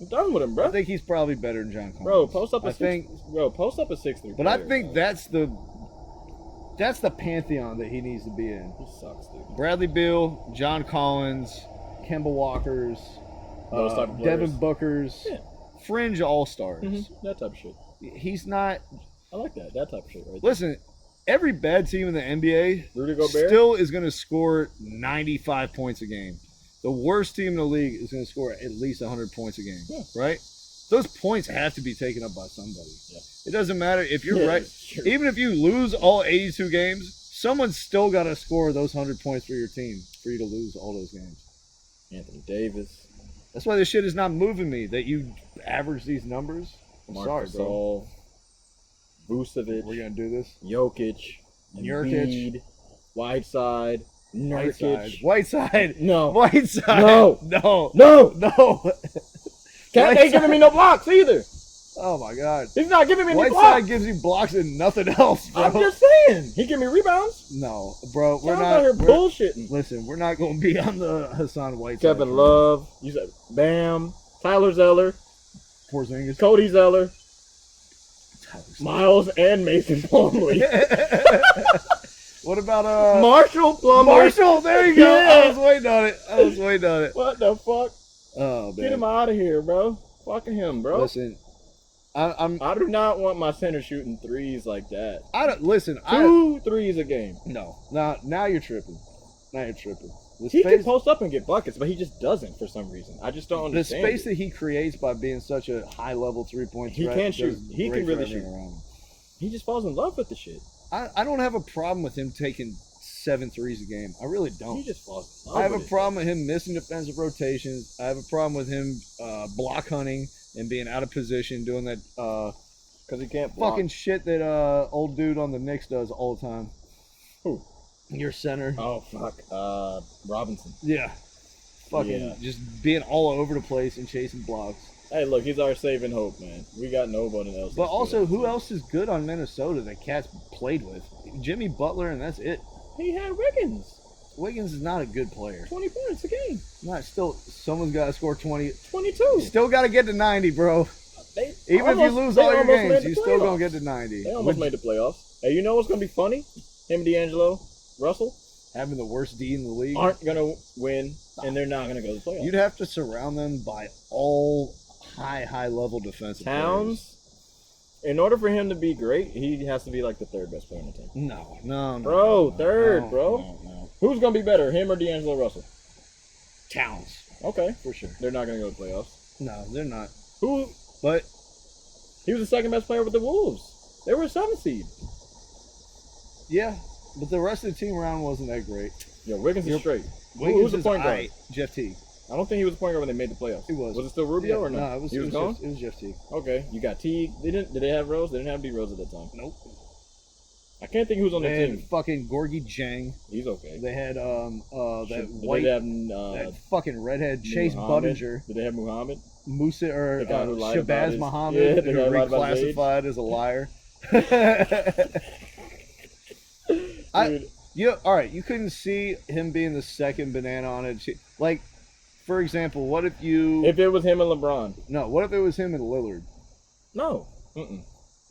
[SPEAKER 3] I'm done with him, bro.
[SPEAKER 2] I think he's probably better than John Collins.
[SPEAKER 3] Bro, post up a
[SPEAKER 2] I think,
[SPEAKER 3] post up a 6'3".
[SPEAKER 2] but I think that's the pantheon that he needs to be in.
[SPEAKER 3] He sucks, dude.
[SPEAKER 2] Bradley Beal, John Collins, Kemba Walkers,
[SPEAKER 3] Those type of players.
[SPEAKER 2] Devin Bookers,
[SPEAKER 3] Yeah.
[SPEAKER 2] fringe all-stars.
[SPEAKER 3] That type of shit.
[SPEAKER 2] He's not.
[SPEAKER 3] I like that. That type of shit right there.
[SPEAKER 2] Listen, every bad team in the NBA
[SPEAKER 3] Rudy Gobert?
[SPEAKER 2] still is going to score 95 points a game. The worst team in the league is going to score at least 100 points a game, right? Those points have to be taken up by somebody.
[SPEAKER 3] Yeah.
[SPEAKER 2] It doesn't matter if you're right.
[SPEAKER 3] Sure.
[SPEAKER 2] Even if you lose all 82 games, someone's still got to score those 100 points for your team for you to lose all those games.
[SPEAKER 3] Anthony Davis.
[SPEAKER 2] That's why this shit is not moving me, that you average these numbers. I'm
[SPEAKER 3] Marc
[SPEAKER 2] sorry, bro.
[SPEAKER 3] Gasol, Vucevic.
[SPEAKER 2] We're going to do this.
[SPEAKER 3] Jokic.
[SPEAKER 2] Nurkic.
[SPEAKER 3] Embiid, Whiteside. Nurkic.
[SPEAKER 2] Whiteside.
[SPEAKER 3] No.
[SPEAKER 2] Whiteside.
[SPEAKER 3] No.
[SPEAKER 2] No.
[SPEAKER 3] No.
[SPEAKER 2] No.
[SPEAKER 3] Cat ain't giving me no blocks either.
[SPEAKER 2] Oh, my God.
[SPEAKER 3] He's not giving me any
[SPEAKER 2] Whiteside
[SPEAKER 3] blocks.
[SPEAKER 2] gives you blocks and nothing else, bro.
[SPEAKER 3] I'm just saying. He give me rebounds.
[SPEAKER 2] No, bro. We're
[SPEAKER 3] Sounds
[SPEAKER 2] not.
[SPEAKER 3] out here
[SPEAKER 2] we're-
[SPEAKER 3] bullshitting.
[SPEAKER 2] Listen, we're not going to be on the Hassan Whiteside.
[SPEAKER 3] Kevin Love. You said Bam. Tyler Zeller.
[SPEAKER 2] Porzingis.
[SPEAKER 3] Cody Zeller. Miles and Mason Plumlee.
[SPEAKER 2] What about
[SPEAKER 3] Marshall Plumlee.
[SPEAKER 2] Marshall? There you go.
[SPEAKER 3] Yeah.
[SPEAKER 2] I was waiting on it.
[SPEAKER 3] What the fuck?
[SPEAKER 2] Oh, man.
[SPEAKER 3] Get him out of here, bro. Fucking him, bro.
[SPEAKER 2] Listen,
[SPEAKER 3] I do not want my center shooting threes like that.
[SPEAKER 2] I don't listen.
[SPEAKER 3] 2 threes a game.
[SPEAKER 2] No. Now you're tripping. The
[SPEAKER 3] He can
[SPEAKER 2] space,
[SPEAKER 3] post up and get buckets, but he just doesn't for some reason. I just don't
[SPEAKER 2] the
[SPEAKER 3] understand.
[SPEAKER 2] space that he creates by being such a high-level three-point
[SPEAKER 3] He
[SPEAKER 2] threat.
[SPEAKER 3] can shoot.
[SPEAKER 2] does
[SPEAKER 3] He
[SPEAKER 2] great
[SPEAKER 3] can
[SPEAKER 2] for
[SPEAKER 3] really
[SPEAKER 2] everything
[SPEAKER 3] shoot.
[SPEAKER 2] around him.
[SPEAKER 3] He just falls in love with the shit.
[SPEAKER 2] I don't have a problem with him taking 7 threes a game. I really don't.
[SPEAKER 3] He just falls in love
[SPEAKER 2] I have a
[SPEAKER 3] with it.
[SPEAKER 2] problem with him missing defensive rotations. I have a problem with him block hunting and being out of position, doing that
[SPEAKER 3] Because he can't block.
[SPEAKER 2] fucking shit that old dude on the Knicks does all the time.
[SPEAKER 3] Who?
[SPEAKER 2] Your center.
[SPEAKER 3] Oh, fuck. Robinson.
[SPEAKER 2] Yeah. Fucking
[SPEAKER 3] Yeah.
[SPEAKER 2] just being all over the place and chasing blocks.
[SPEAKER 3] Hey, look, he's our saving hope, man. We got nobody else.
[SPEAKER 2] But also, who else is good on Minnesota that Cat's played with? Jimmy Butler, and that's it.
[SPEAKER 3] He had Wiggins.
[SPEAKER 2] Wiggins is not a good player.
[SPEAKER 3] 20 points a game.
[SPEAKER 2] Not still. Someone's got to score 20.
[SPEAKER 3] 22.
[SPEAKER 2] Still got to get to 90, bro. Even if you lose all your games, you still gonna get to 90.
[SPEAKER 3] They almost made the playoffs. Hey, you know what's gonna be funny? Him, D'Angelo, Russell
[SPEAKER 2] having the worst D in the league
[SPEAKER 3] aren't gonna win, and they're not gonna go to the playoffs.
[SPEAKER 2] You'd have to surround them by all high level defensive
[SPEAKER 3] Towns. In order for him to be great, he has to be like the third best player on the team.
[SPEAKER 2] No.
[SPEAKER 3] Bro, third, bro.
[SPEAKER 2] No.
[SPEAKER 3] Who's gonna be better, him or D'Angelo Russell?
[SPEAKER 2] Towns.
[SPEAKER 3] Okay,
[SPEAKER 2] For sure.
[SPEAKER 3] they're not gonna go to the playoffs.
[SPEAKER 2] No, they're not.
[SPEAKER 3] Who?
[SPEAKER 2] But
[SPEAKER 3] He was the second best player with the Wolves. They were a 7th seed.
[SPEAKER 2] yeah, but the rest of the team around wasn't that great.
[SPEAKER 3] Yo, Wiggins is straight.
[SPEAKER 2] Wiggins
[SPEAKER 3] Who's the point guard?
[SPEAKER 2] is Jeff T.
[SPEAKER 3] I don't think he was the point guard when they made the playoffs.
[SPEAKER 2] He was.
[SPEAKER 3] Was it still Rubio or no?
[SPEAKER 2] No,
[SPEAKER 3] He was gone?
[SPEAKER 2] it was Jeff T.
[SPEAKER 3] Okay, you got T. Did they have Rose? They didn't have D Rose at that time.
[SPEAKER 2] Nope.
[SPEAKER 3] I can't think who's on the
[SPEAKER 2] And
[SPEAKER 3] team.
[SPEAKER 2] fucking Gorgie Jang.
[SPEAKER 3] He's okay.
[SPEAKER 2] They had that
[SPEAKER 3] Did
[SPEAKER 2] white,
[SPEAKER 3] they have,
[SPEAKER 2] that fucking redhead Chase
[SPEAKER 3] Muhammad?
[SPEAKER 2] Budinger,
[SPEAKER 3] Did they have Muhammad?
[SPEAKER 2] Musa or
[SPEAKER 3] The guy who lied about
[SPEAKER 2] Shabazz
[SPEAKER 3] his-
[SPEAKER 2] Muhammad,
[SPEAKER 3] Yeah, the
[SPEAKER 2] who
[SPEAKER 3] guy who lied about his age.
[SPEAKER 2] reclassified as a liar.
[SPEAKER 3] Dude,
[SPEAKER 2] All right. You couldn't see him being the second banana on it. Like, for example, what if
[SPEAKER 3] if it was him and LeBron.
[SPEAKER 2] what if it was him and Lillard?
[SPEAKER 3] No. Mm-mm.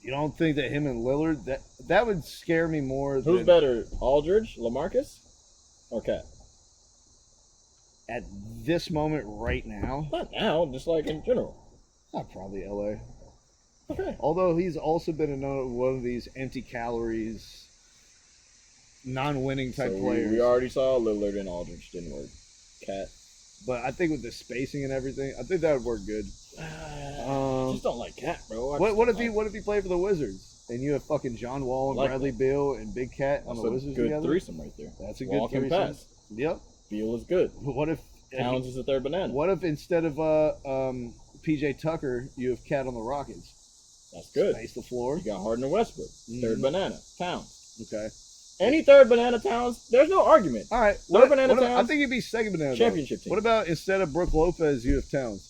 [SPEAKER 2] You don't think that him and Lillard that would scare me more?
[SPEAKER 3] Who's
[SPEAKER 2] than,
[SPEAKER 3] better, Aldridge, LaMarcus, or Cat?
[SPEAKER 2] at this moment right now?
[SPEAKER 3] Not now, just like in general.
[SPEAKER 2] Probably LA.
[SPEAKER 3] Okay.
[SPEAKER 2] Although he's also been another one of these empty calories, non-winning type
[SPEAKER 3] So
[SPEAKER 2] players.
[SPEAKER 3] we already saw Lillard and Aldridge didn't work. Cat.
[SPEAKER 2] But I think with the spacing and everything, I think that would work good.
[SPEAKER 3] I just don't like Cat, bro.
[SPEAKER 2] What if he played for the Wizards and you have fucking John Wall and
[SPEAKER 3] Like
[SPEAKER 2] Bradley Beal and Big Cat on
[SPEAKER 3] That's
[SPEAKER 2] the
[SPEAKER 3] a
[SPEAKER 2] Wizards
[SPEAKER 3] good
[SPEAKER 2] together?
[SPEAKER 3] threesome right there.
[SPEAKER 2] That's a
[SPEAKER 3] Wall
[SPEAKER 2] good
[SPEAKER 3] can
[SPEAKER 2] threesome.
[SPEAKER 3] pass.
[SPEAKER 2] Yep.
[SPEAKER 3] Beal is good.
[SPEAKER 2] But what if
[SPEAKER 3] Towns is the third banana.
[SPEAKER 2] What if instead of PJ Tucker, you have Cat on the Rockets?
[SPEAKER 3] That's good.
[SPEAKER 2] Space the floor.
[SPEAKER 3] You got Harden and Westbrook. Third
[SPEAKER 2] Mhm.
[SPEAKER 3] banana. Towns.
[SPEAKER 2] Okay.
[SPEAKER 3] Any third banana Towns, there's no argument.
[SPEAKER 2] All right.
[SPEAKER 3] Third banana
[SPEAKER 2] I
[SPEAKER 3] Towns.
[SPEAKER 2] think he'd be second banana. though.
[SPEAKER 3] Championship team.
[SPEAKER 2] What about instead of Brooke Lopez, you have Towns?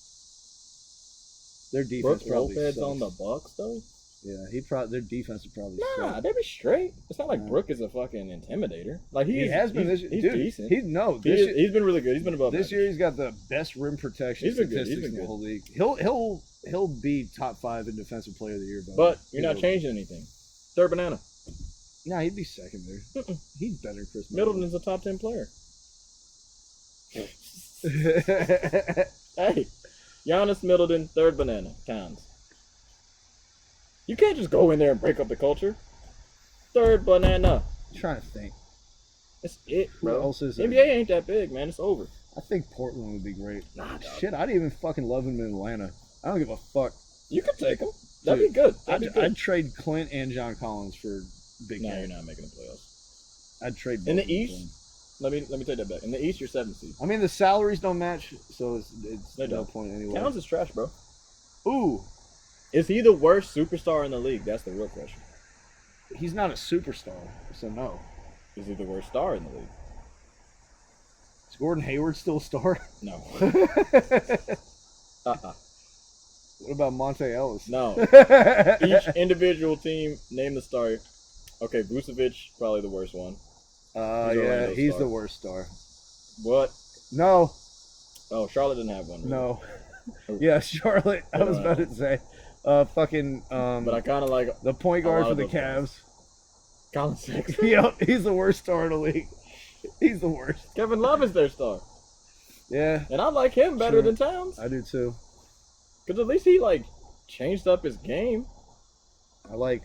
[SPEAKER 2] Their defense
[SPEAKER 3] Brooke
[SPEAKER 2] probably
[SPEAKER 3] Lopez
[SPEAKER 2] sucks.
[SPEAKER 3] on the Bucks though?
[SPEAKER 2] Yeah, their defense would probably
[SPEAKER 3] Nah,
[SPEAKER 2] suck.
[SPEAKER 3] they be straight. It's not like
[SPEAKER 2] Nah.
[SPEAKER 3] Brooke is a fucking intimidator. Like
[SPEAKER 2] He has been this
[SPEAKER 3] he's
[SPEAKER 2] dude.
[SPEAKER 3] decent.
[SPEAKER 2] He's
[SPEAKER 3] been really good. He's been above
[SPEAKER 2] this
[SPEAKER 3] average.
[SPEAKER 2] year he's got the best rim protection
[SPEAKER 3] He's been good.
[SPEAKER 2] statistics
[SPEAKER 3] He's been
[SPEAKER 2] in the
[SPEAKER 3] good.
[SPEAKER 2] whole league. He'll be top 5 in defensive player of the year.
[SPEAKER 3] But you're not changing anything. Third banana.
[SPEAKER 2] Nah, he'd be second there. He's better than Chris
[SPEAKER 3] Middleton is a top 10 player.
[SPEAKER 2] Middleton.
[SPEAKER 3] Hey, Giannis, Middleton, third banana. Towns. You can't just go in there and break up the culture. Third banana.
[SPEAKER 2] Trying to think.
[SPEAKER 3] That's it,
[SPEAKER 2] Who
[SPEAKER 3] bro.
[SPEAKER 2] else is there?
[SPEAKER 3] NBA ain't that big, man. It's over.
[SPEAKER 2] I think Portland would be great.
[SPEAKER 3] Nah, dog.
[SPEAKER 2] Shit, I'd even fucking love him in Atlanta. I don't give a fuck.
[SPEAKER 3] You could take him. That'd
[SPEAKER 2] Dude,
[SPEAKER 3] be good. That'd be good.
[SPEAKER 2] I'd trade Clint and John Collins for Big
[SPEAKER 3] No,
[SPEAKER 2] Cat.
[SPEAKER 3] you're not making the playoffs.
[SPEAKER 2] I'd trade
[SPEAKER 3] In
[SPEAKER 2] both
[SPEAKER 3] the
[SPEAKER 2] of
[SPEAKER 3] East,
[SPEAKER 2] them.
[SPEAKER 3] let me take that back. In the East, you're 7th seed.
[SPEAKER 2] I mean, the salaries don't match, so it's
[SPEAKER 3] They
[SPEAKER 2] no
[SPEAKER 3] don't.
[SPEAKER 2] point anyway.
[SPEAKER 3] Towns is trash, bro.
[SPEAKER 2] Ooh,
[SPEAKER 3] Is he the worst superstar in the league? That's the real question.
[SPEAKER 2] he's not a superstar, so no.
[SPEAKER 3] Is he the worst star in the league?
[SPEAKER 2] Is Gordon Hayward still a star?
[SPEAKER 3] No.
[SPEAKER 2] What about Monte Ellis?
[SPEAKER 3] No. Each individual team, name the star. Okay, Vucevic, probably the worst one. He's
[SPEAKER 2] Yeah,
[SPEAKER 3] Orlando's
[SPEAKER 2] he's
[SPEAKER 3] star.
[SPEAKER 2] the worst star.
[SPEAKER 3] What?
[SPEAKER 2] No,
[SPEAKER 3] Oh, Charlotte didn't have one. Really.
[SPEAKER 2] no. Yeah, Charlotte. I was about to say, fucking
[SPEAKER 3] But I kind of like
[SPEAKER 2] the point
[SPEAKER 3] a lot
[SPEAKER 2] guard for
[SPEAKER 3] of
[SPEAKER 2] the
[SPEAKER 3] those guys.
[SPEAKER 2] Cavs.
[SPEAKER 3] Colin Sexton.
[SPEAKER 2] Yep, he's the worst star in the league. He's the worst.
[SPEAKER 3] Kevin Love is their star.
[SPEAKER 2] Yeah,
[SPEAKER 3] And I like him better
[SPEAKER 2] Sure.
[SPEAKER 3] than Towns.
[SPEAKER 2] I do too.
[SPEAKER 3] Because at least he, like, changed up his game.
[SPEAKER 2] I like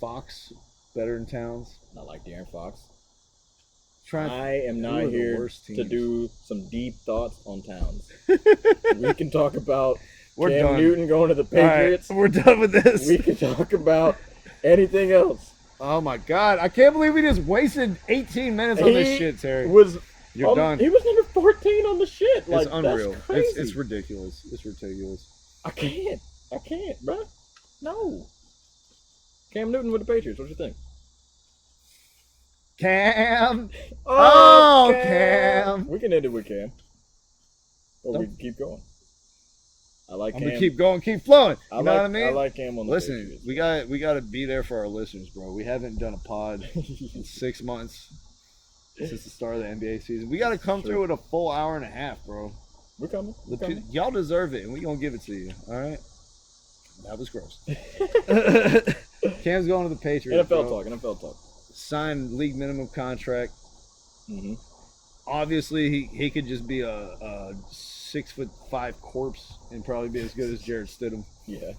[SPEAKER 2] Fox better than Towns.
[SPEAKER 3] I like De'Aaron Fox.
[SPEAKER 2] Trying.
[SPEAKER 3] I am
[SPEAKER 2] who
[SPEAKER 3] not
[SPEAKER 2] are the
[SPEAKER 3] here
[SPEAKER 2] worst
[SPEAKER 3] to
[SPEAKER 2] teams?
[SPEAKER 3] do some deep thoughts on Towns. We can talk about
[SPEAKER 2] We're
[SPEAKER 3] Cam
[SPEAKER 2] done.
[SPEAKER 3] Newton going to the Patriots.
[SPEAKER 2] All right, we're done with this.
[SPEAKER 3] We can talk about anything else.
[SPEAKER 2] Oh my god, I can't believe we just wasted 18 minutes on this shit, Terry. You're done.
[SPEAKER 3] He was number 14 on the shit. Like,
[SPEAKER 2] It's unreal.
[SPEAKER 3] That's crazy.
[SPEAKER 2] It's ridiculous. It's ridiculous.
[SPEAKER 3] I can't, bro. No. Cam Newton with the Patriots. What you think?
[SPEAKER 2] Cam. Oh, Cam.
[SPEAKER 3] We can end it with Cam. Or we
[SPEAKER 2] Nope.
[SPEAKER 3] can keep going. I like
[SPEAKER 2] I'm
[SPEAKER 3] Cam.
[SPEAKER 2] gonna keep going, keep flowing. You know what I mean?
[SPEAKER 3] I like Cam on the
[SPEAKER 2] Listen,
[SPEAKER 3] Patriots.
[SPEAKER 2] we got to be there for our listeners, bro. We haven't done a pod in 6 months since the start of the NBA season. We got to come through with a full hour and a half, bro.
[SPEAKER 3] We're coming.
[SPEAKER 2] Y'all deserve it, and we gonna give it to you. All right. That was gross. Cam's going to the Patriots.
[SPEAKER 3] NFL talk.
[SPEAKER 2] Signed league minimum contract.
[SPEAKER 3] Mm-hmm.
[SPEAKER 2] Obviously, he could just be a 6'5" corpse and probably be as good as Jarrett Stidham.
[SPEAKER 3] Yeah.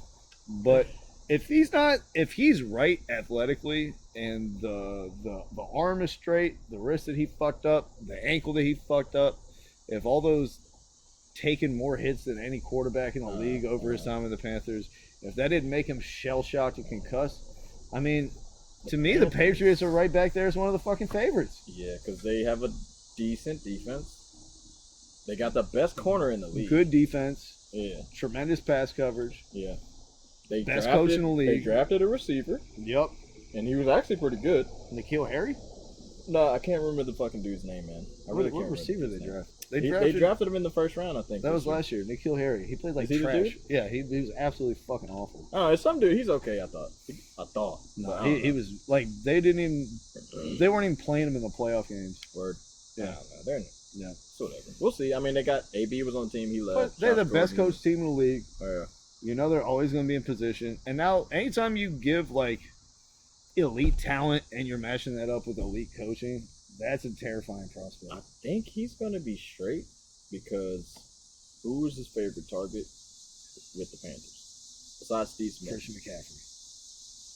[SPEAKER 2] But if he's right athletically, and the arm is straight, the wrist that he fucked up, the ankle that he fucked up, if all those taken more hits than any quarterback in the league over his time with the Panthers, if that didn't make him shell-shocked and concussed, I mean, to me, the Patriots are right back there as one of the fucking favorites.
[SPEAKER 3] Yeah, because they have a decent defense. They got the best corner in the league.
[SPEAKER 2] Good defense.
[SPEAKER 3] Yeah.
[SPEAKER 2] Tremendous pass coverage.
[SPEAKER 3] Yeah.
[SPEAKER 2] Best coach in the league.
[SPEAKER 3] They drafted a receiver.
[SPEAKER 2] Yep.
[SPEAKER 3] And he was actually pretty good.
[SPEAKER 2] N'Keal Harry?
[SPEAKER 3] No, I can't remember the fucking dude's name, man. I really can't.
[SPEAKER 2] What receiver they drafted?
[SPEAKER 3] They drafted him in the first round, I think.
[SPEAKER 2] That was last year. N'Keal Harry. He played like
[SPEAKER 3] Is he the
[SPEAKER 2] trash.
[SPEAKER 3] dude?
[SPEAKER 2] Yeah, he was absolutely fucking awful.
[SPEAKER 3] Oh, it's some dude. He's okay, I thought.
[SPEAKER 2] No, he was like they weren't even playing him in the playoff games.
[SPEAKER 3] Word.
[SPEAKER 2] Yeah.
[SPEAKER 3] I don't know. They're
[SPEAKER 2] Yeah.
[SPEAKER 3] So whatever. We'll see. I mean, they got AB was on the team. He left.
[SPEAKER 2] But they're the best coach team in the league.
[SPEAKER 3] Oh, yeah.
[SPEAKER 2] You know they're always going to be in position. And now, anytime you give like elite talent and you're mashing that up with elite coaching, that's a terrifying prospect.
[SPEAKER 3] I think he's going to be straight because who was his favorite target with the Panthers besides Steve Smith?
[SPEAKER 2] Christian McCaffrey.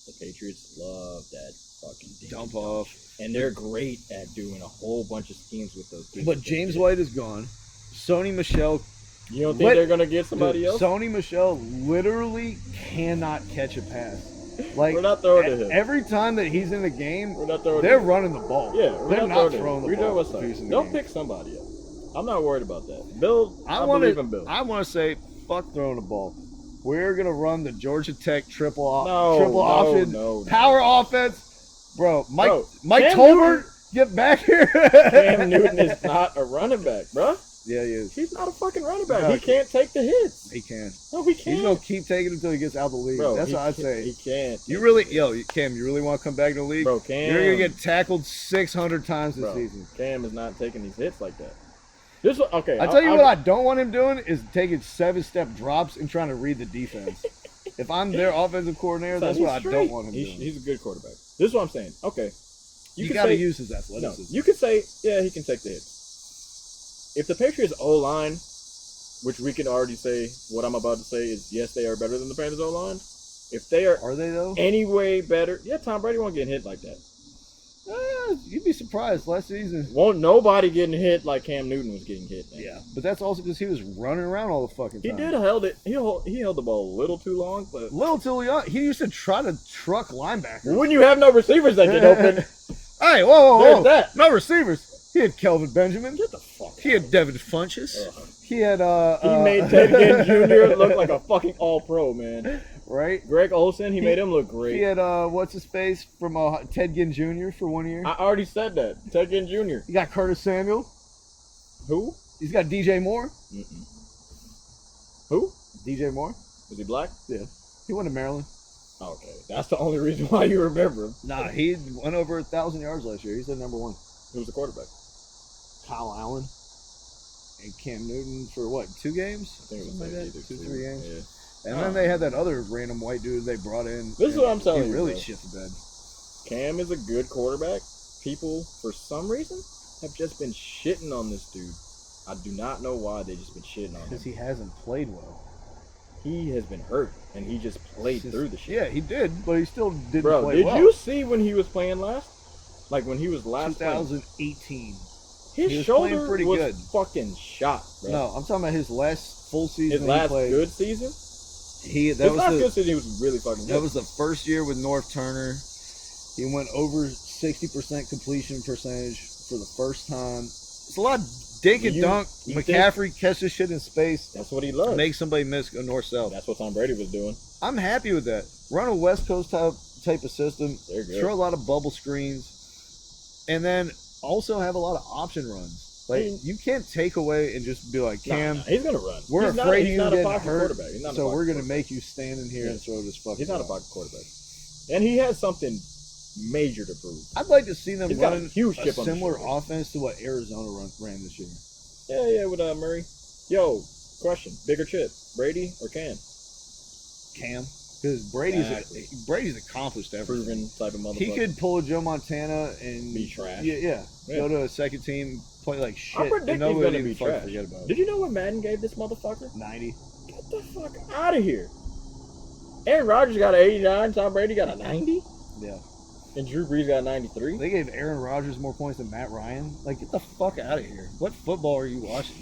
[SPEAKER 3] The Patriots love that fucking
[SPEAKER 2] dump off.
[SPEAKER 3] And they're great at doing a whole bunch of schemes with those kids.
[SPEAKER 2] But James White is gone. Sony Michel.
[SPEAKER 3] You don't think they're going to get somebody else?
[SPEAKER 2] Sony Michel literally cannot catch a pass. Like,
[SPEAKER 3] we're not throwing to him.
[SPEAKER 2] Every time that he's in the game,
[SPEAKER 3] we're not throwing
[SPEAKER 2] they're running the ball.
[SPEAKER 3] Yeah,
[SPEAKER 2] they're not throwing the ball.
[SPEAKER 3] They'll pick somebody up. I'm not worried about that. Bill, I believe in Bill.
[SPEAKER 2] I want to say, fuck throwing the ball. We're going to run the Georgia Tech triple option, power offense. Bro, Mike Tolbert, get back here.
[SPEAKER 3] Cam Newton is not a running back, bro.
[SPEAKER 2] Yeah, he is.
[SPEAKER 3] He's not a fucking running back. No, he can't take the hits.
[SPEAKER 2] He can.
[SPEAKER 3] No, he can't.
[SPEAKER 2] He's going to keep taking it until he gets out of the league.
[SPEAKER 3] Bro,
[SPEAKER 2] that's what I'd say.
[SPEAKER 3] He can't.
[SPEAKER 2] Cam, you really want to come back to the league?
[SPEAKER 3] Bro, Cam.
[SPEAKER 2] You're going to get tackled 600 times this season.
[SPEAKER 3] Cam is not taking these hits like that. I
[SPEAKER 2] tell you what I don't want him doing is taking 7-step drops and trying to read the defense. If I'm their offensive coordinator, that's what I don't want him doing.
[SPEAKER 3] He's a good quarterback. This is what I'm saying. Okay.
[SPEAKER 2] You got to use his athleticism.
[SPEAKER 3] No, you could say, yeah, he can take the hits. If the Patriots O-line, which we can already say, what I'm about to say is, yes, they are better than the Panthers O-line. If they are
[SPEAKER 2] they though?
[SPEAKER 3] Any way better, yeah, Tom Brady won't get hit like that.
[SPEAKER 2] You'd be surprised. Last season,
[SPEAKER 3] won't nobody getting hit like Cam Newton was getting hit. Man.
[SPEAKER 2] Yeah, but that's also because he was running around all the fucking time.
[SPEAKER 3] He held it. He held the ball a little too long, but
[SPEAKER 2] he used to try to truck linebackers.
[SPEAKER 3] Well, when you have no receivers that get open,
[SPEAKER 2] hey, whoa!
[SPEAKER 3] There's that.
[SPEAKER 2] No receivers. He had Kelvin Benjamin.
[SPEAKER 3] Get the fuck.
[SPEAKER 2] He had Devin Funchess. He had
[SPEAKER 3] He made Ted Ginn Jr. look like a fucking all-pro, man.
[SPEAKER 2] Right?
[SPEAKER 3] Greg Olsen, he made him look great.
[SPEAKER 2] He had, what's his face from Ted Ginn Jr. for 1 year.
[SPEAKER 3] I already said that. Ted Ginn Jr.
[SPEAKER 2] You got Curtis Samuel.
[SPEAKER 3] Who?
[SPEAKER 2] He's got DJ Moore.
[SPEAKER 3] Who?
[SPEAKER 2] DJ Moore.
[SPEAKER 3] Is he black?
[SPEAKER 2] Yeah. He went to Maryland.
[SPEAKER 3] Okay. That's the only reason why you remember him.
[SPEAKER 2] Nah, he went over 1,000 yards last year. He's the number one.
[SPEAKER 3] Who was the quarterback?
[SPEAKER 2] Kyle Allen. And Cam Newton for what, 2 games?
[SPEAKER 3] I think it was
[SPEAKER 2] like that? 2-3 games.
[SPEAKER 3] Yeah.
[SPEAKER 2] And then they had that other random white dude they brought in.
[SPEAKER 3] This is what I'm telling you.
[SPEAKER 2] He really
[SPEAKER 3] bro.
[SPEAKER 2] shit the bed.
[SPEAKER 3] Cam is a good quarterback. People, for some reason, have just been shitting on this dude. I do not know why they just been shitting on him.
[SPEAKER 2] Because he hasn't played well.
[SPEAKER 3] He has been hurt, and he just played through the shit.
[SPEAKER 2] Yeah, he did, but he still didn't
[SPEAKER 3] play well. Bro, did you see when he was playing last? Like when he was last
[SPEAKER 2] 2018.
[SPEAKER 3] His shoulder was good. Fucking shot, bro.
[SPEAKER 2] No, I'm talking about his last full season.
[SPEAKER 3] His last good season?
[SPEAKER 2] Good season, he was really fucking good. That was the first year with North Turner. He went over 60% completion percentage for the first time. It's a lot of dink and dunk. McCaffrey catches shit in space.
[SPEAKER 3] That's what he loves.
[SPEAKER 2] Make somebody miss go north-south.
[SPEAKER 3] That's what Tom Brady was doing.
[SPEAKER 2] I'm happy with that. Run a West Coast type of system. Throw a lot of bubble screens. And then also have a lot of option runs. Like, you can't take away and just be like, Cam,
[SPEAKER 3] he's gonna run.
[SPEAKER 2] we're
[SPEAKER 3] He's
[SPEAKER 2] afraid
[SPEAKER 3] he's
[SPEAKER 2] you
[SPEAKER 3] not
[SPEAKER 2] get
[SPEAKER 3] a pocket
[SPEAKER 2] hurt,
[SPEAKER 3] quarterback. He's not
[SPEAKER 2] so
[SPEAKER 3] a pocket
[SPEAKER 2] we're gonna
[SPEAKER 3] quarterback.
[SPEAKER 2] make you stand in here and throw this fucking.
[SPEAKER 3] He's not a
[SPEAKER 2] ball.
[SPEAKER 3] pocket quarterback, and he has something major to prove.
[SPEAKER 2] I'd like to see them
[SPEAKER 3] He's got
[SPEAKER 2] run
[SPEAKER 3] a huge chip on his
[SPEAKER 2] similar
[SPEAKER 3] shoulder.
[SPEAKER 2] offense to what Arizona ran this year.
[SPEAKER 3] Yeah, with Murray. Yo, question: bigger chip, Brady or Cam?
[SPEAKER 2] Cam, because Brady's accomplished everything.
[SPEAKER 3] Proven type of motherfucker.
[SPEAKER 2] He could pull a Joe Montana and
[SPEAKER 3] Be trash.
[SPEAKER 2] Yeah. Go to a second team, play like shit.
[SPEAKER 3] I predict
[SPEAKER 2] and
[SPEAKER 3] he's
[SPEAKER 2] nobody
[SPEAKER 3] gonna be
[SPEAKER 2] even
[SPEAKER 3] trash.
[SPEAKER 2] forget about it.
[SPEAKER 3] Did you know what Madden gave this motherfucker?
[SPEAKER 2] 90.
[SPEAKER 3] Get the fuck out of here. Aaron Rodgers got an 89. Tom Brady got a 90.
[SPEAKER 2] Yeah.
[SPEAKER 3] And Drew Brees got a 93.
[SPEAKER 2] They gave Aaron Rodgers more points than Matt Ryan. Like, get the fuck out of here. What football are you watching?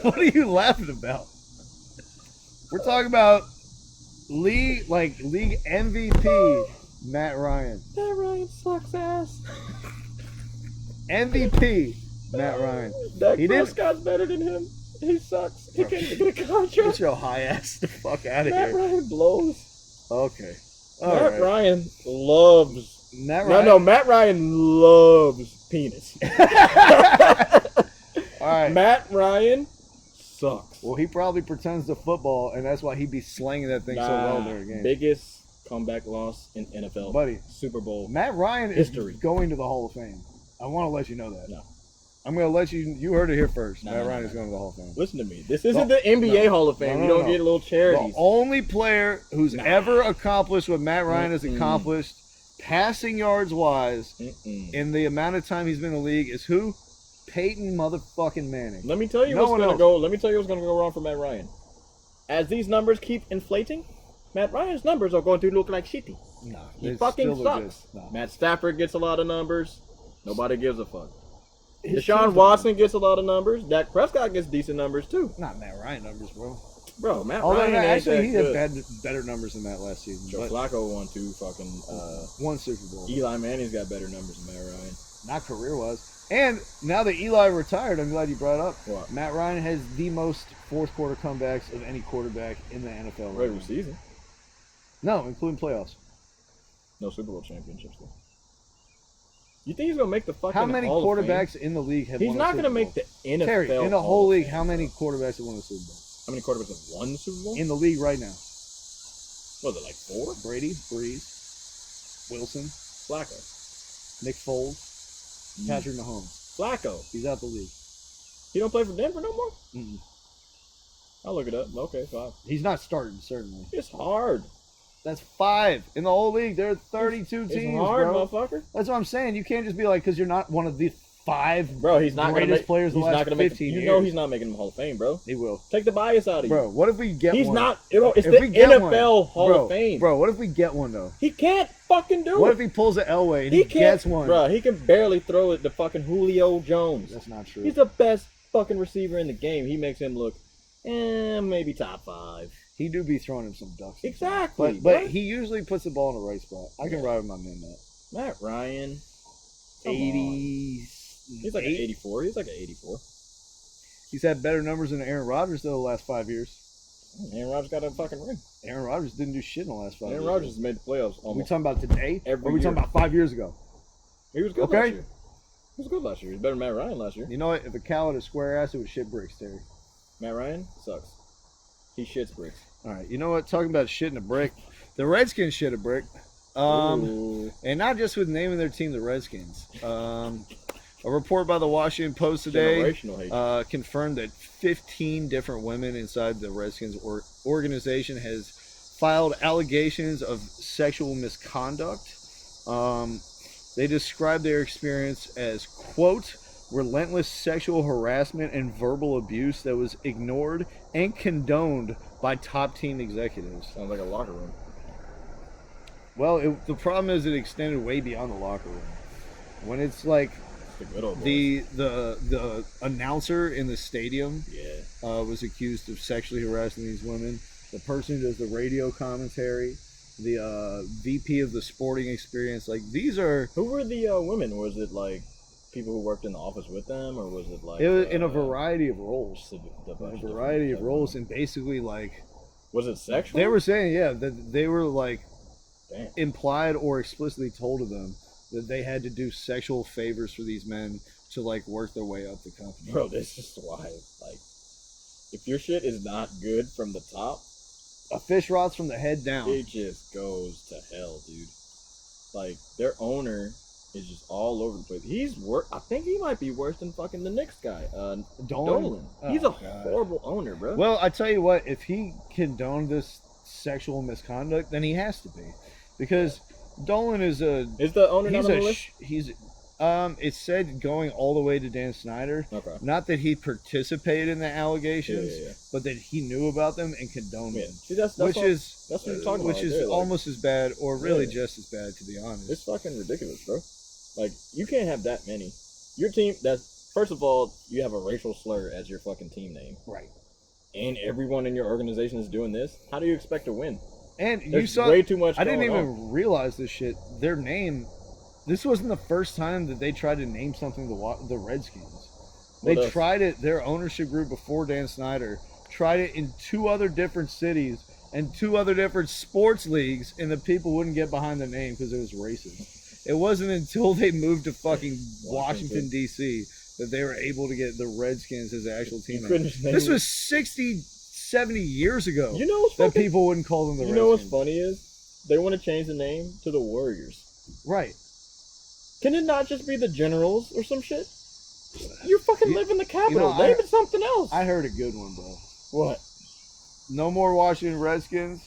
[SPEAKER 2] What are you laughing about? We're talking about league MVP Matt Ryan.
[SPEAKER 3] Matt Ryan sucks ass.
[SPEAKER 2] MVP Matt Ryan.
[SPEAKER 3] Dak
[SPEAKER 2] He didn't-
[SPEAKER 3] Prescott's better than him. He sucks. He
[SPEAKER 2] Bro.
[SPEAKER 3] can't even get a
[SPEAKER 2] Get
[SPEAKER 3] contract.
[SPEAKER 2] your high ass the fuck out of
[SPEAKER 3] Matt
[SPEAKER 2] here.
[SPEAKER 3] Ryan blows.
[SPEAKER 2] Okay.
[SPEAKER 3] Matt Ryan loves.
[SPEAKER 2] Matt Ryan.
[SPEAKER 3] No, Matt Ryan loves penis.
[SPEAKER 2] All right.
[SPEAKER 3] Matt Ryan sucks.
[SPEAKER 2] Well, he probably pretends to football, and that's why he be slinging that thing so well during the game.
[SPEAKER 3] Biggest comeback loss in NFL.
[SPEAKER 2] Buddy.
[SPEAKER 3] Super Bowl.
[SPEAKER 2] Matt Ryan
[SPEAKER 3] History.
[SPEAKER 2] is going to the Hall of Fame. I want to let you know that.
[SPEAKER 3] No.
[SPEAKER 2] I'm going to let you heard it here first.
[SPEAKER 3] No,
[SPEAKER 2] Matt
[SPEAKER 3] no,
[SPEAKER 2] Ryan
[SPEAKER 3] no,
[SPEAKER 2] is going to the Hall of Fame.
[SPEAKER 3] Listen to me. This isn't the NBA Hall of Fame.
[SPEAKER 2] No,
[SPEAKER 3] You
[SPEAKER 2] no,
[SPEAKER 3] don't
[SPEAKER 2] no.
[SPEAKER 3] get little
[SPEAKER 2] The
[SPEAKER 3] charities.
[SPEAKER 2] only player who's ever accomplished what Matt Ryan has accomplished, passing yards wise, in the amount of time he's been in the league, is who? Peyton motherfucking Manning.
[SPEAKER 3] Let me tell you what's going to go. Let me tell you what's going to go wrong for Matt Ryan. As these numbers keep inflating, Matt Ryan's numbers are going to look like shitty.
[SPEAKER 2] No,
[SPEAKER 3] He fucking sucks. Matt Stafford gets a lot of numbers. Nobody gives a fuck. Deshaun Watson gets a lot of numbers. Dak Prescott gets decent numbers too.
[SPEAKER 2] Not Matt Ryan numbers, bro.
[SPEAKER 3] Bro, Matt
[SPEAKER 2] Although
[SPEAKER 3] Ryan ain't
[SPEAKER 2] actually,
[SPEAKER 3] that
[SPEAKER 2] he
[SPEAKER 3] good.
[SPEAKER 2] had better numbers than that last season.
[SPEAKER 3] Joe
[SPEAKER 2] But
[SPEAKER 3] Flacco won 2 fucking.
[SPEAKER 2] one Super Bowl.
[SPEAKER 3] Eli Manning's got better numbers than Matt Ryan.
[SPEAKER 2] Not career-wise. And now that Eli retired, I'm glad you brought up.
[SPEAKER 3] What?
[SPEAKER 2] Matt Ryan has the most fourth quarter comebacks of any quarterback in the NFL.
[SPEAKER 3] Regular season.
[SPEAKER 2] No, including playoffs.
[SPEAKER 3] No Super Bowl championships though. You think he's gonna make the fucking
[SPEAKER 2] How many
[SPEAKER 3] Hall of Fame?
[SPEAKER 2] quarterbacks in the league have
[SPEAKER 3] He's
[SPEAKER 2] won a
[SPEAKER 3] not
[SPEAKER 2] Super
[SPEAKER 3] gonna
[SPEAKER 2] Bowl?
[SPEAKER 3] make the NFL.
[SPEAKER 2] Terry, in the
[SPEAKER 3] Hall
[SPEAKER 2] whole
[SPEAKER 3] of
[SPEAKER 2] league,
[SPEAKER 3] Fame,
[SPEAKER 2] how many
[SPEAKER 3] bro.
[SPEAKER 2] quarterbacks have won a Super Bowl?
[SPEAKER 3] How many quarterbacks have won the Super Bowl?
[SPEAKER 2] In the league right now.
[SPEAKER 3] Was it like 4?
[SPEAKER 2] Brady, Breeze, Wilson,
[SPEAKER 3] Flacco.
[SPEAKER 2] Nick Foles, Patrick Mahomes.
[SPEAKER 3] Flacco.
[SPEAKER 2] He's out the league.
[SPEAKER 3] He don't play for Denver no more?
[SPEAKER 2] Mm-mm.
[SPEAKER 3] I'll look it up. Okay, 5.
[SPEAKER 2] He's not starting, certainly.
[SPEAKER 3] It's hard.
[SPEAKER 2] That's 5. In the whole league, there are 32 teams,
[SPEAKER 3] It's hard,
[SPEAKER 2] bro.
[SPEAKER 3] motherfucker.
[SPEAKER 2] That's what I'm saying. You can't just be like, because you're not one of the 5
[SPEAKER 3] Bro, he's not gonna
[SPEAKER 2] greatest
[SPEAKER 3] make,
[SPEAKER 2] players of
[SPEAKER 3] he's
[SPEAKER 2] the
[SPEAKER 3] not
[SPEAKER 2] last
[SPEAKER 3] gonna make
[SPEAKER 2] 15
[SPEAKER 3] You
[SPEAKER 2] years.
[SPEAKER 3] know he's not making him Hall of Fame, bro.
[SPEAKER 2] He will.
[SPEAKER 3] Take the bias out of you.
[SPEAKER 2] Bro, what if we get
[SPEAKER 3] He's
[SPEAKER 2] one?
[SPEAKER 3] not. It's
[SPEAKER 2] If
[SPEAKER 3] the
[SPEAKER 2] we get
[SPEAKER 3] NFL
[SPEAKER 2] one,
[SPEAKER 3] Hall
[SPEAKER 2] bro,
[SPEAKER 3] of Fame.
[SPEAKER 2] Bro, what if we get one, though?
[SPEAKER 3] He can't fucking do
[SPEAKER 2] What
[SPEAKER 3] it.
[SPEAKER 2] if he pulls an Elway and
[SPEAKER 3] He
[SPEAKER 2] he
[SPEAKER 3] can't,
[SPEAKER 2] gets one?
[SPEAKER 3] Bro, he can barely throw it to fucking Julio Jones.
[SPEAKER 2] That's not true.
[SPEAKER 3] He's the best fucking receiver in the game. He makes him look, maybe top 5.
[SPEAKER 2] He do be throwing him some ducks.
[SPEAKER 3] Exactly.
[SPEAKER 2] But he usually puts the ball in the right spot. I can ride with my man that.
[SPEAKER 3] Matt Ryan,
[SPEAKER 2] 80s.
[SPEAKER 3] he's like an 84. He's like an 84.
[SPEAKER 2] He's had better numbers than Aaron Rodgers though the last 5 years.
[SPEAKER 3] Aaron Rodgers got a fucking ring.
[SPEAKER 2] Aaron Rodgers didn't do shit in the last 5 years.
[SPEAKER 3] Aaron Rodgers has made the playoffs
[SPEAKER 2] Are we
[SPEAKER 3] almost.
[SPEAKER 2] talking about today?
[SPEAKER 3] Every
[SPEAKER 2] or are we
[SPEAKER 3] year.
[SPEAKER 2] talking about 5 years ago?
[SPEAKER 3] He was good
[SPEAKER 2] Okay.
[SPEAKER 3] last year. He was good last year. He was better than Matt Ryan last year.
[SPEAKER 2] You know what? If a cow had a square ass, it would shit bricks, Terry.
[SPEAKER 3] Matt Ryan sucks. He shits bricks.
[SPEAKER 2] All right. You know what? Talking about shitting a brick. The Redskins shit a brick.
[SPEAKER 3] Ooh.
[SPEAKER 2] And not just with naming their team the Redskins. A report by the Washington Post today
[SPEAKER 3] Generational hate.
[SPEAKER 2] confirmed that 15 different women inside the Redskins organization has filed allegations of sexual misconduct. They described their experience as, quote, relentless sexual harassment and verbal abuse that was ignored and condoned by top team executives.
[SPEAKER 3] Sounds like a locker room.
[SPEAKER 2] Well, the problem is it extended way beyond the locker room. When it's like
[SPEAKER 3] The good old boys.
[SPEAKER 2] the announcer in the stadium
[SPEAKER 3] Yeah.
[SPEAKER 2] was accused of sexually harassing these women. The person who does the radio commentary, the VP of the sporting experience, like these are.
[SPEAKER 3] Who were the women? Was it like people who worked in the office with them, or was it like
[SPEAKER 2] It was in a variety of roles.
[SPEAKER 3] a
[SPEAKER 2] In a variety of roles, and basically like
[SPEAKER 3] Was it sexual?
[SPEAKER 2] they were saying, yeah, that they were like
[SPEAKER 3] Damn.
[SPEAKER 2] implied or explicitly told to them that they had to do sexual favors for these men to like work their way up the company.
[SPEAKER 3] Bro, this is why. Like, if your shit is not good from the top,
[SPEAKER 2] a fish rots from the head down.
[SPEAKER 3] it just goes to hell, dude. Like, their owner is just all over the place. I think he might be worse than fucking the Knicks guy, Dolan. He's a horrible owner, bro.
[SPEAKER 2] Well, I tell you what, if he condoned this sexual misconduct, then he has to be, because Dolan is
[SPEAKER 3] the owner not on the list?
[SPEAKER 2] It said going all the way to Dan Snyder.
[SPEAKER 3] Okay.
[SPEAKER 2] Not that he participated in the allegations, but that he knew about them and condoned them.
[SPEAKER 3] See, that's
[SPEAKER 2] what
[SPEAKER 3] you're talking about.
[SPEAKER 2] Which is
[SPEAKER 3] there,
[SPEAKER 2] almost as bad, or really just as bad, to be honest.
[SPEAKER 3] It's fucking ridiculous, bro. Like, you can't have that many. Your team, first of all, you have a racial slur as your fucking team name.
[SPEAKER 2] Right.
[SPEAKER 3] And everyone in your organization is doing this. How do you expect to win?
[SPEAKER 2] And
[SPEAKER 3] There's
[SPEAKER 2] you saw
[SPEAKER 3] way too much.
[SPEAKER 2] I didn't
[SPEAKER 3] going
[SPEAKER 2] even
[SPEAKER 3] on.
[SPEAKER 2] realize this shit. Their name. This wasn't the first time that they tried to name something the Redskins. They tried it. Their ownership group before Dan Snyder tried it in 2 other different cities and 2 other different sports leagues, and the people wouldn't get behind the name because it was racist. It wasn't until they moved to fucking Washington D.C. that they were able to get the Redskins as an actual team. This was 60, 70 years ago.
[SPEAKER 3] You know what's
[SPEAKER 2] that people wouldn't call them the Redskins.
[SPEAKER 3] You know what's funny is they want to change the name to the Warriors.
[SPEAKER 2] Right.
[SPEAKER 3] Can it not just be the Generals or some shit? You fucking live in the capital.
[SPEAKER 2] Name
[SPEAKER 3] it something else.
[SPEAKER 2] I heard a good one, bro.
[SPEAKER 3] What?
[SPEAKER 2] No more Washington Redskins.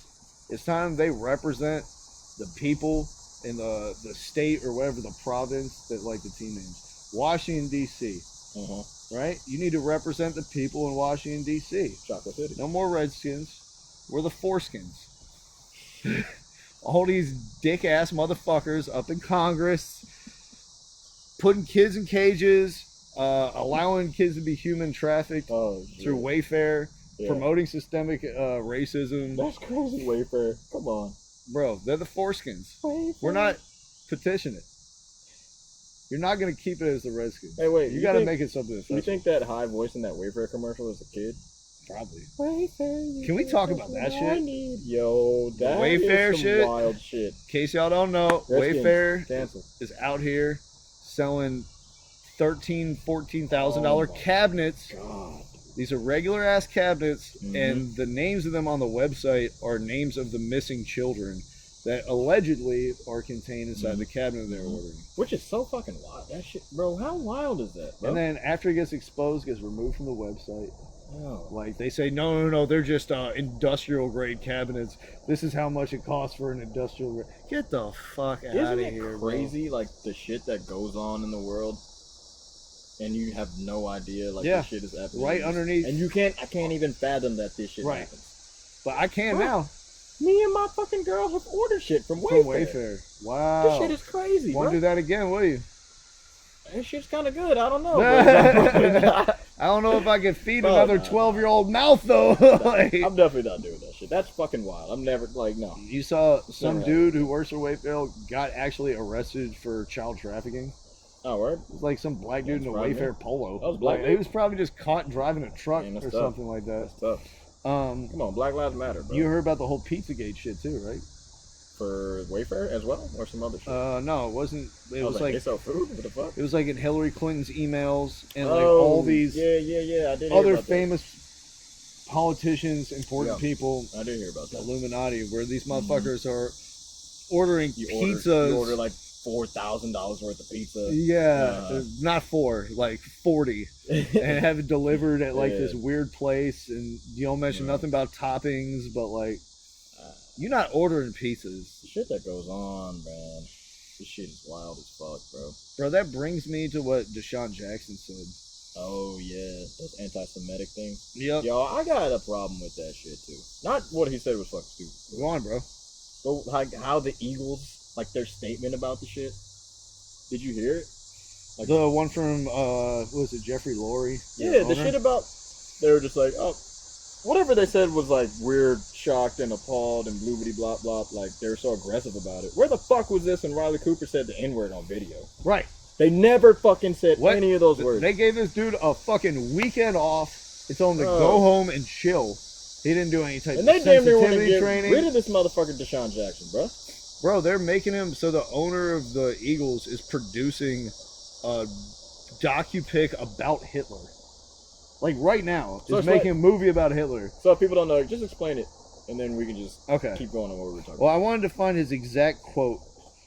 [SPEAKER 2] It's time they represent the people in the state or whatever, the province that like the team names. Washington, D.C. Right? You need to represent the people in Washington, D.C.
[SPEAKER 3] Chocolate City.
[SPEAKER 2] No more Redskins. We're the Foreskins. All these dick-ass motherfuckers up in Congress putting kids in cages, allowing kids to be human trafficked through Wayfair, promoting systemic racism.
[SPEAKER 3] That's crazy, Wayfair. Come on.
[SPEAKER 2] Bro, they're the Foreskins. We're not petitioning it. You're not going to keep it as the Redskins.
[SPEAKER 3] Hey, wait.
[SPEAKER 2] You got to make it something official.
[SPEAKER 3] You think that high voice in that Wayfair commercial is a kid?
[SPEAKER 2] Probably.
[SPEAKER 3] Wayfair.
[SPEAKER 2] Can we talk about that shit?
[SPEAKER 3] Yo, that
[SPEAKER 2] Wayfair
[SPEAKER 3] is some
[SPEAKER 2] shit.
[SPEAKER 3] Wild shit.
[SPEAKER 2] In case y'all don't know,
[SPEAKER 3] Redskins,
[SPEAKER 2] Wayfair is out here selling $13,000, $14,000 cabinets.
[SPEAKER 3] God.
[SPEAKER 2] These are regular ass cabinets, and the names of them on the website are names of the missing children that allegedly are contained inside the cabinet they're ordering.
[SPEAKER 3] Which is so fucking wild. That shit, bro. How wild is that, bro?
[SPEAKER 2] And then after it gets exposed, it gets removed from the website.
[SPEAKER 3] Oh.
[SPEAKER 2] Like they say, no, they're just industrial grade cabinets. This is how much it costs for an industrial grade. Get the fuck out of here,
[SPEAKER 3] Isn't it crazy, like the shit that goes on in the world? And you have no idea, like, this shit is happening.
[SPEAKER 2] Right underneath.
[SPEAKER 3] And I can't even fathom that this shit happens.
[SPEAKER 2] But I can now.
[SPEAKER 3] Me and my fucking girl have ordered shit from Wayfair.
[SPEAKER 2] Wow.
[SPEAKER 3] This shit is crazy,
[SPEAKER 2] Want to do that again, will you?
[SPEAKER 3] This shit's kind of good. I don't know. But
[SPEAKER 2] I don't know if I can feed another 12-year-old mouth, though.
[SPEAKER 3] Like, I'm definitely not doing that shit. That's fucking wild. I'm never, no.
[SPEAKER 2] You saw some dude who works for Wayfair got actually arrested for child trafficking.
[SPEAKER 3] Oh, word?
[SPEAKER 2] It was like some black dude in a Wayfair polo.
[SPEAKER 3] That was black.
[SPEAKER 2] He was probably just caught driving a truck or something like that.
[SPEAKER 3] That's tough. Come on, Black Lives Matter, bro.
[SPEAKER 2] You heard about the whole Pizzagate shit too, right?
[SPEAKER 3] For Wayfair as well, or some other shit?
[SPEAKER 2] No, it wasn't. It was like
[SPEAKER 3] they sell food. What the fuck?
[SPEAKER 2] It was like in Hillary Clinton's emails and like all these
[SPEAKER 3] I did
[SPEAKER 2] other famous politicians, important people.
[SPEAKER 3] I did hear about that.
[SPEAKER 2] Illuminati, where these motherfuckers are ordering pizzas.
[SPEAKER 3] You order like $4,000 worth of pizza.
[SPEAKER 2] Yeah, not 4, like 40, and have it delivered at like this weird place, and you don't mention nothing about toppings, but like you're not ordering pizzas.
[SPEAKER 3] The shit that goes on, man. This shit is wild as fuck, bro.
[SPEAKER 2] Bro, that brings me to what Deshaun Jackson said.
[SPEAKER 3] Oh yeah, those anti-Semitic things.
[SPEAKER 2] Yep.
[SPEAKER 3] Yo, I got a problem with that shit too. Not what he said was fucking stupid.
[SPEAKER 2] Go on, bro.
[SPEAKER 3] But like how the Eagles, like their statement about the shit. Did you hear it? Like,
[SPEAKER 2] the one from what was it, Jeffrey Lurie?
[SPEAKER 3] Yeah, the shit about they were just like, oh, whatever they said was like weird, shocked and appalled and bloobity blop blop. Like they were so aggressive about it. Where the fuck was this when Riley Cooper said the N-word on video?
[SPEAKER 2] Right.
[SPEAKER 3] They never fucking said any of those words.
[SPEAKER 2] They gave this dude a fucking weekend off. They told him to go home and chill. He didn't do any type of sensitivity training.
[SPEAKER 3] Rid of this motherfucker Deshaun Jackson, bro.
[SPEAKER 2] Bro, they're making him so the owner of the Eagles is producing a docu-pic about Hitler. Like right now,
[SPEAKER 3] So
[SPEAKER 2] is making a movie about Hitler.
[SPEAKER 3] So if people don't know, just explain it, and then we can just
[SPEAKER 2] Okay.
[SPEAKER 3] keep going on what we were talking
[SPEAKER 2] Well,
[SPEAKER 3] about.
[SPEAKER 2] I wanted to find his exact quote.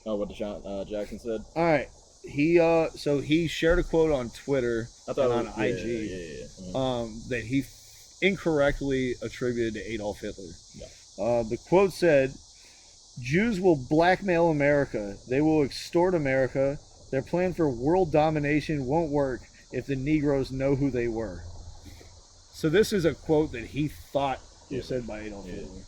[SPEAKER 3] Oh, what Deshaun Jackson said?
[SPEAKER 2] All right. He shared a quote on Twitter
[SPEAKER 3] I thought
[SPEAKER 2] and
[SPEAKER 3] it was,
[SPEAKER 2] on IG that he incorrectly attributed to Adolf Hitler.
[SPEAKER 3] Yeah.
[SPEAKER 2] The quote said, "Jews will blackmail America. They will extort America. Their plan for world domination won't work if the Negroes know who they were." So this is a quote that he thought was said by Adolf Hitler.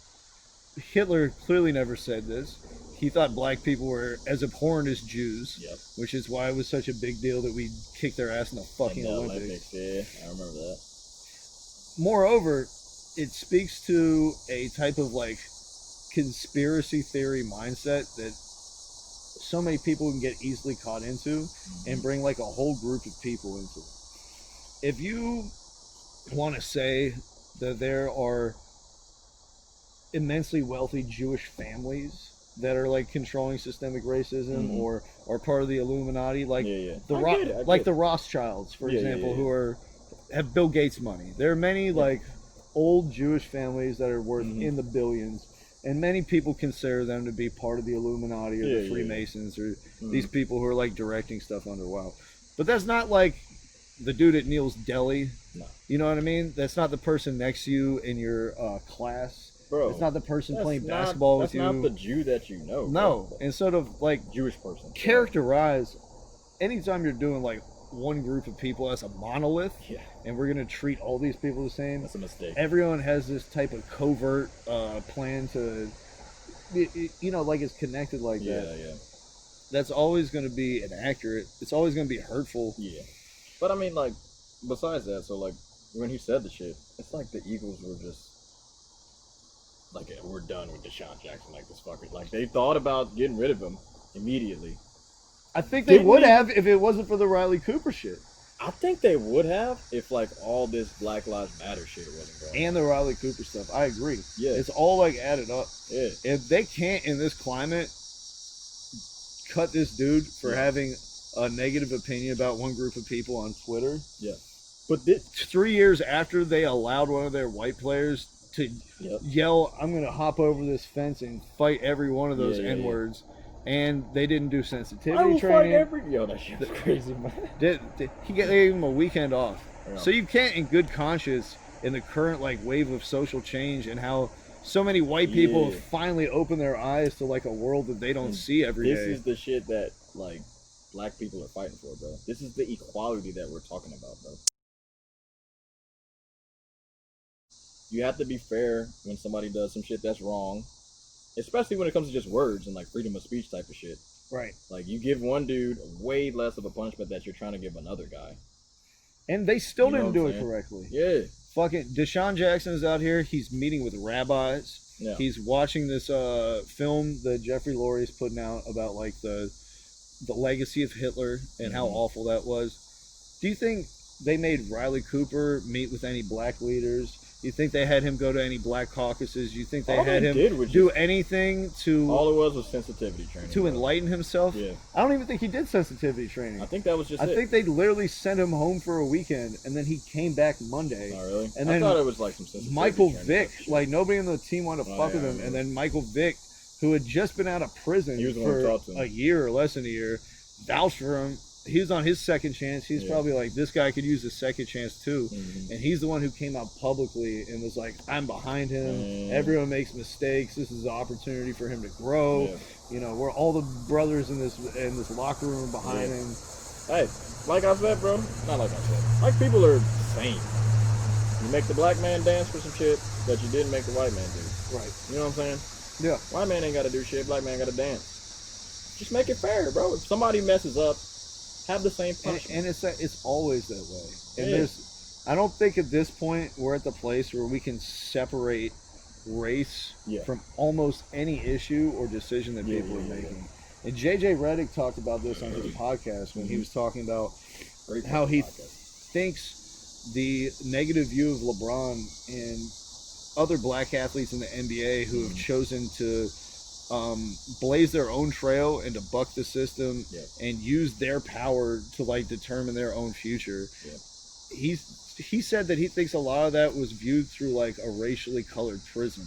[SPEAKER 2] Hitler clearly never said this. He thought black people were as abhorrent as Jews, which is why it was such a big deal that we kicked their ass in the fucking Olympics.
[SPEAKER 3] Yeah, I remember that.
[SPEAKER 2] Moreover, it speaks to a type of like conspiracy theory mindset that so many people can get easily caught into and bring like a whole group of people into. If you want to say that there are immensely wealthy Jewish families that are like controlling systemic racism or are part of the Illuminati, like the Rothschilds, for example, who have Bill Gates money. There are many like old Jewish families that are worth in the billions, and many people consider them to be part of the Illuminati or the Freemasons or these people who are like directing stuff under WoW. But that's not like the dude at Neil's Deli. No. You know what I mean? That's not the person next to you in your class. Bro, it's not the person playing basketball with you.
[SPEAKER 3] That's not the Jew that you know.
[SPEAKER 2] No, bro. And sort of like
[SPEAKER 3] Jewish person.
[SPEAKER 2] Characterize anytime you're doing like one group of people as a monolith, and we're gonna treat all these people the same.
[SPEAKER 3] That's a mistake.
[SPEAKER 2] Everyone has this type of covert plan to, like it's connected like that. Yeah. That's always gonna be inaccurate. It's always gonna be hurtful.
[SPEAKER 3] Yeah, but I mean, like, besides that, so like when he said the shit, it's like the Eagles were just. Like, we're done with Deshaun Jackson, like this fucker. Like, they thought about getting rid of him immediately.
[SPEAKER 2] I think they would have if it wasn't for the Riley Cooper shit.
[SPEAKER 3] I think they would have if, like, all this Black Lives Matter shit wasn't going on.
[SPEAKER 2] And the Riley Cooper stuff. I agree.
[SPEAKER 3] Yeah.
[SPEAKER 2] It's all, like, added up.
[SPEAKER 3] Yeah.
[SPEAKER 2] If they can't, in this climate, cut this dude for having a negative opinion about one group of people on Twitter.
[SPEAKER 3] Yeah.
[SPEAKER 2] But 3 years after they allowed one of their white players to yell, "I'm going to hop over this fence and fight every one of those N-words." And they didn't do sensitivity training.
[SPEAKER 3] That shit was crazy, man.
[SPEAKER 2] He gave him a weekend off. Yeah. So you can't, in good conscience, in the current like wave of social change and how so many white people have finally opened their eyes to like a world that they don't see every day.
[SPEAKER 3] This is the shit that like black people are fighting for, bro. This is the equality that we're talking about, bro. You have to be fair when somebody does some shit that's wrong, especially when it comes to just words and like freedom of speech type of shit.
[SPEAKER 2] Right.
[SPEAKER 3] Like you give one dude way less of a punishment that you're trying to give another guy.
[SPEAKER 2] And they still didn't do it correctly.
[SPEAKER 3] Yeah.
[SPEAKER 2] Fucking Deshaun Jackson is out here. He's meeting with rabbis. Yeah. He's watching this film that Jeffrey Lurie's putting out about like the legacy of Hitler and how awful that was. Do you think they made Riley Cooper meet with any black leaders? You think they had him go to any black caucuses? You think they had him do anything to...
[SPEAKER 3] All it was sensitivity training.
[SPEAKER 2] To enlighten himself?
[SPEAKER 3] Yeah.
[SPEAKER 2] I don't even think he did sensitivity training.
[SPEAKER 3] I think that was just
[SPEAKER 2] I think they literally sent him home for a weekend, and then he came back Monday.
[SPEAKER 3] Oh, really?
[SPEAKER 2] And
[SPEAKER 3] I
[SPEAKER 2] then
[SPEAKER 3] thought it was like some sensitivity
[SPEAKER 2] Michael
[SPEAKER 3] training
[SPEAKER 2] Vick, like nobody on the team wanted to fuck with him, and then Michael Vick, who had just been out of prison for a year or less than a year, vouched for him. He was on his second chance. He's probably like, this guy could use a second chance too. And he's the one who came out publicly and was like, I'm behind him. Everyone makes mistakes. This is an opportunity for him to grow. You know, we're all the brothers in this locker room behind him.
[SPEAKER 3] Hey, like I said, bro, not like I said. Like people are sane. You make the black man dance for some shit that you didn't make the white man do.
[SPEAKER 2] Right.
[SPEAKER 3] You know what I'm saying?
[SPEAKER 2] Yeah.
[SPEAKER 3] White man ain't got to do shit. Black man got to dance. Just make it fair, bro. If somebody messes up, have the same punishment.
[SPEAKER 2] And it's always that way. And I don't think at this point we're at the place where we can separate race from almost any issue or decision that people are making. And JJ Redick talked about this on his podcast when he was talking about how he thinks the negative view of LeBron and other black athletes in the NBA who have chosen to blaze their own trail and to buck the system
[SPEAKER 3] Yeah.
[SPEAKER 2] and use their power to like determine their own future.
[SPEAKER 3] Yeah.
[SPEAKER 2] He said that he thinks a lot of that was viewed through like a racially colored prism,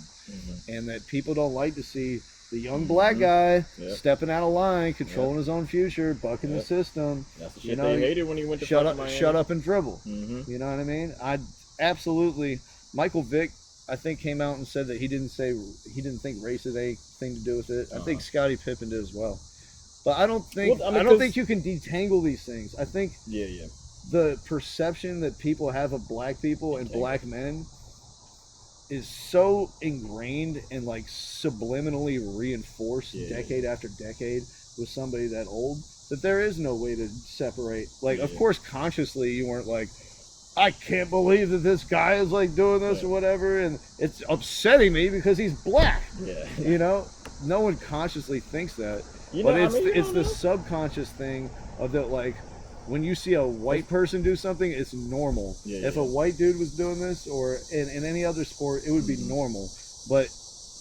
[SPEAKER 2] and that people don't like to see the young black guy stepping out of line, controlling his own future, bucking the system.
[SPEAKER 3] That's the shit they hated when he went to shut
[SPEAKER 2] up and dribble. You know what I mean? I absolutely. Michael Vick, I think, came out and said that he didn't think race had anything to do with it. I think Scottie Pippen did as well. But I don't think I don't think you can detangle these things. I think the perception that people have of black people and black men is so ingrained and like subliminally reinforced decade after decade with somebody that old that there is no way to separate. Like, of course, consciously you weren't like, I can't believe that this guy is like doing this or whatever, and it's upsetting me because he's black. You know, no one consciously thinks that, but it's the subconscious thing of that, like, when you see a white person do something, it's normal. If a white dude was doing this, or in any other sport, it would be normal. But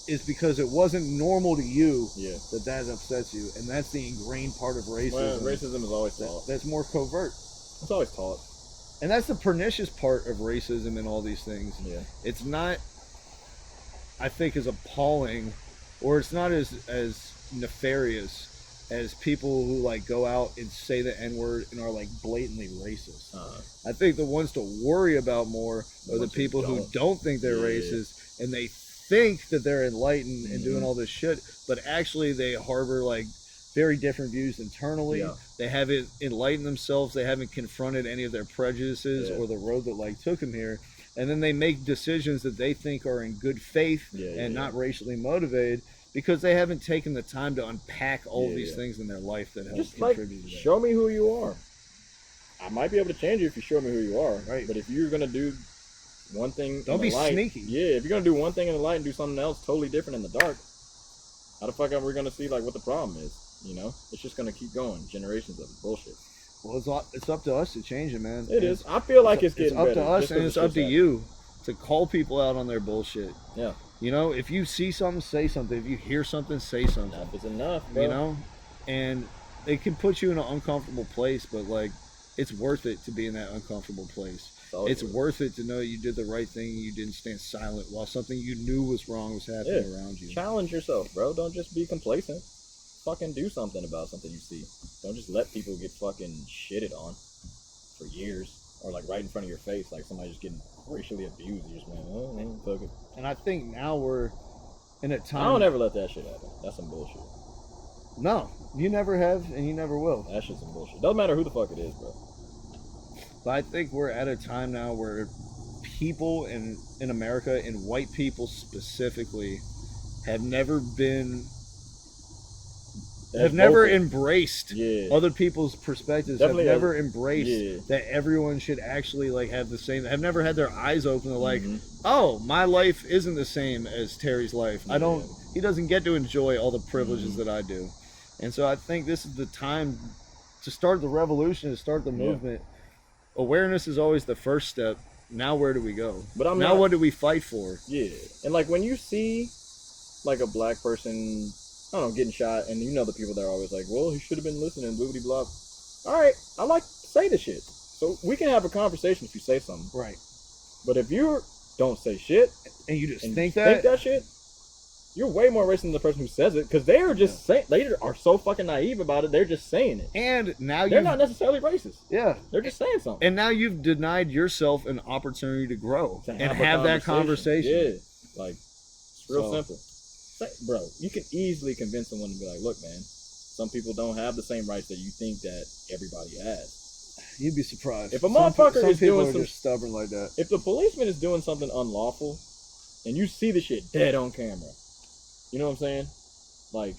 [SPEAKER 2] it's because it wasn't normal to you that upsets you, and that's the ingrained part of racism.
[SPEAKER 3] Well, racism is always taught.
[SPEAKER 2] That's more covert.
[SPEAKER 3] It's always taught.
[SPEAKER 2] And that's the pernicious part of racism and all these things. It's not, I think, as appalling, or it's not as nefarious as people who like go out and say the N-word and are like blatantly racist. I think the ones to worry about more are the people who don't think they're racist, and they think that they're enlightened and doing all this shit, but actually they harbor like very different views internally. They haven't enlightened themselves. They haven't confronted any of their prejudices or the road that like took them here. And then they make decisions that they think are in good faith and not racially motivated, because they haven't taken the time to unpack all these things in their life that have contributed to that.
[SPEAKER 3] Show me who you are. I might be able to change you if you show me who you are. Right. But if you're going to do one thing
[SPEAKER 2] don't be sneaky.
[SPEAKER 3] Yeah, if you're going to do one thing in the light and do something else totally different in the dark, how the fuck are we going to see like what the problem is? You know? It's just going to keep going. Generations of bullshit.
[SPEAKER 2] Well, it's up to us to change it, man.
[SPEAKER 3] It is. I feel like it's getting better.
[SPEAKER 2] It's up to us, and it's up to you to call people out on their bullshit.
[SPEAKER 3] Yeah.
[SPEAKER 2] You know, if you see something, say something. If you hear something, say something.
[SPEAKER 3] Enough is enough, bro.
[SPEAKER 2] You know? And it can put you in an uncomfortable place, but, like, it's worth it to be in that uncomfortable place. It's worth it to know you did the right thing and you didn't stand silent while something you knew was wrong was happening around you.
[SPEAKER 3] Challenge yourself, bro. Don't just be complacent. Fucking do something about something you see. Don't just let people get fucking shitted on for years. Or, like, right in front of your face, like somebody just getting racially abused. You just went, oh, man, fuck it.
[SPEAKER 2] And I think now we're in a time...
[SPEAKER 3] I don't ever let that shit happen. That's some bullshit.
[SPEAKER 2] No, you never have, and you never will.
[SPEAKER 3] That shit's some bullshit. Doesn't matter who the fuck it is, bro.
[SPEAKER 2] But I think we're at a time now where people in America, and white people specifically, have never embraced other people's perspectives. Definitely have never embraced that everyone should actually like have the same. Have never had their eyes open to like, oh, my life isn't the same as Terry's life. He doesn't get to enjoy all the privileges that I do. And so I think this is the time to start the revolution, to start the movement. Awareness is always the first step. Now where do we go? But what do we fight for? Yeah. And like when you see like a black person, I don't know, getting shot, and you know the people that are always like, well, he should have been listening, bloopity blop. All right, I like to say the shit. So we can have a conversation if you say something. Right. But if you don't say shit, and you just think that shit, you're way more racist than the person who says it, because they are just saying, they are so fucking naive about it, they're just saying it. And now they're not necessarily racist. Yeah. They're just saying something. And now you've denied yourself an opportunity to grow and have that conversation. Yeah. Like, it's real simple. Bro, you can easily convince someone to be like, look, man, some people don't have the same rights that you think that everybody has. You'd be surprised. If a motherfucker is doing something stubborn like that. If the policeman is doing something unlawful and you see the shit dead on camera, you know what I'm saying? Like,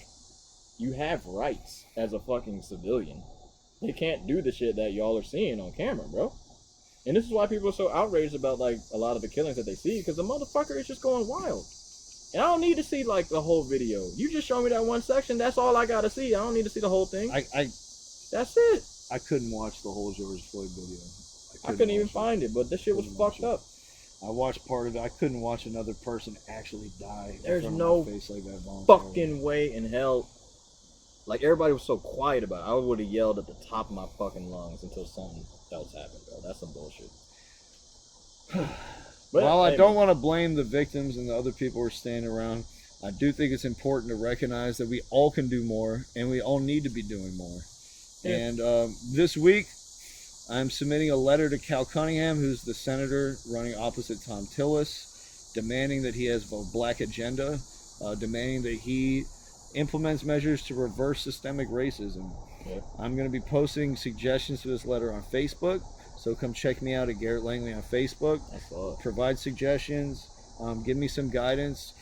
[SPEAKER 2] you have rights as a fucking civilian. They can't do the shit that y'all are seeing on camera, bro. And this is why people are so outraged about, like, a lot of the killings that they see, because the motherfucker is just going wild. And I don't need to see, like, the whole video. You just show me that one section, that's all I gotta see. I don't need to see the whole thing. That's it. I couldn't watch the whole George Floyd video. I couldn't even find it, but this shit was fucked up. I watched part of it. I couldn't watch another person actually die.
[SPEAKER 3] There's
[SPEAKER 2] in front
[SPEAKER 3] no
[SPEAKER 2] of my face like that voluntarily.
[SPEAKER 3] fucking way in hell. Like, everybody was so quiet about it. I would have yelled at the top of my fucking lungs until something else happened, bro. That's some bullshit. But,
[SPEAKER 2] while I
[SPEAKER 3] hey,
[SPEAKER 2] don't want to blame the victims and the other people who are standing around, I do think it's important to recognize that we all can do more, and we all need to be doing more.
[SPEAKER 3] Yeah.
[SPEAKER 2] And this week, I'm submitting a letter to Cal Cunningham, who's the senator running opposite Tom Tillis, demanding that he has a black agenda, demanding that he implements measures to reverse systemic racism.
[SPEAKER 3] Yeah.
[SPEAKER 2] I'm going to be posting suggestions for this letter on Facebook, so come check me out at Garrett Langley on Facebook. Provide suggestions, give me some guidance.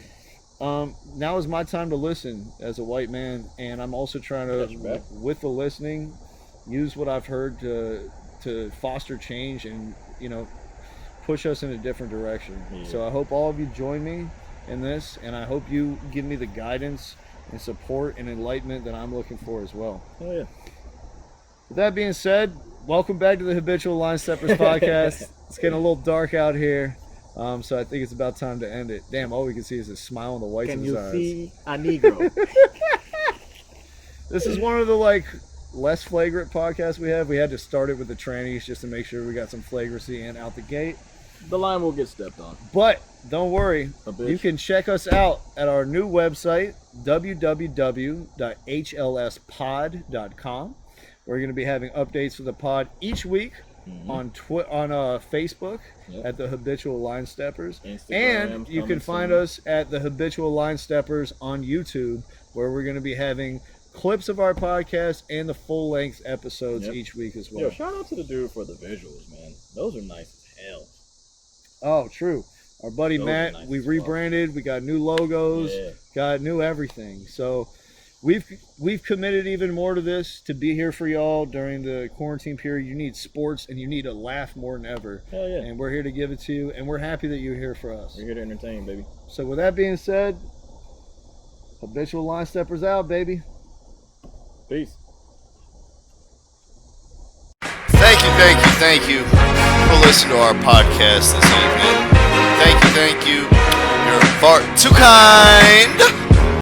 [SPEAKER 2] Now is my time to listen as a white man, and I'm also trying to, with the listening, use what I've heard to foster change and, you know, push us in a different direction. Yeah. So I hope all of you join me in this, and I hope you give me the guidance and support and enlightenment that I'm looking for as well.
[SPEAKER 3] Oh yeah.
[SPEAKER 2] With that being said, welcome back to the Habitual Line-Steppers Podcast. It's getting a little dark out here, so I think it's about time to end it. Damn, all we can see is a smile on the whites of his eyes.
[SPEAKER 3] Can you see a Negro?
[SPEAKER 2] This is one of the, like, less flagrant podcasts we have. We had to start it with the trannies just to make sure we got some flagrancy in out the gate.
[SPEAKER 3] The line will get stepped on.
[SPEAKER 2] But don't worry, you can check us out at our new website, www.hlspod.com. We're going to be having updates for the pod each week on Facebook at the Habitual Line-Steppers. And you can find us at the Habitual Line-Steppers on YouTube, where we're going to be having clips of our podcast and the full-length episodes each week as well.
[SPEAKER 3] Yo, shout out to the dude for the visuals, man. Those are nice as hell.
[SPEAKER 2] Oh, true. Our buddy Matt, nice we rebranded. We got new logos, got new everything. So we've committed even more to this, to be here for y'all during the quarantine period. You need sports and you need to laugh more than ever.
[SPEAKER 3] Hell yeah.
[SPEAKER 2] And we're here to give it to you, and we're happy that you're here for us.
[SPEAKER 3] We're here to entertain, baby.
[SPEAKER 2] So with that being said, Habitual Line-Steppers out, baby.
[SPEAKER 3] Peace.
[SPEAKER 4] Thank you for listening to our podcast this evening. Thank you. You're far too kind.